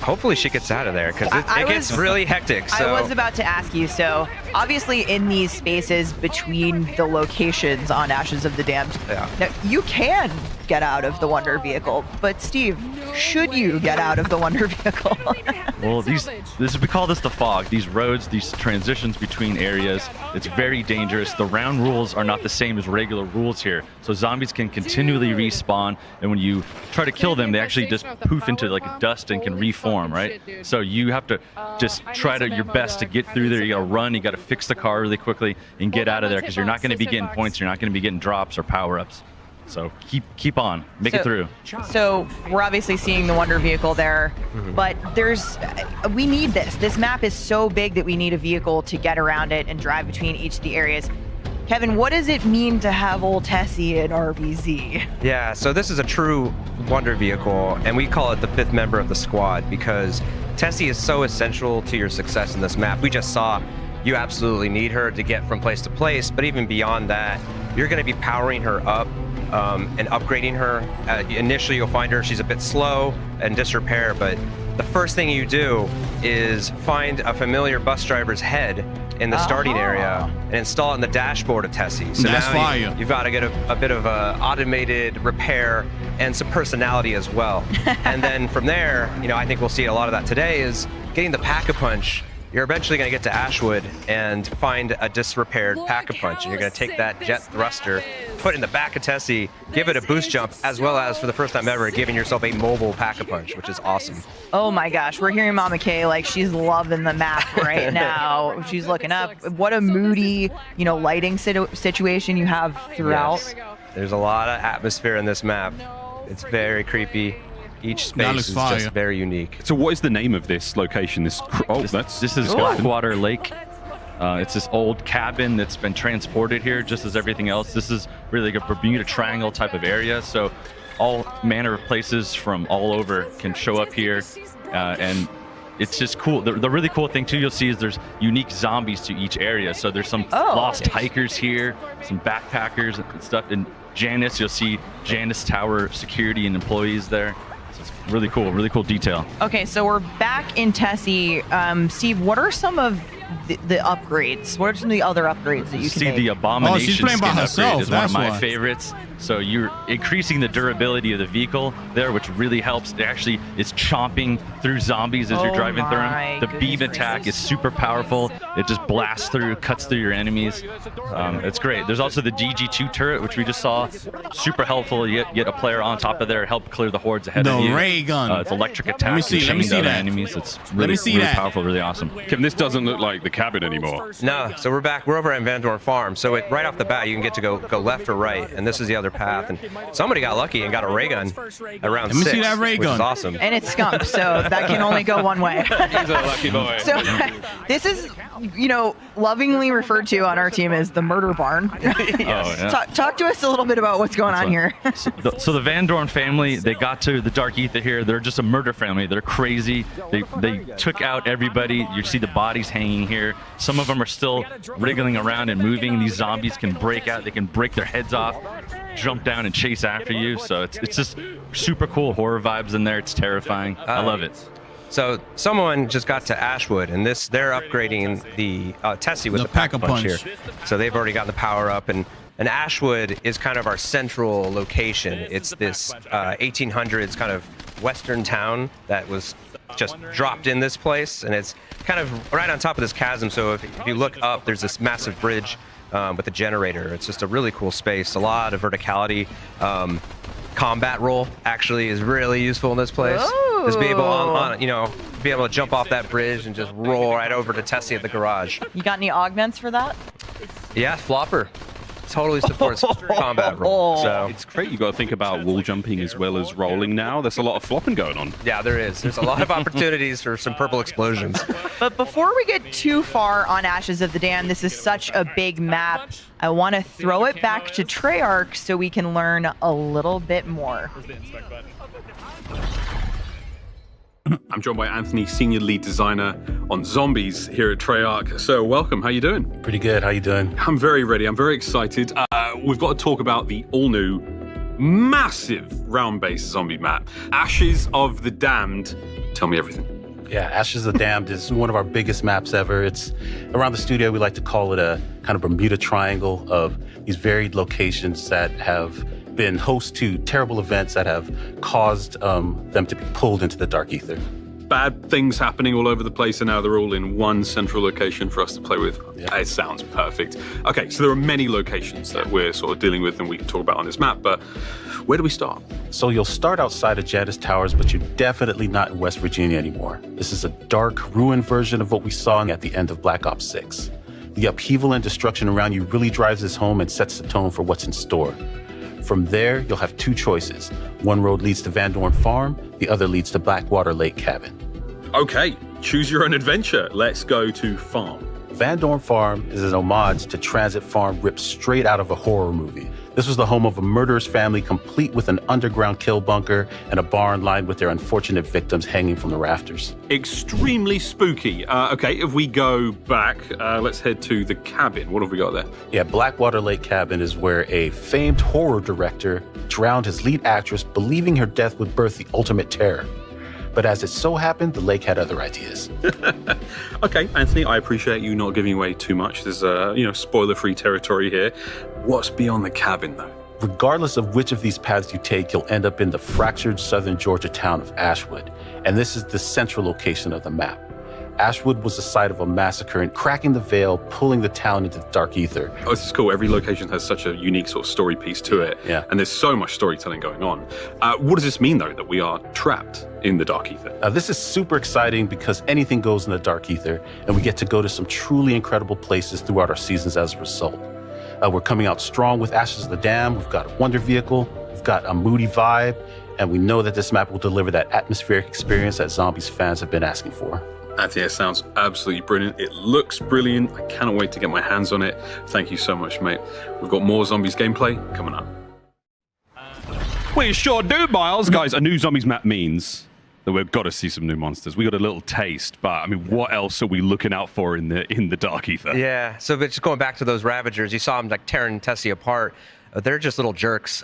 Hopefully she gets out of there because it gets really hectic. So. I was about to ask you, so obviously in these spaces between the locations on Ashes of the Damned, now you can get out of the Wonder Vehicle. But Steve, should you get out of the Wonder Vehicle? Well, we call this the fog. These roads, these transitions between areas, it's very dangerous. The round rules are not the same as regular rules here. So zombies can continually respawn, and when you try to kill them, they actually just poof into like dust and can reform, right? So you have to just try your best to get through there. You gotta run, you gotta fix the car really quickly and get out of there, because you're not gonna be getting points, you're not gonna be getting drops or power-ups. So keep on, make it through. So we're obviously seeing the Wonder Vehicle there, but we need this. This map is so big that we need a vehicle to get around it and drive between each of the areas. Kevin, what does it mean to have old Tessie in RBZ? Yeah, so this is a true Wonder Vehicle, and we call it the 5th member of the squad because Tessie is so essential to your success in this map. We just saw you absolutely need her to get from place to place, but even beyond that, you're going to be powering her up and upgrading her. Initially, you'll find she's a bit slow and disrepair, but the first thing you do is find a familiar bus driver's head in the starting area and install it in the dashboard of Tessie. So that's now fire. You've got to get a bit of a automated repair and some personality as well. And then from there, I think we'll see a lot of that today is getting the Pack-a-Punch. You're eventually going to get to Ashwood and find a disrepaired Pack-a-Punch, and you're going to take that jet thruster, put it in the back of Tessie, give it a boost jump, as well as, for the first time ever, giving yourself a mobile Pack-a-Punch, which is awesome. Oh my gosh, we're hearing Mama Kay like she's loving the map right now. She's looking up. What a moody, lighting situation you have throughout. Yes. There's a lot of atmosphere in this map. It's very creepy. Each space is just very unique. So what is the name of this location? This is Blackwater Lake. It's this old cabin that's been transported here just as everything else. This is really like a Bermuda Triangle type of area. So all manner of places from all over can show up here. And it's just cool. The really cool thing too you'll see is there's unique zombies to each area. So there's some lost hikers here, some backpackers and stuff. And Janus, you'll see Janus Tower security and employees there. It's really cool detail. Okay, so we're back in Tessie. Steve, what are some of the upgrades? What are some of the other upgrades that you can make? The Abomination she's playing by skin herself, upgrade is one of that's my why. favorites. So you're increasing the durability of the vehicle there, which really helps. It actually is chomping through zombies as you're driving through them. The beam attack is super powerful. It just blasts through, cuts through your enemies. It's great. There's also the DG2 turret, which we just saw. Super helpful. You get a player on top of there, help clear the hordes ahead of you. The ray gun. It's electric attack. Let me see that. Enemies. It's really powerful, really awesome. Kevin, this doesn't look like the cabin anymore. No, so we're back. We're over at Van Dorn Farm. So right off the bat, you can get to go left or right, and this is the other path. And somebody got lucky and got a ray gun around 6. Let me see that ray which gun. is awesome. And it's skunk, so that can only go one way. He's a lucky boy. So this is, lovingly referred to on our team as the murder barn. Talk to us a little bit about what's going on here. So the Van Dorn family, they got to the Dark Ether here. They're just a murder family. They're crazy. They took out everybody. You see the bodies hanging here. Some of them are still wriggling around and moving. These zombies can break out. They can break their heads off, jump down and chase after you. So it's just super cool horror vibes in there. It's terrifying. I love it. So someone just got to Ashwood, and they're upgrading the Tessie with the Pack-a-Punch here. So they've already got the power up, and Ashwood is kind of our central location. It's this 1800s kind of western town that was just dropped in this place, and it's kind of right on top of this chasm. So if you look up, there's this massive bridge with a generator. It's just a really cool space, a lot of verticality. Combat roll actually is really useful in this place. Just be able be able to jump off that bridge and just roll right over to Tessie at the garage. You got any augments for that? Yeah, Flopper totally supports combat roll. So it's great. You got to think about wall jumping as well as rolling now. There's a lot of flopping going on. Yeah, there is. There's a lot of opportunities for some purple explosions. But before we get too far on Ashes of the Dam, this is such a big map. I want to throw it back to Treyarch so we can learn a little bit more. I'm joined by Anthony, Senior Lead Designer on Zombies here at Treyarch. So welcome, how you doing? Pretty good, how you doing? I'm very ready, I'm very excited. We've got to talk about the all-new, massive round-based zombie map, Ashes of the Damned. Tell me everything. Yeah, Ashes of the Damned is one of our biggest maps ever. It's around the studio, we like to call it a kind of Bermuda Triangle of these varied locations that have been host to terrible events that have caused them to be pulled into the Dark Ether. Bad things happening all over the place, and now they're all in one central location for us to play with. Yeah. It sounds perfect. Okay, so there are many locations that we're sort of dealing with and we can talk about on this map, but where do we start? So you'll start outside of Jadis Towers, but you're definitely not in West Virginia anymore. This is a dark, ruined version of what we saw at the end of Black Ops 6. The upheaval and destruction around you really drives this home and sets the tone for what's in store. From there, you'll have two choices. One road leads to Van Dorn Farm, the other leads to Blackwater Lake Cabin. Okay, choose your own adventure. Let's go to Farm. Van Dorn Farm is an homage to Transit Farm ripped straight out of a horror movie. This was the home of a murderous family, complete with an underground kill bunker and a barn lined with their unfortunate victims hanging from the rafters. Extremely spooky. Okay, if we go back, let's head to the cabin. What have we got there? Yeah, Blackwater Lake Cabin is where a famed horror director drowned his lead actress, believing her death would birth the ultimate terror. But as it so happened, the lake had other ideas. Okay, Anthony, I appreciate you not giving away too much. There's spoiler-free territory here. What's beyond the cabin, though? Regardless of which of these paths you take, you'll end up in the fractured southern Georgia town of Ashwood. And this is the central location of the map. Ashwood was the site of a massacre, and cracking the veil, pulling the town into the Dark Ether. Oh, this is cool. Every location has such a unique sort of story piece to it. Yeah. And there's so much storytelling going on. What does this mean, though, that we are trapped in the Dark Ether? This is super exciting because anything goes in the Dark Ether, and we get to go to some truly incredible places throughout our seasons as a result. We're coming out strong with Ashes of the Dam. We've got a Wonder Vehicle. We've got a moody vibe. And we know that this map will deliver that atmospheric experience that Zombies fans have been asking for. Anthony, it sounds absolutely brilliant. It looks brilliant. I cannot wait to get my hands on it. Thank you so much, mate. We've got more Zombies gameplay coming up. We sure do, Miles. Guys, a new Zombies map means that we've got to see some new monsters. We got a little taste, but I mean, what else are we looking out for in the Dark Ether? Yeah, so but just going back to those Ravagers, you saw them like tearing Tessie apart. They're just little jerks.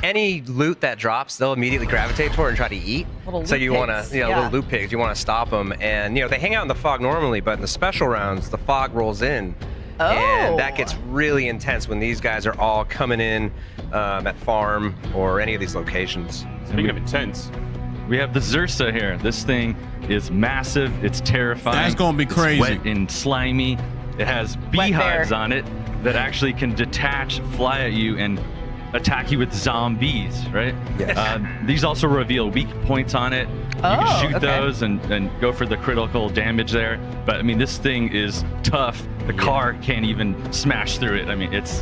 Any loot that drops, they'll immediately gravitate toward and try to eat. So you want to, little loot pigs. You want to stop them, and they hang out in the fog normally, but in the special rounds, the fog rolls in, and that gets really intense when these guys are all coming in at farm or any of these locations. Speaking of intense, we have the Zersa here. This thing is massive. It's terrifying. That's gonna be crazy. It's wet and slimy. It has beehives on it that actually can detach, fly at you, and attack you with zombies, right? Yes. These also reveal weak points on it. You can shoot those and go for the critical damage there. But I mean, this thing is tough. The car can't even smash through it. I mean, it's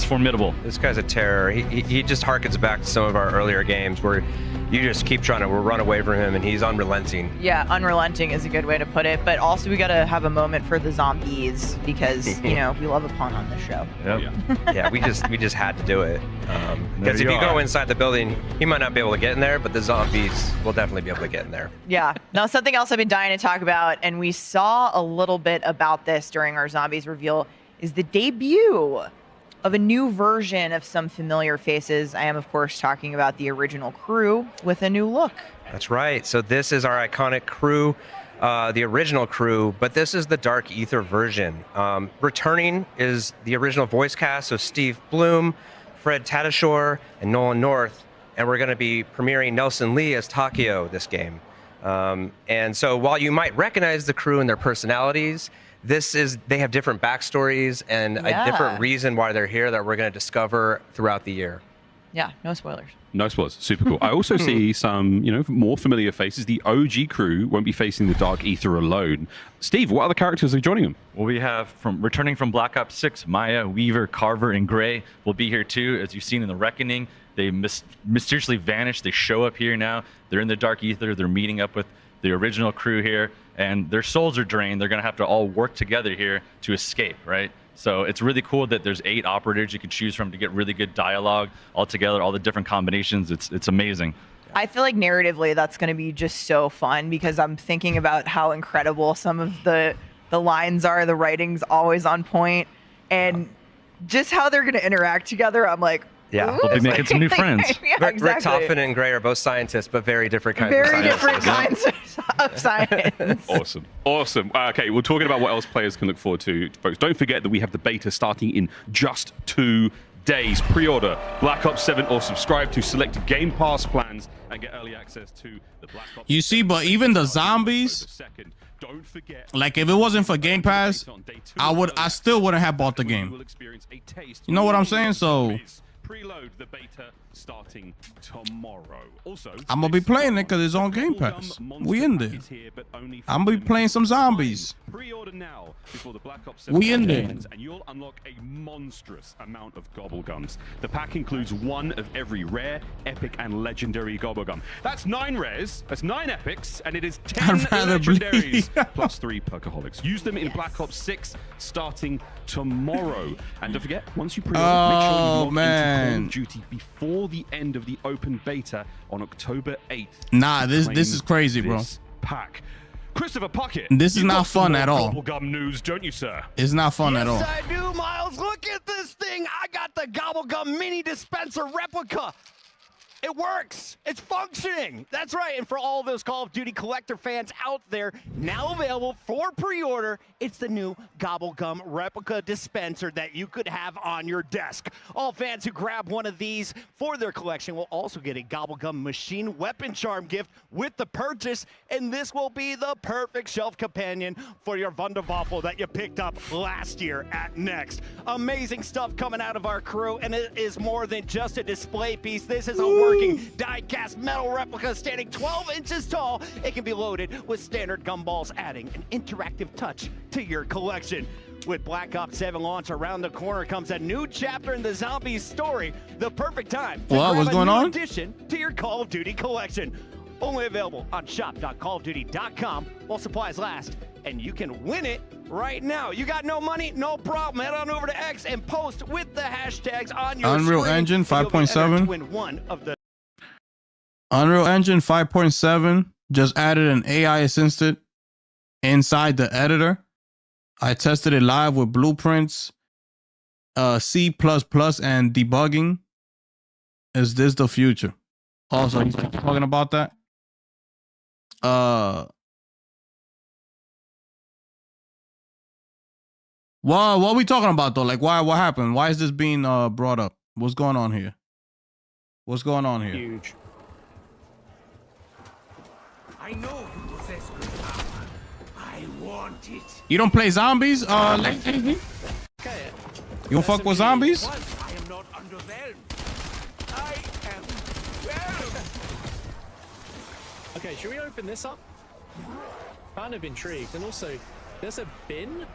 formidable. This guy's a terror. He just harkens back to some of our earlier games where you just keep trying to run away from him, and he's unrelenting. Yeah, unrelenting is a good way to put it. But also, we got to have a moment for the zombies because we love a pun on this show. Yep. Yeah, we just had to do it because if you go inside the building, he might not be able to get in there, but the zombies will definitely be able to get in there. Yeah. Now, something else I've been dying to talk about, and we saw a little bit about this during our zombies reveal, is the debut of a new version of some familiar faces. I am, of course, talking about the original crew with a new look. That's right. So this is our iconic crew, the original crew, but this is the Dark Ether version. Returning is the original voice cast, so Steve Bloom, Fred Tatasciore, and Nolan North, and we're going to be premiering Nelson Lee as Takeo this game. And so while you might recognize the crew and their personalities, they have different backstories and a different reason why they're here that we're going to discover throughout the year. Yeah, no spoilers. No spoilers. Super cool. I also see some, more familiar faces. The OG crew won't be facing the Dark Ether alone. Steve, what other characters are joining them? Well, we have returning from Black Ops 6, Maya, Weaver, Carver, and Gray will be here too. As you've seen in the Reckoning, they mysteriously vanished. They show up here now. They're in the Dark Ether. They're meeting up with the original crew here, and their souls are drained. They're going to have to all work together here to escape, right? So it's really cool that there's 8 operators you can choose from to get really good dialogue all together, all the different combinations. It's amazing. I feel like narratively that's going to be just so fun because I'm thinking about how incredible some of the lines are. The writing's always on point, and just how they're going to interact together. I'm like, yeah, we'll be making some new friends. Yeah, Rick Toffin and Gray are both scientists, but very different kinds of scientists. Very different kinds of science. Awesome. Okay, we're talking about what else players can look forward to, folks. Don't forget that we have the beta starting in just 2 days. Pre-order Black Ops 7 or subscribe to selected Game Pass plans and get early access to the Black Ops. You see, but even the zombies, like if it wasn't for Game Pass, I still wouldn't have bought the game. You know what I'm saying? So Preload the beta starting tomorrow. Also, I'm gonna be playing it because it's on Game Pass. We in there. I'm gonna be playing some zombies. Pre-order now before the Black Ops 7 We in there. and you'll unlock a monstrous amount of gobblegums. The pack includes one of every rare, epic, and legendary gobblegum. That's 9 rares, that's 9 epics, and it is 10 I'd rather legendaries plus 3 perkaholics. Use them in Black Ops 6 starting tomorrow. And don't forget, once you pre-order, make sure you log into Call of Duty before the end of the open beta on October 8th. Nah, this is crazy, bro. Pack. Christopher Puckett. This is not fun at all. Gobblegum news, don't you, sir? It's not fun at all. Yes, I do, Miles. Look at this thing. I got the Gobblegum mini dispenser replica. It works. It's functioning. That's right. And for all of those Call of Duty collector fans out there, now available for pre-order, it's the new Gobblegum replica dispenser that you could have on your desk. All fans who grab one of these for their collection will also get a Gobblegum machine weapon charm gift with the purchase, and this will be the perfect shelf companion for your Wunderwaffel that you picked up last year at Next. Amazing stuff coming out of our crew, and it is more than just a display piece. This is a working die-cast metal replica standing 12 inches tall. It can be loaded with standard gumballs, adding an interactive touch to your collection. With Black Ops 7 launch around the corner comes a new chapter in the Zombies story. The perfect time to grab What's a going new on? addition to your Call of Duty collection. Only available on shop.callofduty.com while supplies last, and you can win it right now. You got no money? No problem. Head on over to X and post with the hashtags on your Unreal screen, Engine and you'll be entered 5.7. to win one of the Unreal Engine 5.7 just added an AI assistant inside the editor. I tested it live with blueprints, C++, and debugging. Is this the future? Also, he's talking about that. What are we talking about though? Like, what happened? Why is this being brought up? What's going on here? What's going on here? Huge. I know you possess great power. I want it. You don't play zombies? Okay. You don't fuck with zombies? I am not underwhelmed. I am whelmed. Okay, should we open this up? Kind of intrigued. And also, there's a bin?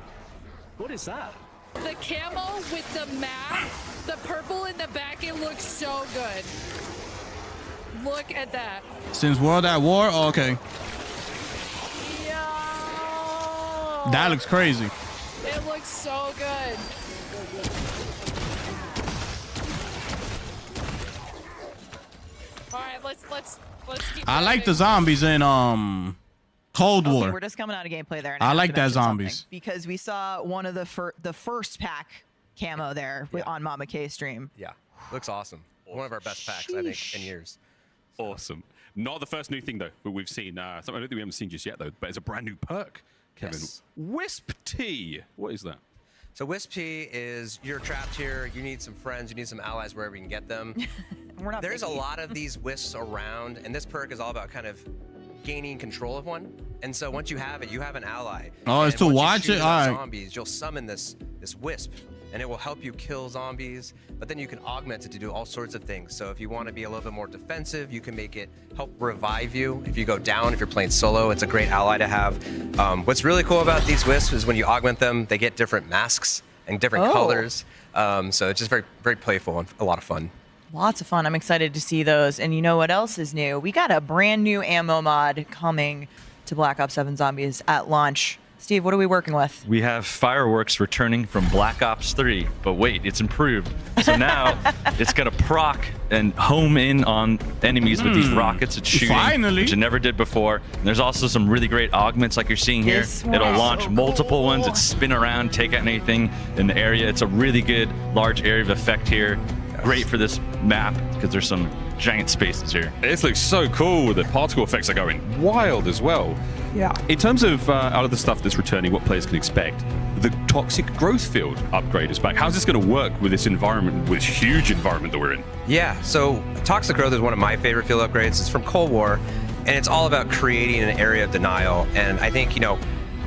What is that? The camo with the map, the purple in the back, it looks so good. Look at that. Since World at War? Oh, okay. That looks crazy. It looks so good. All right, let's keep I like the zombies in Cold War. Okay, we're just coming out of gameplay there. and I have like to that mention zombies. something, because we saw one of the first pack camo there on Mama K stream. Yeah, looks awesome. One of our best packs, I think, in years. Awesome. Not the first new thing, though, but we've seen. Something I don't think we haven't seen just yet, though, but it's a brand new perk, Kevin. Yes. Wisp T. What is that? So Wisp T is you're trapped here. You need some friends. You need some allies wherever you can get them. We're not There's a picky. lot of these wisps around, and this perk is all about kind of gaining control of one. And so once you have it, you have an ally. Oh, it's And to once you watch shoot it? enough All right. Zombies, you'll summon this wisp, and it will help you kill zombies. But then you can augment it to do all sorts of things. So if you want to be a little bit more defensive, you can make it help revive you. If you go down, if you're playing solo, it's a great ally to have. What's really cool about these wisps is when you augment them, they get different masks and different colors. So it's just very, very playful and a lot of fun. Lots of fun. I'm excited to see those. And you know what else is new? We got a brand new ammo mod coming to Black Ops 7 Zombies at launch. Steve, what are we working with? We have fireworks returning from Black Ops 3, but wait, it's improved. So now it's going to proc and home in on enemies with these rockets it's shooting, Finally. which it never did before. And there's also some really great augments like you're seeing here. This one It'll is launch so multiple cool. ones, it spin around, take out anything in the area. It's a really good large area of effect here. Great for this map because there's some giant spaces here. This looks so cool. The particle effects are going wild as well. Yeah. In terms of out of the stuff that's returning, what players can expect, the Toxic Growth Field upgrade is back. How's this going to work with this environment, with this huge environment that we're in? Yeah, so Toxic Growth is one of my favorite field upgrades. It's from Cold War, and it's all about creating an area of denial. And I think,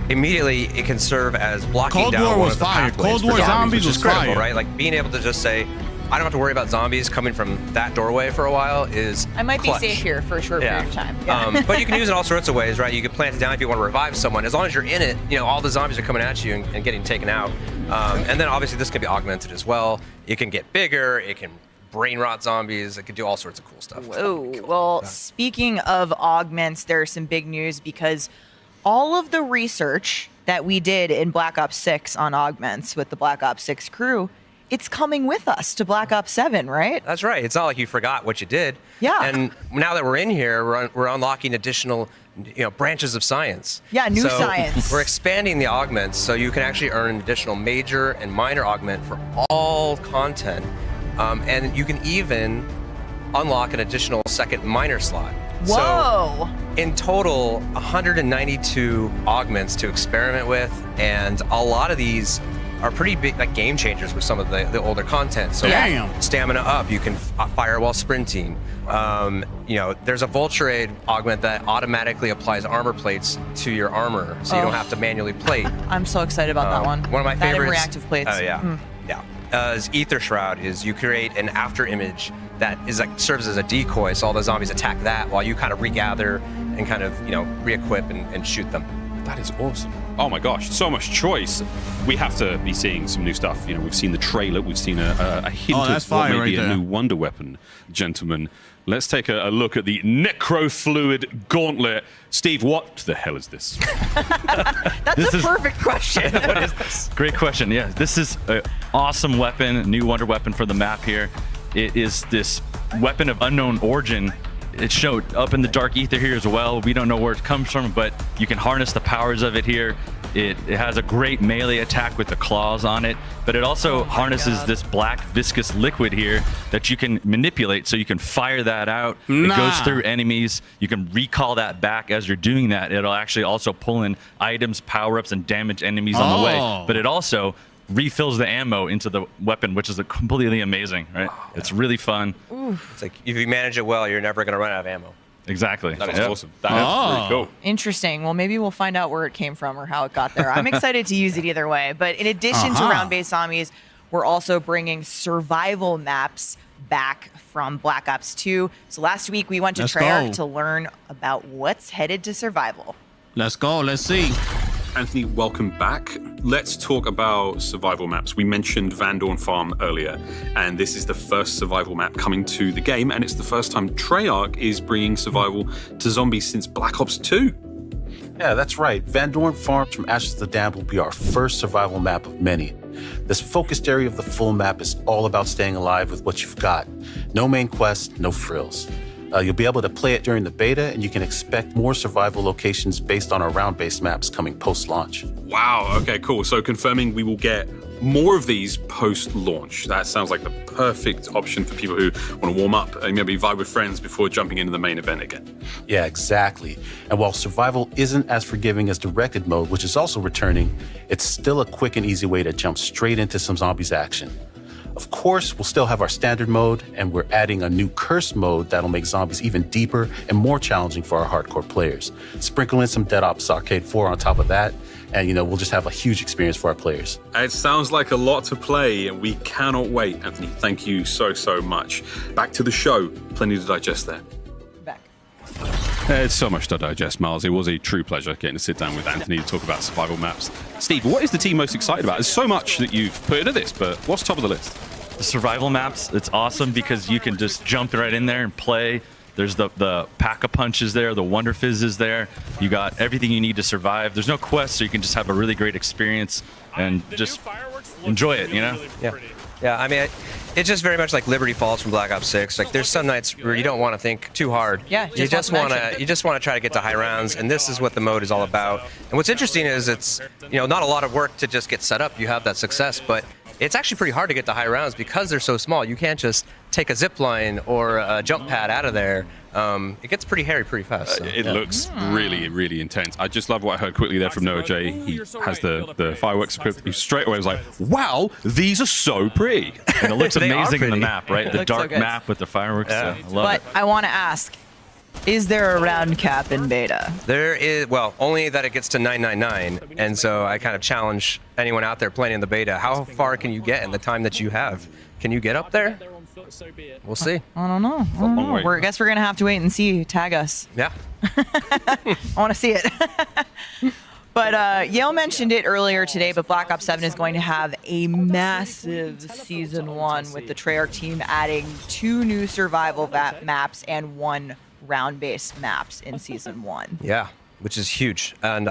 immediately it can serve as blocking Cold down War one was of the fire. pathways Cold for War zombies, zombies which is was critical, fire. right? Like being able to just say, I don't have to worry about zombies coming from that doorway for a while is I might clutch. be safe here for a short period of time. But you can use it in all sorts of ways, right? You can plant it down if you want to revive someone. As long as you're in it, all the zombies are coming at you and getting taken out. And then obviously this can be augmented as well. It can get bigger. It can brain rot zombies. It can do all sorts of cool stuff. Whoa. Well, speaking of augments, there's some big news because all of the research that we did in Black Ops 6 on augments with the Black Ops 6 crew, it's coming with us to Black Ops 7, right? That's right. It's not like you forgot what you did. Yeah. And now that we're in here, we're unlocking additional, branches of science. Yeah, new So science. We're expanding the augments, so you can actually earn an additional major and minor augment for all content, and you can even unlock an additional second minor slot. Whoa! So in total, 192 augments to experiment with, and a lot of these are pretty big, like game changers with some of the older content. So stamina up, you can fire while sprinting. There's a Vulture Aid augment that automatically applies armor plates to your armor, so you don't have to manually plate. I'm so excited about that one. One of my that favorites. And reactive plates. Oh yeah. Is Ether Shroud. Is you create an after image that is serves as a decoy, so all the zombies attack that while you kind of regather and kind of re-equip and shoot them. That is awesome. Oh my gosh, so much choice. We have to be seeing some new stuff. We've seen the trailer, we've seen a hint of what may be a new wonder weapon, gentlemen. Let's take a look at the Necrofluid Gauntlet. Steve, what the hell is this? That's a perfect question. What is this? Great question. Yeah, this is an awesome weapon, new wonder weapon for the map here. It is this weapon of unknown origin. It showed up in the Dark Ether here as well. We don't know where it comes from, but you can harness the powers of it here. It has a great melee attack with the claws on it, but it also harnesses this black viscous liquid here that you can manipulate, so you can fire that out. It goes through enemies. You can recall that back as you're doing that. It'll actually also pull in items, power-ups, and damage enemies on the way, but it also refills the ammo into the weapon, which is completely amazing, right? It's really fun. It's like if you manage it well, you're never going to run out of ammo. Exactly. That is awesome. That is pretty cool. Interesting. Well, maybe we'll find out where it came from or how it got there. I'm excited to use it either way. But in addition to round-based zombies, we're also bringing survival maps back from Black Ops 2. So last week we went to Treyarch to learn about what's headed to survival. Let's go. Let's see. Anthony, welcome back. Let's talk about survival maps. We mentioned Van Dorn Farm earlier, and this is the first survival map coming to the game, and it's the first time Treyarch is bringing survival to zombies since Black Ops 2. Yeah, that's right. Van Dorn Farm from Ashes to the Damned will be our first survival map of many. This focused area of the full map is all about staying alive with what you've got. No main quest, no frills. You'll be able to play it during the beta, and you can expect more survival locations based on our round-based maps coming post-launch. Wow, okay, cool. So confirming we will get more of these post-launch. That sounds like the perfect option for people who want to warm up and maybe vibe with friends before jumping into the main event again. Yeah, exactly. And while survival isn't as forgiving as directed mode, which is also returning, it's still a quick and easy way to jump straight into some zombies action. Of course, we'll still have our standard mode, and we're adding a new curse mode that'll make zombies even deeper and more challenging for our hardcore players. Sprinkle in some Dead Ops Arcade 4 on top of that, and we'll just have a huge experience for our players. It sounds like a lot to play, and we cannot wait. Anthony, thank you so much. Back to the show. Plenty to digest there. It's so much to digest, Miles. It was a true pleasure getting to sit down with Anthony to talk about survival maps. Steve, what is the team most excited about? There's so much that you've put into this, but what's top of the list? The survival maps, it's awesome because you can just jump right in there and play. There's the Pack-a-Punch is there, the Wonder Fizz is there. You got everything you need to survive. There's no quest, so you can just have a really great experience and just enjoy it, Yeah, I mean, it's just very much like Liberty Falls from Black Ops 6. Like, there's some nights where you don't want to think too hard. Yeah, you just want to try to get to high rounds, and this is what the mode is all about. And what's interesting is it's not a lot of work to just get set up. You have that success, but it's actually pretty hard to get to high rounds because they're so small. You can't just take a zip line or a jump pad out of there. It gets pretty hairy pretty fast. So. It looks really, really intense. I just love what I heard quickly there from Noah J. He has the fireworks equipped. He straight away was like, wow, these are so pretty. And it looks amazing in the map, right? The dark map with the fireworks. Yeah. I love it. But I want to ask, is there a round cap in beta? There is, well, only that it gets to 999. And so I kind of challenge anyone out there playing in the beta, how far can you get in the time that you have? Can you get up there? We'll see. I don't know. I guess we're going to have to wait and see. Tag us. Yeah. I want to see it. But Yale mentioned it earlier today, but Black Ops 7 is going to have a massive Season 1 with the Treyarch team adding 2 new survival maps and 1 round-based maps in Season 1. Yeah, which is huge. And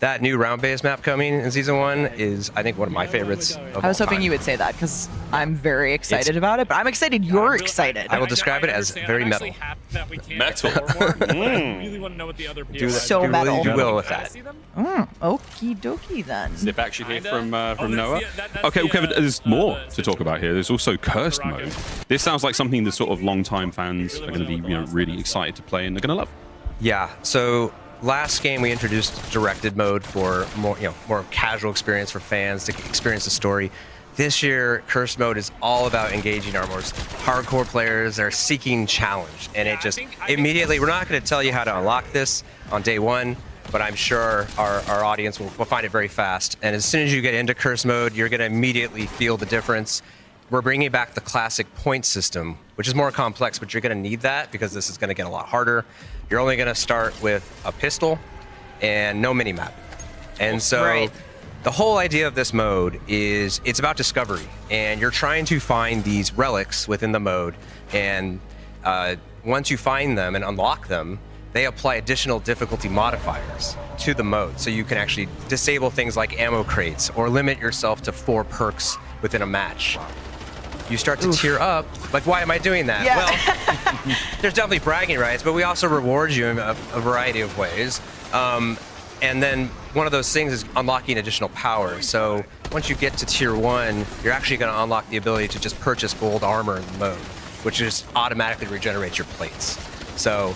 that new round-based map coming in Season 1 is, I think, one of my favorites of I was all hoping time. you would say that because I'm very excited about it, but I'm excited you're excited. I will describe it as very metal. Metal. Really want to know what the other So metal. You will with that. Okie dokie then. Zip action here from Noah. Okay, well, Kevin, there's more to talk about here. There's also cursed mode. This sounds like something the sort of long-time fans are going to be, really excited to play and they're going to love. Yeah. So last game we introduced directed mode for more casual experience for fans to experience the story. This year, cursed mode is all about engaging our most hardcore players that are seeking challenge. And it just immediately, we're not going to tell you how to unlock this on day one, but I'm sure our audience will find it very fast. And as soon as you get into cursed mode, you're going to immediately feel the difference. We're bringing back the classic point system, which is more complex, but you're going to need that because this is going to get a lot harder. You're only going to start with a pistol and no minimap. And so the whole idea of this mode is it's about discovery, and you're trying to find these relics within the mode. And once you find them and unlock them, they apply additional difficulty modifiers to the mode. So you can actually disable things like ammo crates or limit yourself to 4 perks within a match. You start to tier up. Like, why am I doing that? Yeah. Well, there's definitely bragging rights, but we also reward you in a variety of ways. And then one of those things is unlocking additional power. So once you get to tier 1, you're actually going to unlock the ability to just purchase gold armor in the mode, which just automatically regenerates your plates. So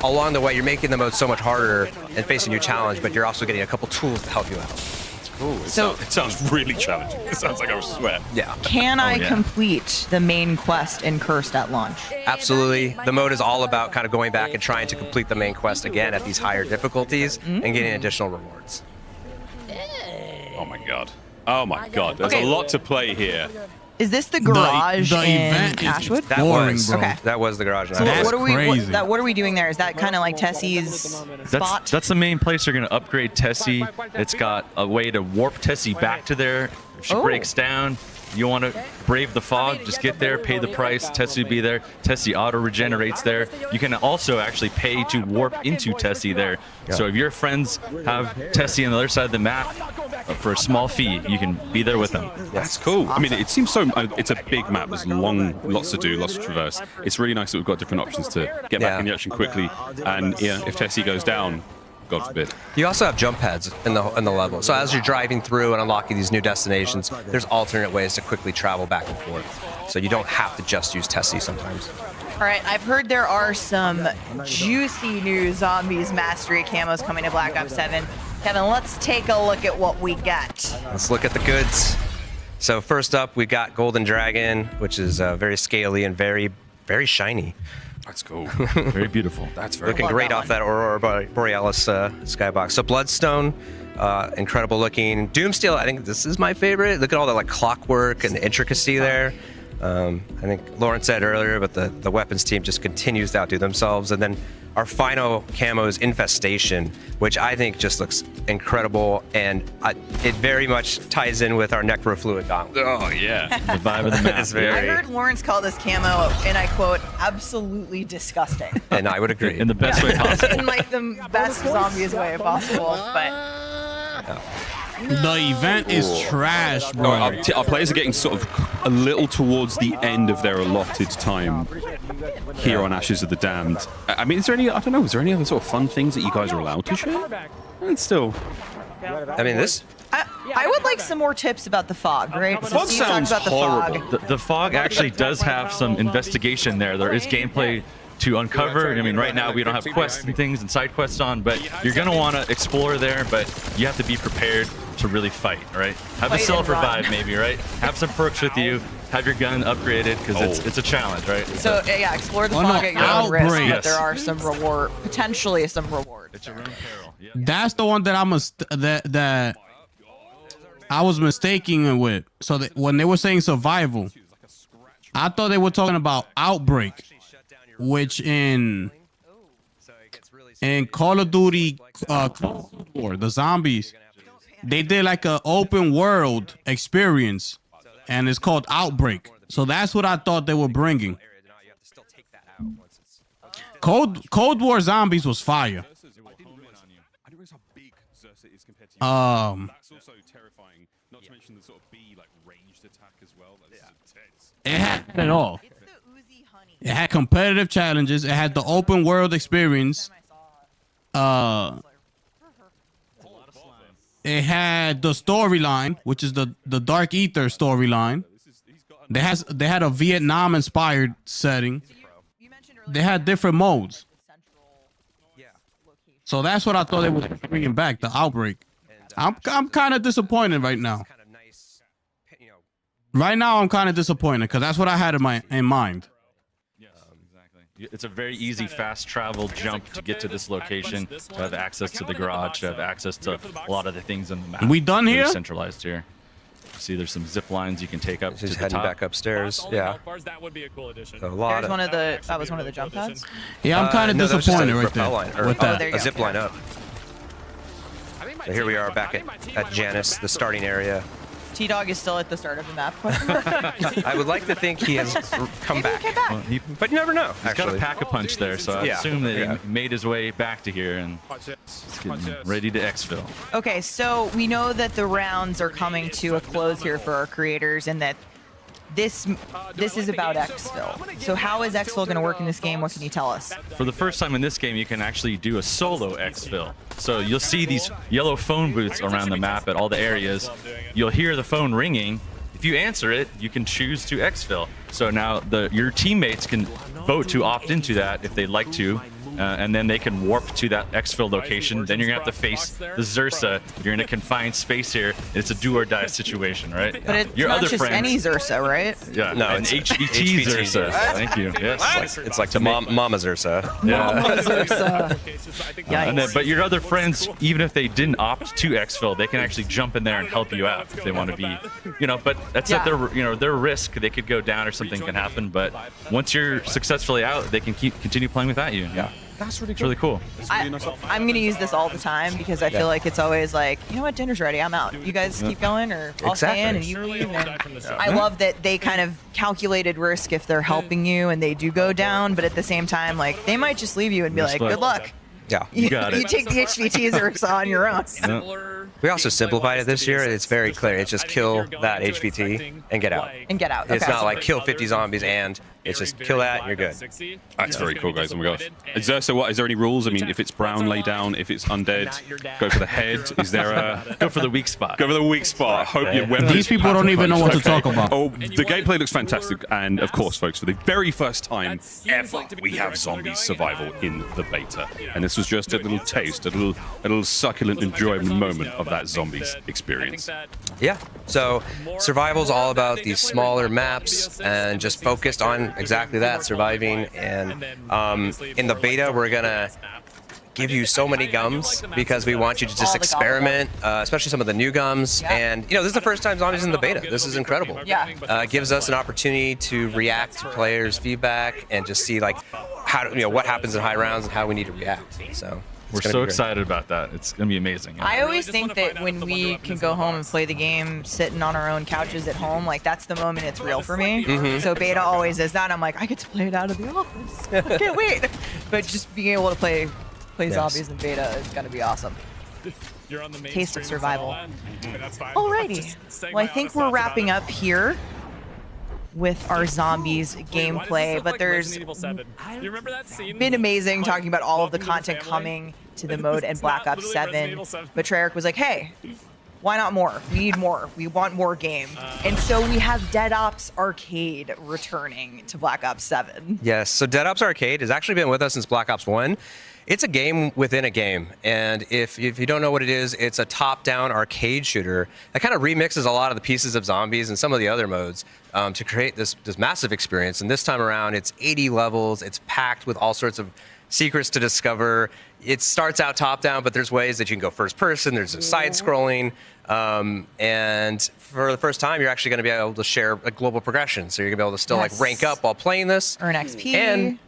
along the way, you're making the mode so much harder and facing new challenge, but you're also getting a couple tools to help you out. Cool. It sounds really challenging. It sounds like I was sweat. Yeah. Can I complete the main quest in Cursed at launch? Absolutely. The mode is all about kind of going back and trying to complete the main quest again at these higher difficulties and getting additional rewards. Oh my god. Oh my god. There's a lot to play here. Is this the garage the in event is Ashwood? That was, Okay. That was the garage. So That's what are we crazy. what are we doing there? Is that kind of like Tessie's spot? That's the main place you're going to upgrade Tessie. It's got a way to warp Tessie back to there. If she breaks down, you want to brave the fog, just get there, pay the price, Tessie will be there. Tessie auto regenerates there. You can also actually pay to warp into Tessie there. So if your friends have Tessie on the other side of the map, for a small fee, you can be there with them. That's cool. I mean, it seems so. It's a big map. There's lots to do, lots to traverse. It's really nice that we've got different options to get back in the action quickly. And if Tessie goes down, God forbid. You also have jump pads in the level. So as you're driving through and unlocking these new destinations, there's alternate ways to quickly travel back and forth. So you don't have to just use Tessie sometimes. All right, I've heard there are some juicy new Zombies Mastery camos coming to Black Ops 7. Kevin, let's take a look at what we got. Let's look at the goods. So first up, we got Golden Dragon, which is very scaly and very, very shiny. That's cool. Very beautiful. That's very looking great off that Aurora Borealis skybox. So Bloodstone, incredible looking. Doomsteel, I think this is my favorite. Look at all the clockwork and the intricacy there. I think Lauren said earlier, but the weapons team just continues to outdo themselves. And then our final camo is Infestation, which I think just looks incredible, and it very much ties in with our Necrofluid Gauntlet. Oh yeah, the vibe of the map. It's very, I heard Lawrence call this camo, and I quote, absolutely disgusting. and I would agree. In the best way possible. In the best zombies way possible, but. The event is trash, bro. Our players are getting sort of a little towards the end of their allotted time here on Ashes of the Damned. I mean, is there any other sort of fun things that you guys are allowed to share? It's still... I mean, this... I would like some more tips about the fog, right? The fog sounds about horrible. The fog. The fog actually does have some investigation there. There is gameplay to uncover. I mean, right now we don't have quests and things and side quests on, but you're going to want to explore there, but you have to be prepared to really fight, right? Have a self-revive maybe, right? Have some perks with you. Have your gun upgraded because it's a challenge, right? So yeah, explore the fog at your own risk, but there are some potentially some rewards. It's your own peril. Yeah. That's the one that that I was mistaken with. So when they were saying survival, I thought they were talking about Outbreak, which in Call of Duty or the zombies, they did like an open world experience, and it's called Outbreak. So that's what I thought they were bringing. Cold War Zombies was fire. That's also terrifying. Not to mention the sort of B like ranged attack as well. It had it all. It had competitive challenges. It had the open world experience. It had the storyline, which is the Dark Ether storyline. They had a Vietnam inspired setting. They had different modes. So that's what I thought they were bringing back, the Outbreak. I'm kind of disappointed right now. Right now, I'm kind of disappointed because that's what I had in mind. It's a very easy, fast travel jump to get to this location, to have access to the garage, to have access to a lot of the things in the map. We done here? Centralized here. See, there's some zip lines you can take up to the heading top. back upstairs. Yeah. That would be a cool addition. A lot. That was one of the jump pads. Yeah, I'm kind of disappointed right there. With that. A zip line up. So here we are back at Janus, the starting area. T-Dog is still at the start of the map. I would like to think he has come back. Well, but you never know. He's got a pack-a-punch there, so I assume that he made his way back to here and getting ready to exfil. Okay, so we know that the rounds are coming to a close here for our creators, and that this is about exfil. So how is exfil going to work in this game? What can you tell us? For the first time in this game, you can actually do a solo exfil. So you'll see these yellow phone booths around the map at all the areas. You'll hear the phone ringing. If you answer it, you can choose to exfil. So now your teammates can vote to opt into that if they'd like to. And then they can warp to that exfil location. Then you're gonna have to face the Zersa. You're in a confined space here. It's a do or die situation, right? But it's your not other just friends, any Zersa, right? Yeah, no, an it's HVT Zersa. Thank you. Yes, it's like the Mama Zersa. Yeah. Mama Zersa. And then, but your other friends, even if they didn't opt to exfil, they can actually jump in there and help you out if they want to be, but that's at their risk. They could go down or something can happen. But once you're successfully out, they can continue playing without you. Yeah. That's really cool. I'm going to use this all the time because I feel like it's always like, you know what, dinner's ready, I'm out. You guys keep going, or I'll stay in and you leave. And I love that they kind of calculated risk if they're helping you and they do go down, but at the same time, like, they might just leave you and be like, good luck. Yeah, you got it. You take the HVTs or on your own. We also simplified it this year. It's very clear. It's just kill that HVT and get out. Okay. It's not like kill 50 zombies and it's just kill that and you're good. That's very cool, guys. Oh my gosh. Is there any rules? I mean, if it's brown, lay down. If it's undead, go for the head. Is there a... Go for the weak spot. Go for the weak spot. Hope your weapons... These people don't even know what to talk about. Oh, the gameplay looks fantastic. And of course, folks, for the very first time ever, we have zombie survival in the beta. And this was just a little taste, a little succulent enjoyment moment of that zombies experience. Yeah. So survival's all about these smaller maps and just focused on exactly that, surviving. And in the beta, we're gonna give you so many gums because we want you to just experiment, especially some of the new gums. And this is the first time zombies in the beta. This is incredible. Yeah. It gives us an opportunity to react to players' feedback and just see like how what happens in high rounds and how we need to react. So. We're so excited about that. It's going to be amazing. I always think that when we can go home and play the game sitting on our own couches at home, like that's the moment it's real for me. So beta always is that. I'm like, I get to play it out of the office. I can't wait. But just being able to play zombies in beta is going to be awesome. You're on the main Taste of survival. Alrighty. Well, I think we're wrapping up here with our zombies gameplay, but there's been amazing talking about all of the content coming to the mode and Black Ops 7. But Treyarch was like, hey, Why not more? We need more. We want more game. And so we have Dead Ops Arcade returning to Black Ops 7. Yes, so Dead Ops Arcade has actually been with us since Black Ops 1. It's a game within a game, and if you don't know what it is, it's a top-down arcade shooter that kind of remixes a lot of the pieces of Zombies and some of the other modes to create this massive experience. And this time around, it's 80 levels. It's packed with all sorts of secrets to discover. It starts out top-down, but there's ways that you can go first-person. There's a side-scrolling, and for the first time, you're actually going to be able to share a global progression. So you're going to be able to still like rank up while playing this, earn XP, and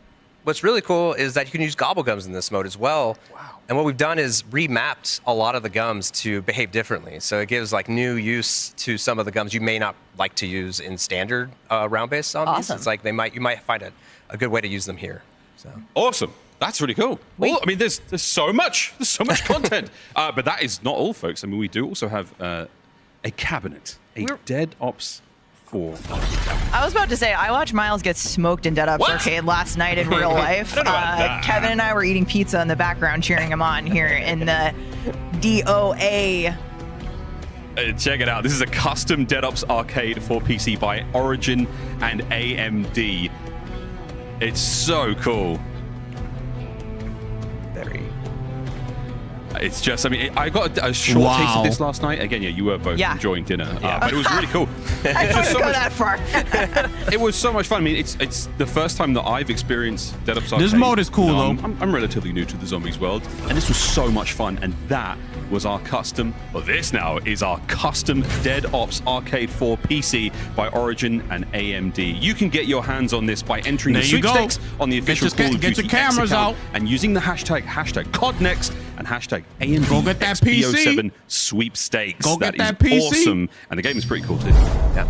what's really cool is that you can use gobblegums in this mode as well. Wow. And what we've done is remapped a lot of the gums to behave differently. So it gives like new use to some of the gums you may not like to use in standard round-based zombies. Awesome. It's like you might find a good way to use them here. So awesome. That's really cool. Well, I mean, there's so much content. But that is not all, folks. I mean, we do also have a cabinet, Dead Ops 4. I was about to say, I watched Miles get smoked in Dead Ops Arcade last night in real life. Kevin and I were eating pizza in the background, cheering him on here in the DOA. Check it out. This is a custom Dead Ops Arcade for PC by Origin and AMD. It's so cool. It's just, I mean, I got a short taste of this last night. Again, you were both enjoying dinner, but it was really cool. I couldn't go that far. It was so much fun. I mean, it's the first time that I've experienced Dead Ops Arcade. This mode is cool, though. I'm relatively new to the Zombies world, and this was so much fun. And that was our custom, well, this now is our custom Dead Ops Arcade 4 PC by Origin and AMD. You can get your hands on this by entering the sweepstakes on the official Call of Duty Get your cameras out and using the hashtag CODNEXT and hashtag AMD Go get that PC. XBO7 sweepstakes. Go get that is PC. Awesome, and the game is pretty cool too. Yeah,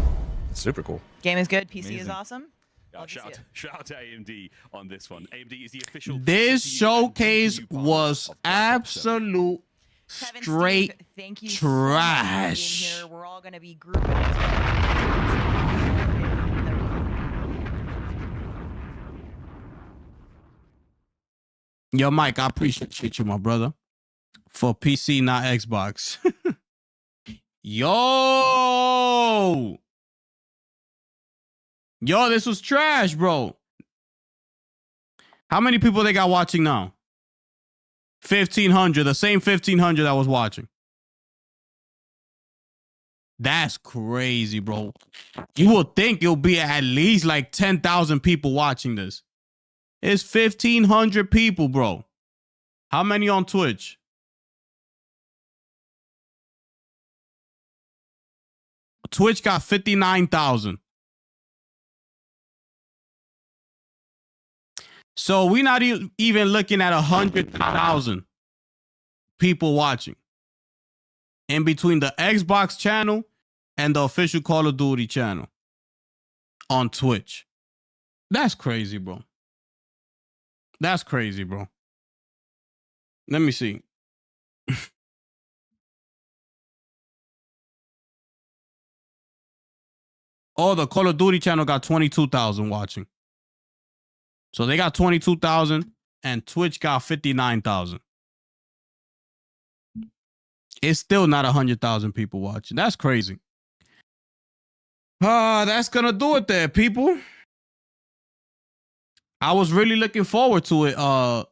it's super cool. Game is good. PC is awesome. Shout out to AMD on this one. AMD is the official. This showcase was absolute Kevin, straight Steve, thank you trash. So much for being here. We're all going to be grouping. Yo, Mike, I appreciate you, my brother, for PC, not Xbox. Yo, this was trash, bro. How many people they got watching now? 1,500, the same 1,500 that was watching. That's crazy, bro. You would think it'll be at least like 10,000 people watching this. It's 1,500 people, bro. How many on Twitch? Twitch got 59,000. So we're not even looking at 100,000 people watching in between the Xbox channel and the official Call of Duty channel on Twitch. That's crazy, bro. That's crazy, bro. Let me see. Oh, the Call of Duty channel got 22,000 watching. So they got 22,000 and Twitch got 59,000. It's still not 100,000 people watching. That's crazy. That's gonna do it there, people. I was really looking forward to it. I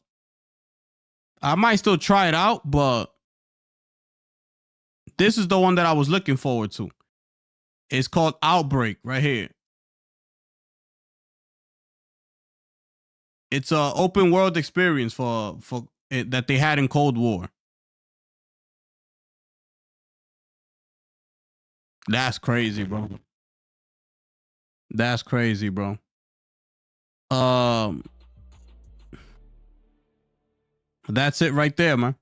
might still try it out, but this is the one that I was looking forward to. It's called Outbreak right here. It's an open world experience for it, that they had in Cold War. That's crazy, bro. That's crazy, bro. That's it right there, man.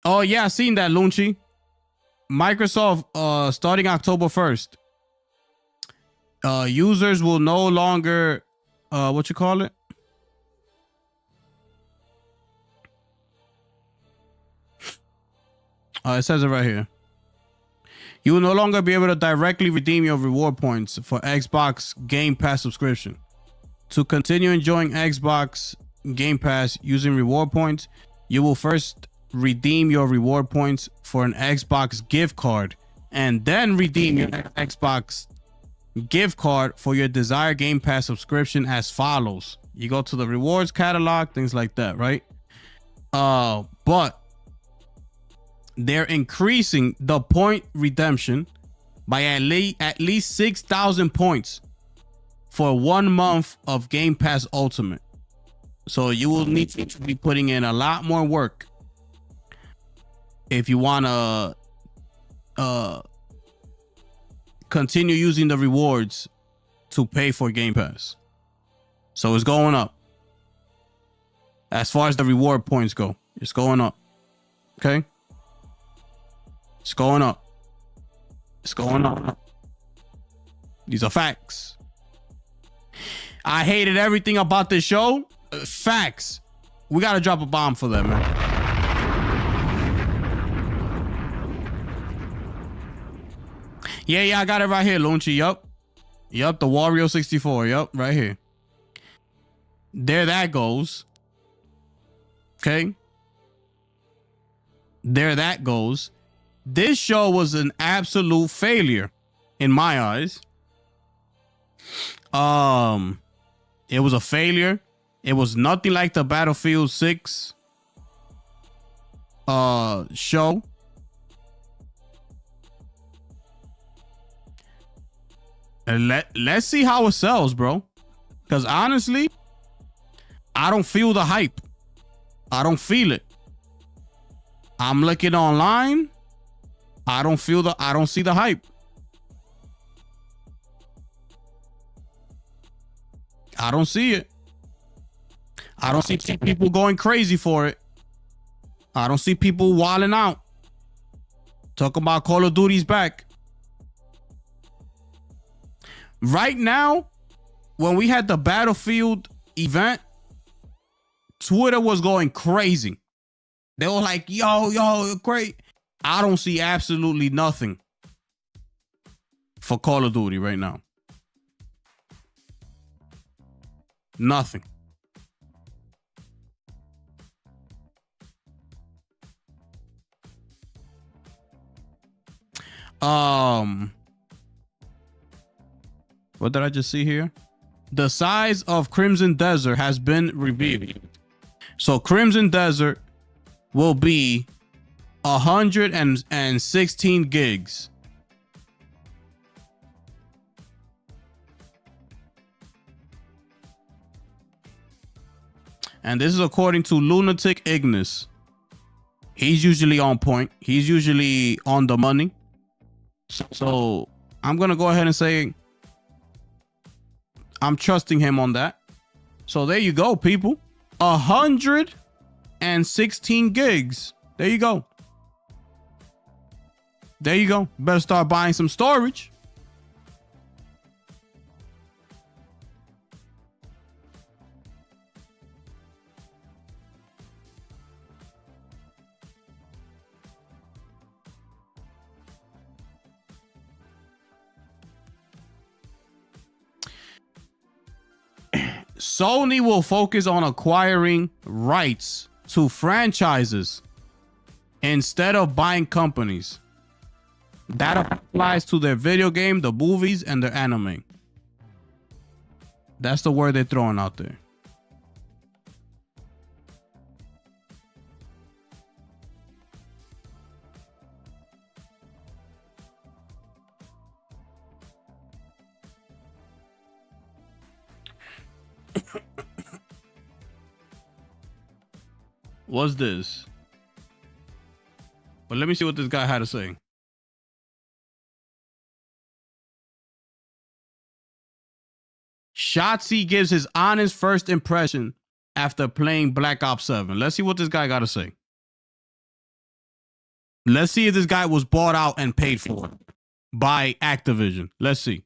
Oh yeah, I seen that, Lunchi. Microsoft, starting October 1st, users will no longer, what you call it? It says it right here. You will no longer be able to directly redeem your reward points for Xbox Game Pass subscription. To continue enjoying Xbox Game Pass using reward points, you will first redeem your reward points for an Xbox gift card, and then redeem your Xbox gift card for your desired Game Pass subscription as follows. You go to the rewards catalog, things like that, right? But they're increasing the point redemption by at least 6,000 points for 1 month of Game Pass Ultimate. So you will need to be putting in a lot more work if you want to continue using the rewards to pay for Game Pass. So it's going up. As far as the reward points go, it's going up. Okay? It's going up. It's going up. These are facts. I hated everything about this show. Facts. We got to drop a bomb for them, man. Yeah, I got it right here, Lunchi. Yup, the Wario 64. Yup, right here. There that goes. Okay. There that goes. This show was an absolute failure in my eyes. It was a failure. It was nothing like the Battlefield 6 show. And let's see how it sells, bro. Because honestly, I don't feel the hype. I don't feel it. I'm looking online. I don't see the hype. I don't see it. I don't see people going crazy for it. I don't see people wilding out. Talk about Call of Duty's back. Right now, when we had the Battlefield event, Twitter was going crazy. They were like, yo, great. I don't see absolutely nothing for Call of Duty right now. Nothing. What did I just see here? The size of Crimson Desert has been revealed. So Crimson Desert will be 116 gigs. And this is according to Lunatic Ignis. He's usually on point. He's usually on the money. So I'm going to go ahead and say I'm trusting him on that. So there you go, people. 116 gigs. There you go. There you go. Better start buying some storage. Sony will focus on acquiring rights to franchises instead of buying companies. That applies to their video game, the movies, and their anime. That's the word they're throwing out there. What's this? But let me see what this guy had to say. Shotzi gives his honest first impression after playing Black Ops 7. Let's see what this guy got to say. Let's see if this guy was bought out and paid for by Activision. Let's see.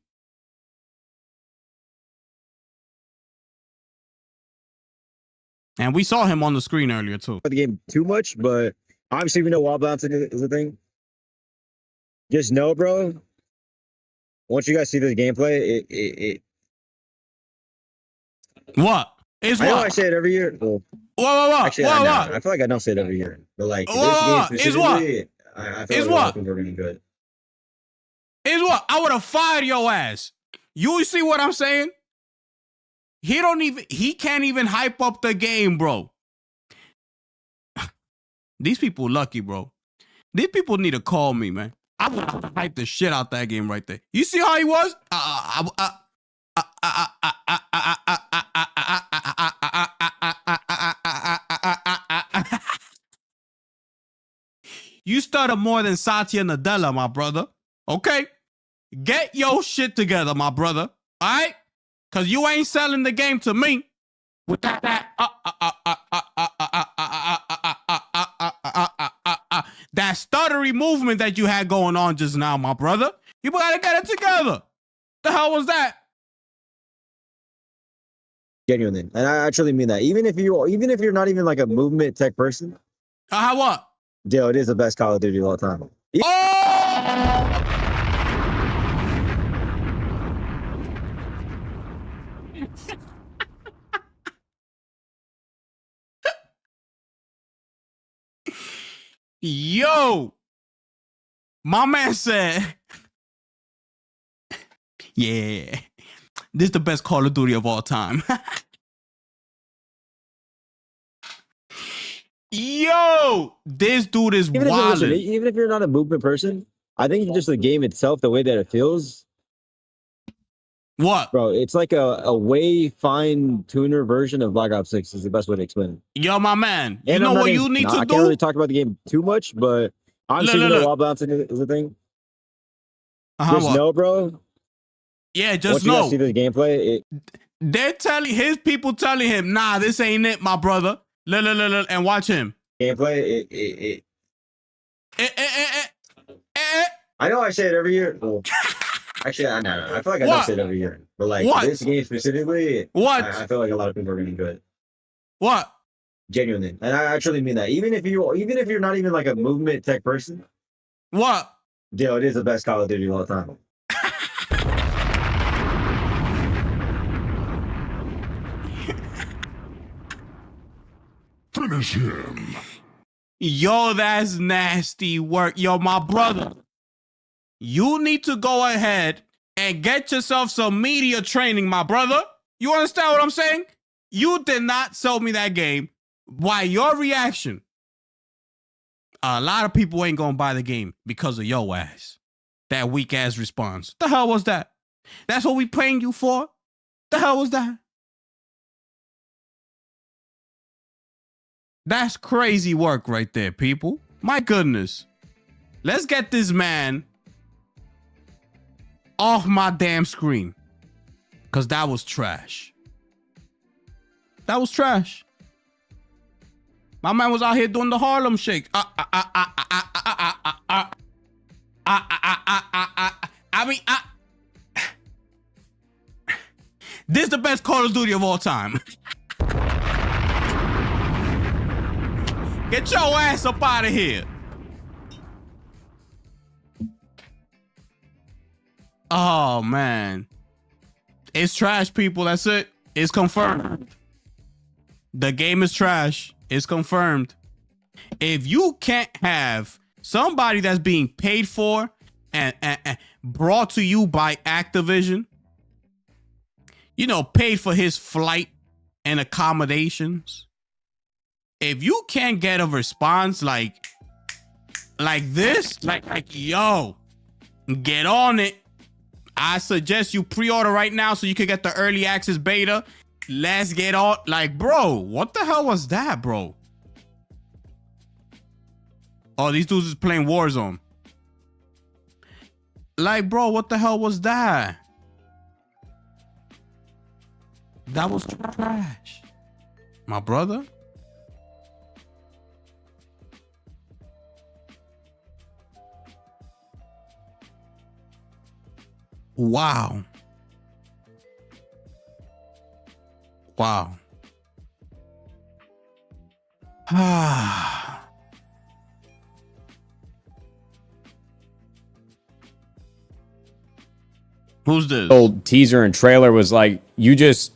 And we saw him on the screen earlier too. The game too much, but obviously we know wall bouncing is a thing. Just know, bro. Once you guys see this gameplay, it what? It's I know what? I say it every year. Well, What? Actually, I feel like I don't say it every year, but like this game specifically, I feel like a lot of people are gonna be good. Is what? I would have fired your ass. You see what I'm saying? He can't even hype up the game, bro. These people lucky, bro. These people need to call me, man. I would hype the shit out that game right there. You see how he was? You stutter more than Satya Nadella, my brother. Okay? Get your shit together, my brother. All right? Because you ain't selling the game to me. With that stuttery movement that you had going on just now, my brother. You gotta get it together. The hell was that? Genuinely, and I actually mean that. Even if you're not even like a movement tech person. How what? Yo, it is the best Call of Duty of all time. Yo, my man said, yeah, this is the best Call of Duty of all time. Yo, this dude is wild. Even if you're not a movement person, I think just the game itself, the way that it feels. What? Bro, it's like a way fine tuner version of Black Ops 6 is the best way to explain it. Yo, my man, you know what you need to do? I can't really talk about the game too much, but honestly, wall bouncing is a thing. Just know, bro. Yeah, just once know. You guys see this gameplay, they're telling his people telling him, nah, this ain't it, my brother. And watch him. Gameplay, I know I say it every year. Well, actually, I know. I feel like I don't say it every year. But like this game specifically, I feel like a lot of people are gonna be good. What? Genuinely, and I actually mean that. Even if you're not even like a movement tech person. What? Yo, it is the best Call of Duty of all time. Finish him. Yo, that's nasty work. Yo, my brother, you need to go ahead and get yourself some media training, my brother. You understand what I'm saying? You did not sell me that game. Why your reaction? A lot of people ain't gonna buy the game because of your ass. That weak ass response. The hell was that? That's what we paying you for? The hell was that? That's crazy work right there, people. My goodness. Let's get this man off my damn screen. Because that was trash. That was trash. My man was out here doing the Harlem Shake. This is the best Call of Duty of all time. Get your ass up out of here. Oh, man. It's trash, people. That's it. It's confirmed. The game is trash. It's confirmed. If you can't have somebody that's being paid for and brought to you by Activision, you know, paid for his flight and accommodations, if you can't get a response like this, like yo, get on it. I suggest you pre-order right now so you can get the early access beta. Let's get on. Like, bro, what the hell was that, bro? Oh, these dudes is playing Warzone. Like, bro, what the hell was that? That was trash. My brother? Wow. Wow. Who's this? Old teaser and trailer was like, you just...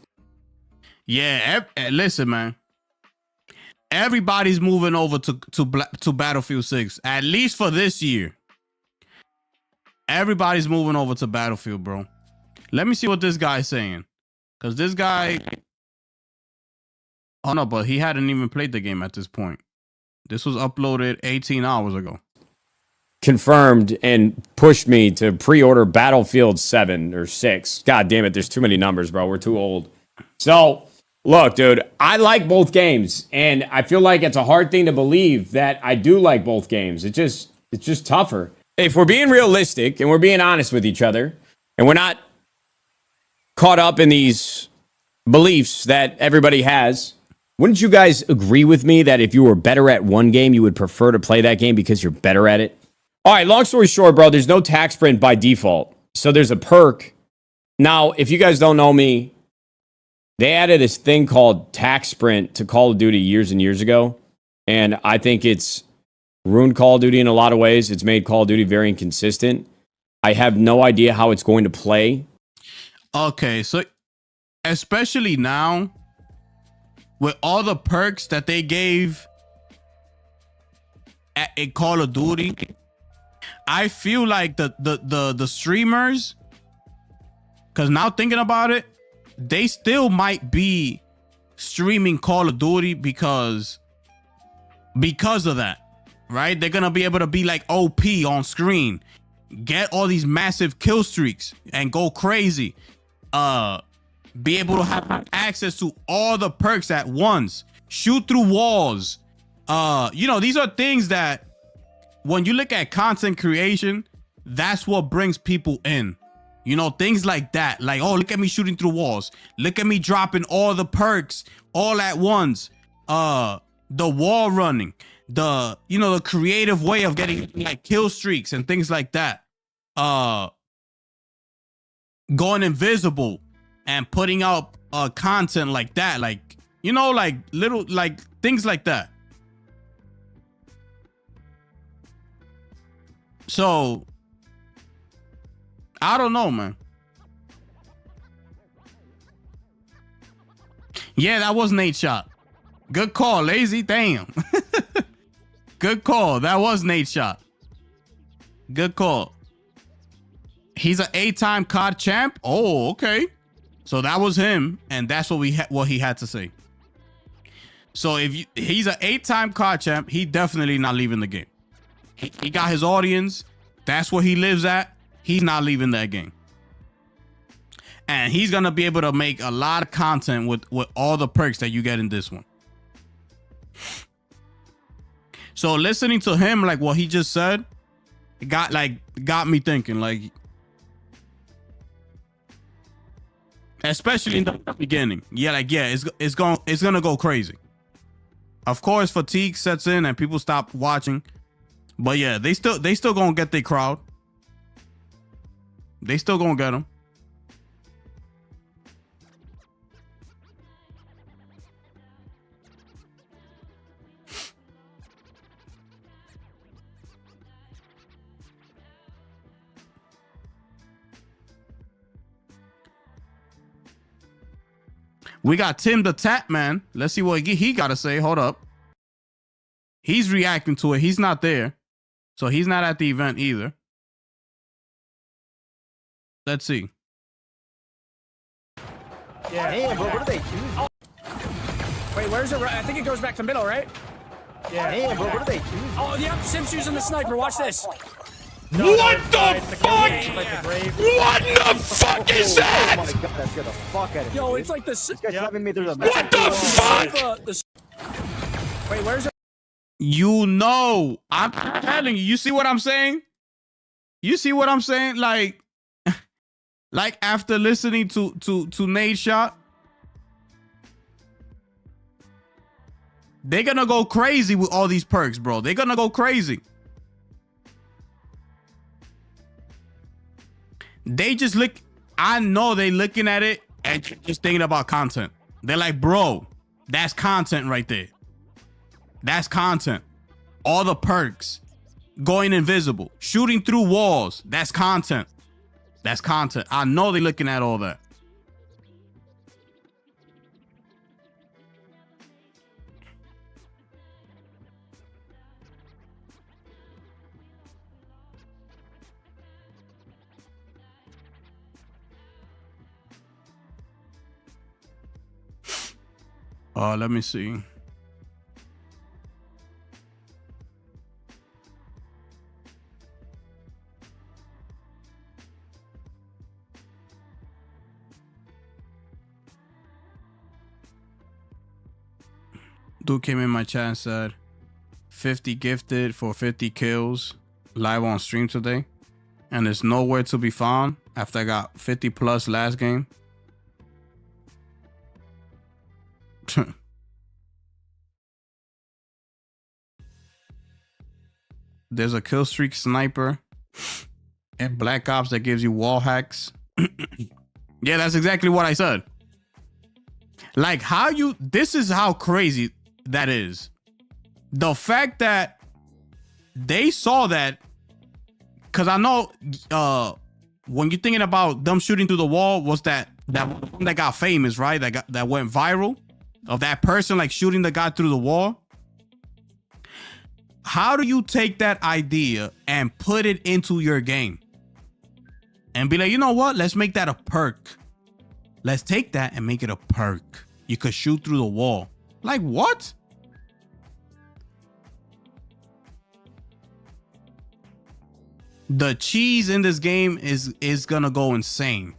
Yeah, listen, man. everybody's moving over to Battlefield 6, at least for this year. Everybody's moving over to Battlefield, bro. Let me see what this guy's saying. Because this guy... Oh, no, but he hadn't even played the game at this point. This was uploaded 18 hours ago. Confirmed and pushed me to pre-order Battlefield 7 or 6. God damn it, there's too many numbers, bro. We're too old. So, look, dude, I like both games, and I feel like it's a hard thing to believe that I do like both games. It's just tougher. If we're being realistic and we're being honest with each other, and we're not caught up in these beliefs that everybody has, wouldn't you guys agree with me that if you were better at one game, you would prefer to play that game because you're better at it? All right, long story short, bro, there's no tac sprint by default. So there's a perk. Now, if you guys don't know me, they added this thing called tac sprint to Call of Duty years and years ago. And I think it's ruined Call of Duty in a lot of ways. It's made Call of Duty very inconsistent. I have no idea how it's going to play. Okay, so especially now, with all the perks that they gave at a Call of Duty, I feel like the streamers, because now thinking about it, they still might be streaming Call of Duty because of that, right? They're gonna be able to be like OP on screen, get all these massive kill streaks and go crazy, be able to have access to all the perks at once, shoot through walls. These are things that when you look at content creation, that's what brings people in. Things like that. Like, oh, look at me shooting through walls. Look at me dropping all the perks all at once. The wall running. The creative way of getting like kill streaks and things like that. Going invisible and putting out content like that. Like, like little, like things like that. So, I don't know, man. Yeah, that was Nate shot. Good call, Lazy. Damn. Good call. That was Nate shot. Good call. He's an 8-time COD champ. Oh, okay. So that was him, and that's what he had to say. So if he's an 8-time COD champ, he definitely not leaving the game. He got his audience. That's where he lives at. He's not leaving that game. And he's going to be able to make a lot of content with all the perks that you get in this one. So listening to him, like what he just said, it got me thinking, like, especially in the beginning. Yeah, it's gonna go crazy. Of course, fatigue sets in and people stop watching. But yeah, they still gonna get their crowd. They still gonna get them. We got Tim the Tap Man. Let's see what he got to say. Hold up. He's reacting to it. He's not there. So he's not at the event either. Let's see. Yeah. Damn, bro, what are they doing? Oh. Wait, where's it? I think it goes back to middle, right? Yeah. Damn, bro, what are they doing? Oh, yep, Sim's using the sniper. Watch this. No, what the fuck? What the fuck is that? Oh my god, that scared the fuck out of me. Yo, it's like this guy's slapping me through the What the fuck? Wait, where's it? I'm telling you. You see what I'm saying? You see what I'm saying? Like after listening to Nate shot, they're gonna go crazy with all these perks, bro. They're gonna go crazy. They just look, I know they looking at it and just thinking about content. They're like, bro, that's content right there. That's content. All the perks, going invisible, shooting through walls. That's content. That's content. I know they're looking at all that. Let me see. Dude came in my chat and said 50 gifted for 50 kills live on stream today, and it's nowhere to be found after I got 50 plus last game. There's a kill streak sniper and Black Ops that gives you wall hacks. Yeah, that's exactly what I said. Like, how you, this is how crazy that is. The fact that they saw that, because I know when you're thinking about them shooting through the wall, was that one that got famous, right? That went viral, of that person like shooting the guy through the wall. How do you take that idea and put it into your game and be like, you know what? Let's make that a perk. Let's take that and make it a perk. You could shoot through the wall. Like, what? The cheese in this game is gonna go insane.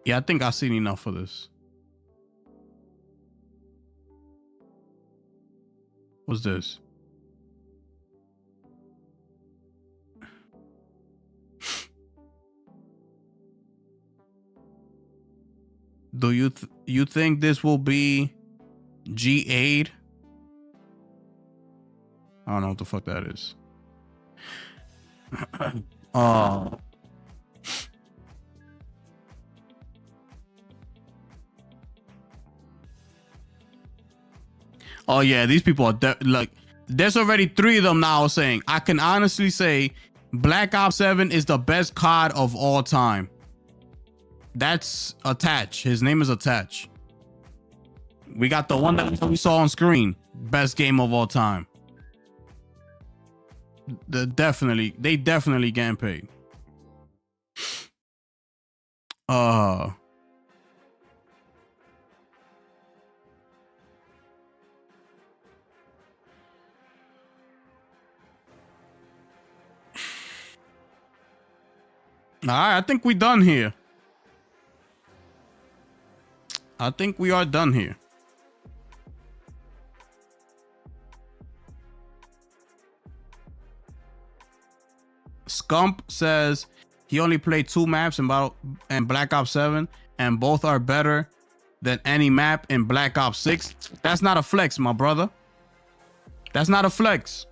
Yeah, I think I've seen enough of this. What's this? Do you think this will be G8? I don't know what the fuck that is. Oh yeah, these people are like, there's already 3 of them now saying, I can honestly say Black Ops 7 is the best COD of all time. That's Attach. His name is Attach. We got the one that we saw on screen. Best game of all time. They definitely getting paid. All right, I think we're done here. I think we are done here. Scump says he only played 2 maps in Black Ops 7, and both are better than any map in Black Ops 6. That's not a flex, my brother. That's not a flex.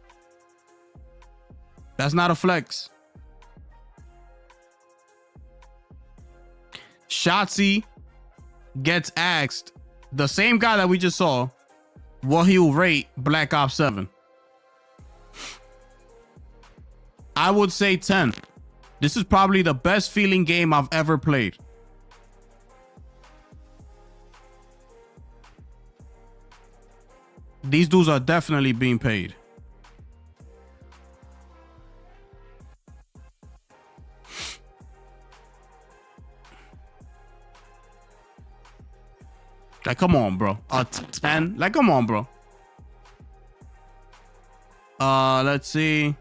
That's not a flex. Shotzi gets asked, the same guy that we just saw, what he will rate Black Ops 7. I would say 10. This is probably the best feeling game I've ever played. These dudes are definitely being paid. Like, come on, bro. 10? Like, come on, bro. Let's see.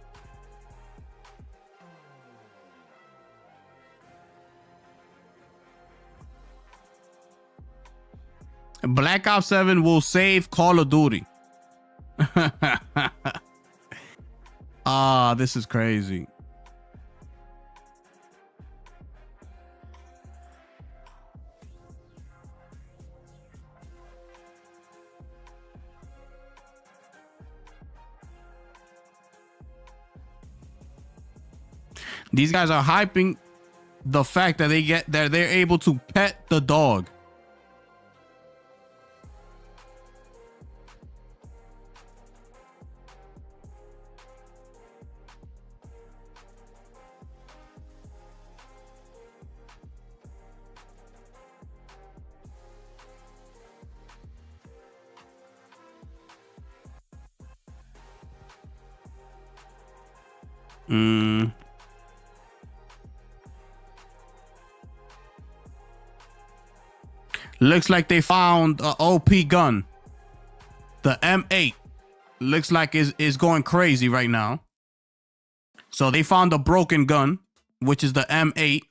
Black Ops 7 will save Call of Duty. This is crazy. These guys are hyping the fact that they're able to pet the dog. Looks like they found an OP gun. The M8 looks like is going crazy right now. So they found a broken gun, which is the M8.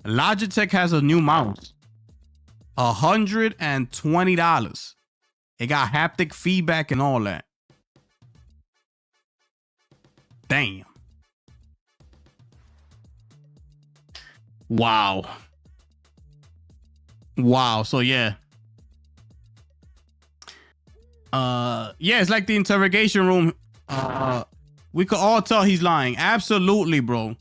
Logitech has a new mouse. $120. It got haptic feedback and all that. Damn. Wow. Wow. So yeah. Yeah, it's like the interrogation room. We could all tell he's lying. Absolutely, bro.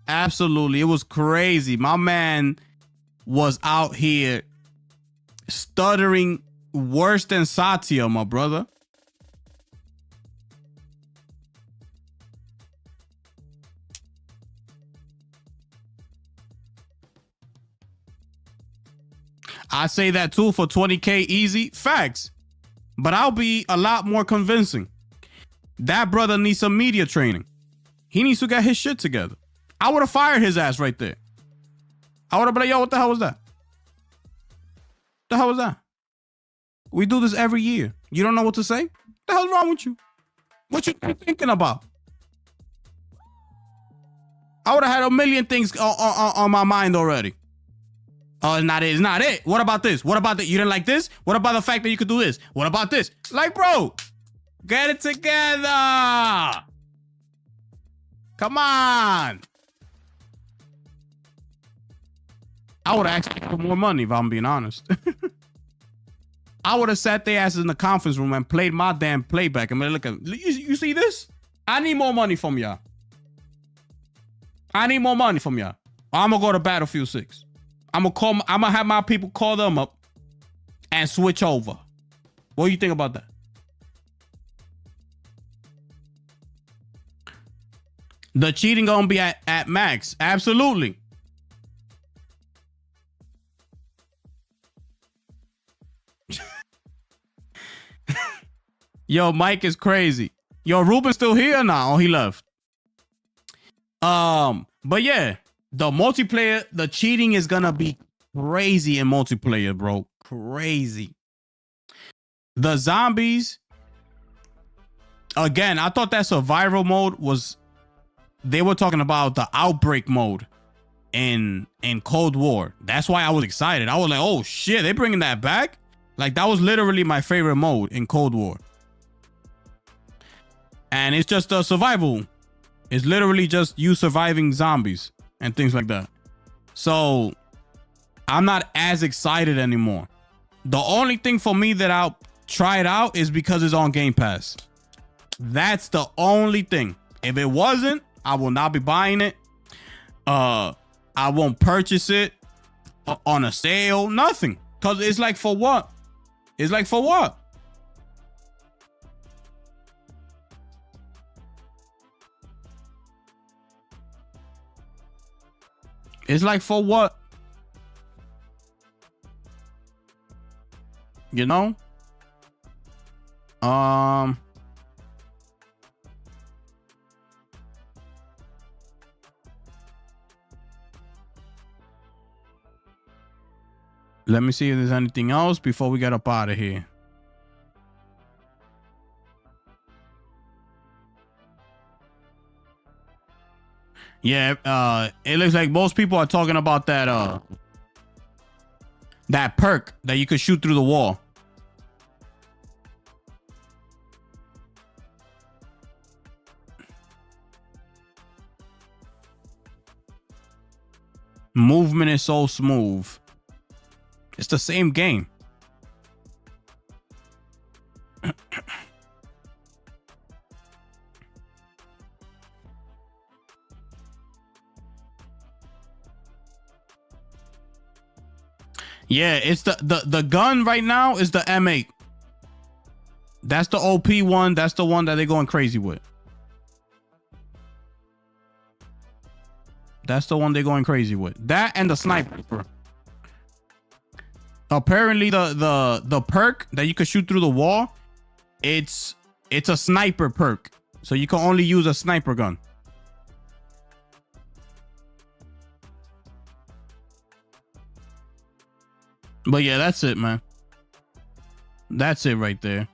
Absolutely. It was crazy. My man was out here stuttering worse than Satya, my brother. I say that too for 20K easy. Facts. But I'll be a lot more convincing. That brother needs some media training. He needs to get his shit together. I would have fired his ass right there. I would have been like, yo, what the hell was that? What the hell was that? We do this every year. You don't know what to say? What the hell's wrong with you? What you thinking about? I would have had a million things on my mind already. Oh, it's not it. It's not it. What about this? What about that? You didn't like this? What about the fact that you could do this? What about this? Like, bro, get it together. Come on. I would have asked for more money if I'm being honest. I would have sat their asses in the conference room and played my damn playback. I'm like, look, you see this? I need more money from y'all. I need more money from y'all. I'm gonna go to Battlefield 6. I'm gonna have my people call them up and switch over. What do you think about that? The cheating gonna be at max. Absolutely. Yo, Mike is crazy. Yo, Ruben's still here now. Oh, he left. But yeah, the multiplayer, the cheating is gonna be crazy in multiplayer, bro. Crazy. The zombies. Again, I thought that survival mode was. They were talking about the outbreak mode in Cold War. That's why I was excited. I was like, oh shit, they bringing that back? Like, that was literally my favorite mode in Cold War. And it's just a survival. It's literally just you surviving zombies and things like that. So I'm not as excited anymore. The only thing for me that I'll try it out is because it's on Game Pass. That's the only thing. If it wasn't, I will not be buying it. I won't purchase it on a sale. Nothing. Because it's like, for what? It's like, for what? It's like, for what? You know? Let me see if there's anything else before we get up out of here. Yeah, it looks like most people are talking about that that perk that you could shoot through the wall. Movement is so smooth. It's the same game. Yeah, it's the gun right now is the M8. That's the OP one. That's the one that they're going crazy with. That's the one they're going crazy with. That and the sniper. Apparently the perk that you can shoot through the wall, it's a sniper perk. So you can only use a sniper gun. But yeah, that's it, man. That's it right there.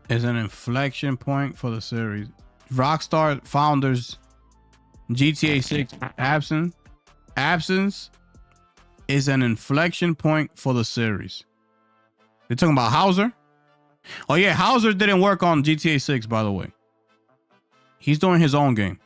Is an inflection point for the series. Rockstar founders GTA 6 absence is an inflection point for the series. They're talking about Hauser. Oh yeah, Hauser didn't work on GTA 6, by the way. He's doing his own game.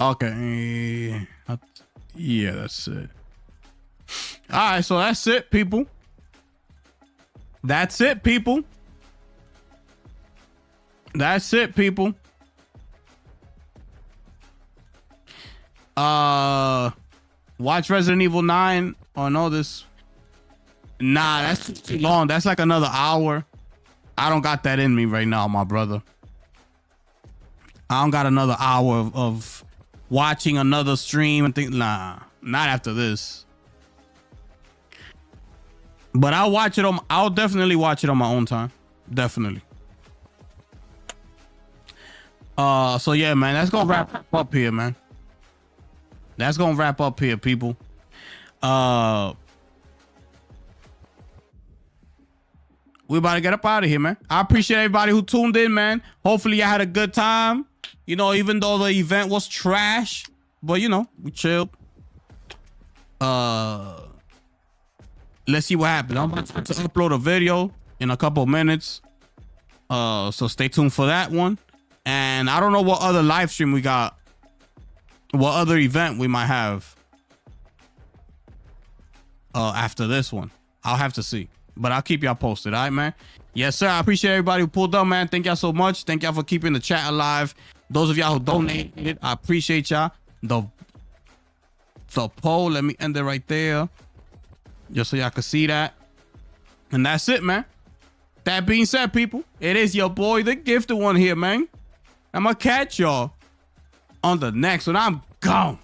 Okay. Yeah, that's it. All right, so that's it, people. That's it, people. That's it, people. Watch Resident Evil 9 on all this. Nah, that's too long. That's like another hour. I don't got that in me right now, my brother. I don't got another hour of watching another stream and think, nah, not after this. But I'll definitely watch it on my own time. Definitely. So yeah, man, that's gonna wrap up here, man. That's gonna wrap up here, people. We about to get up out of here, man. I appreciate everybody who tuned in, man. Hopefully you had a good time. You know, even though the event was trash, but you know, we chilled. Let's see what happens. I'm about to upload a video in a couple of minutes. So stay tuned for that one. And I don't know what other live stream we got. What other event we might have after this one. I'll have to see. But I'll keep y'all posted, all right, man? Yes, sir. I appreciate everybody who pulled up, man. Thank y'all so much. Thank y'all for keeping the chat alive. Those of y'all who donated, I appreciate y'all. The poll, let me end it right there. Just so y'all can see that. And that's it, man. That being said, people, it is your boy, the gifted one here, man. I'm gonna catch y'all on the next one. I'm gone.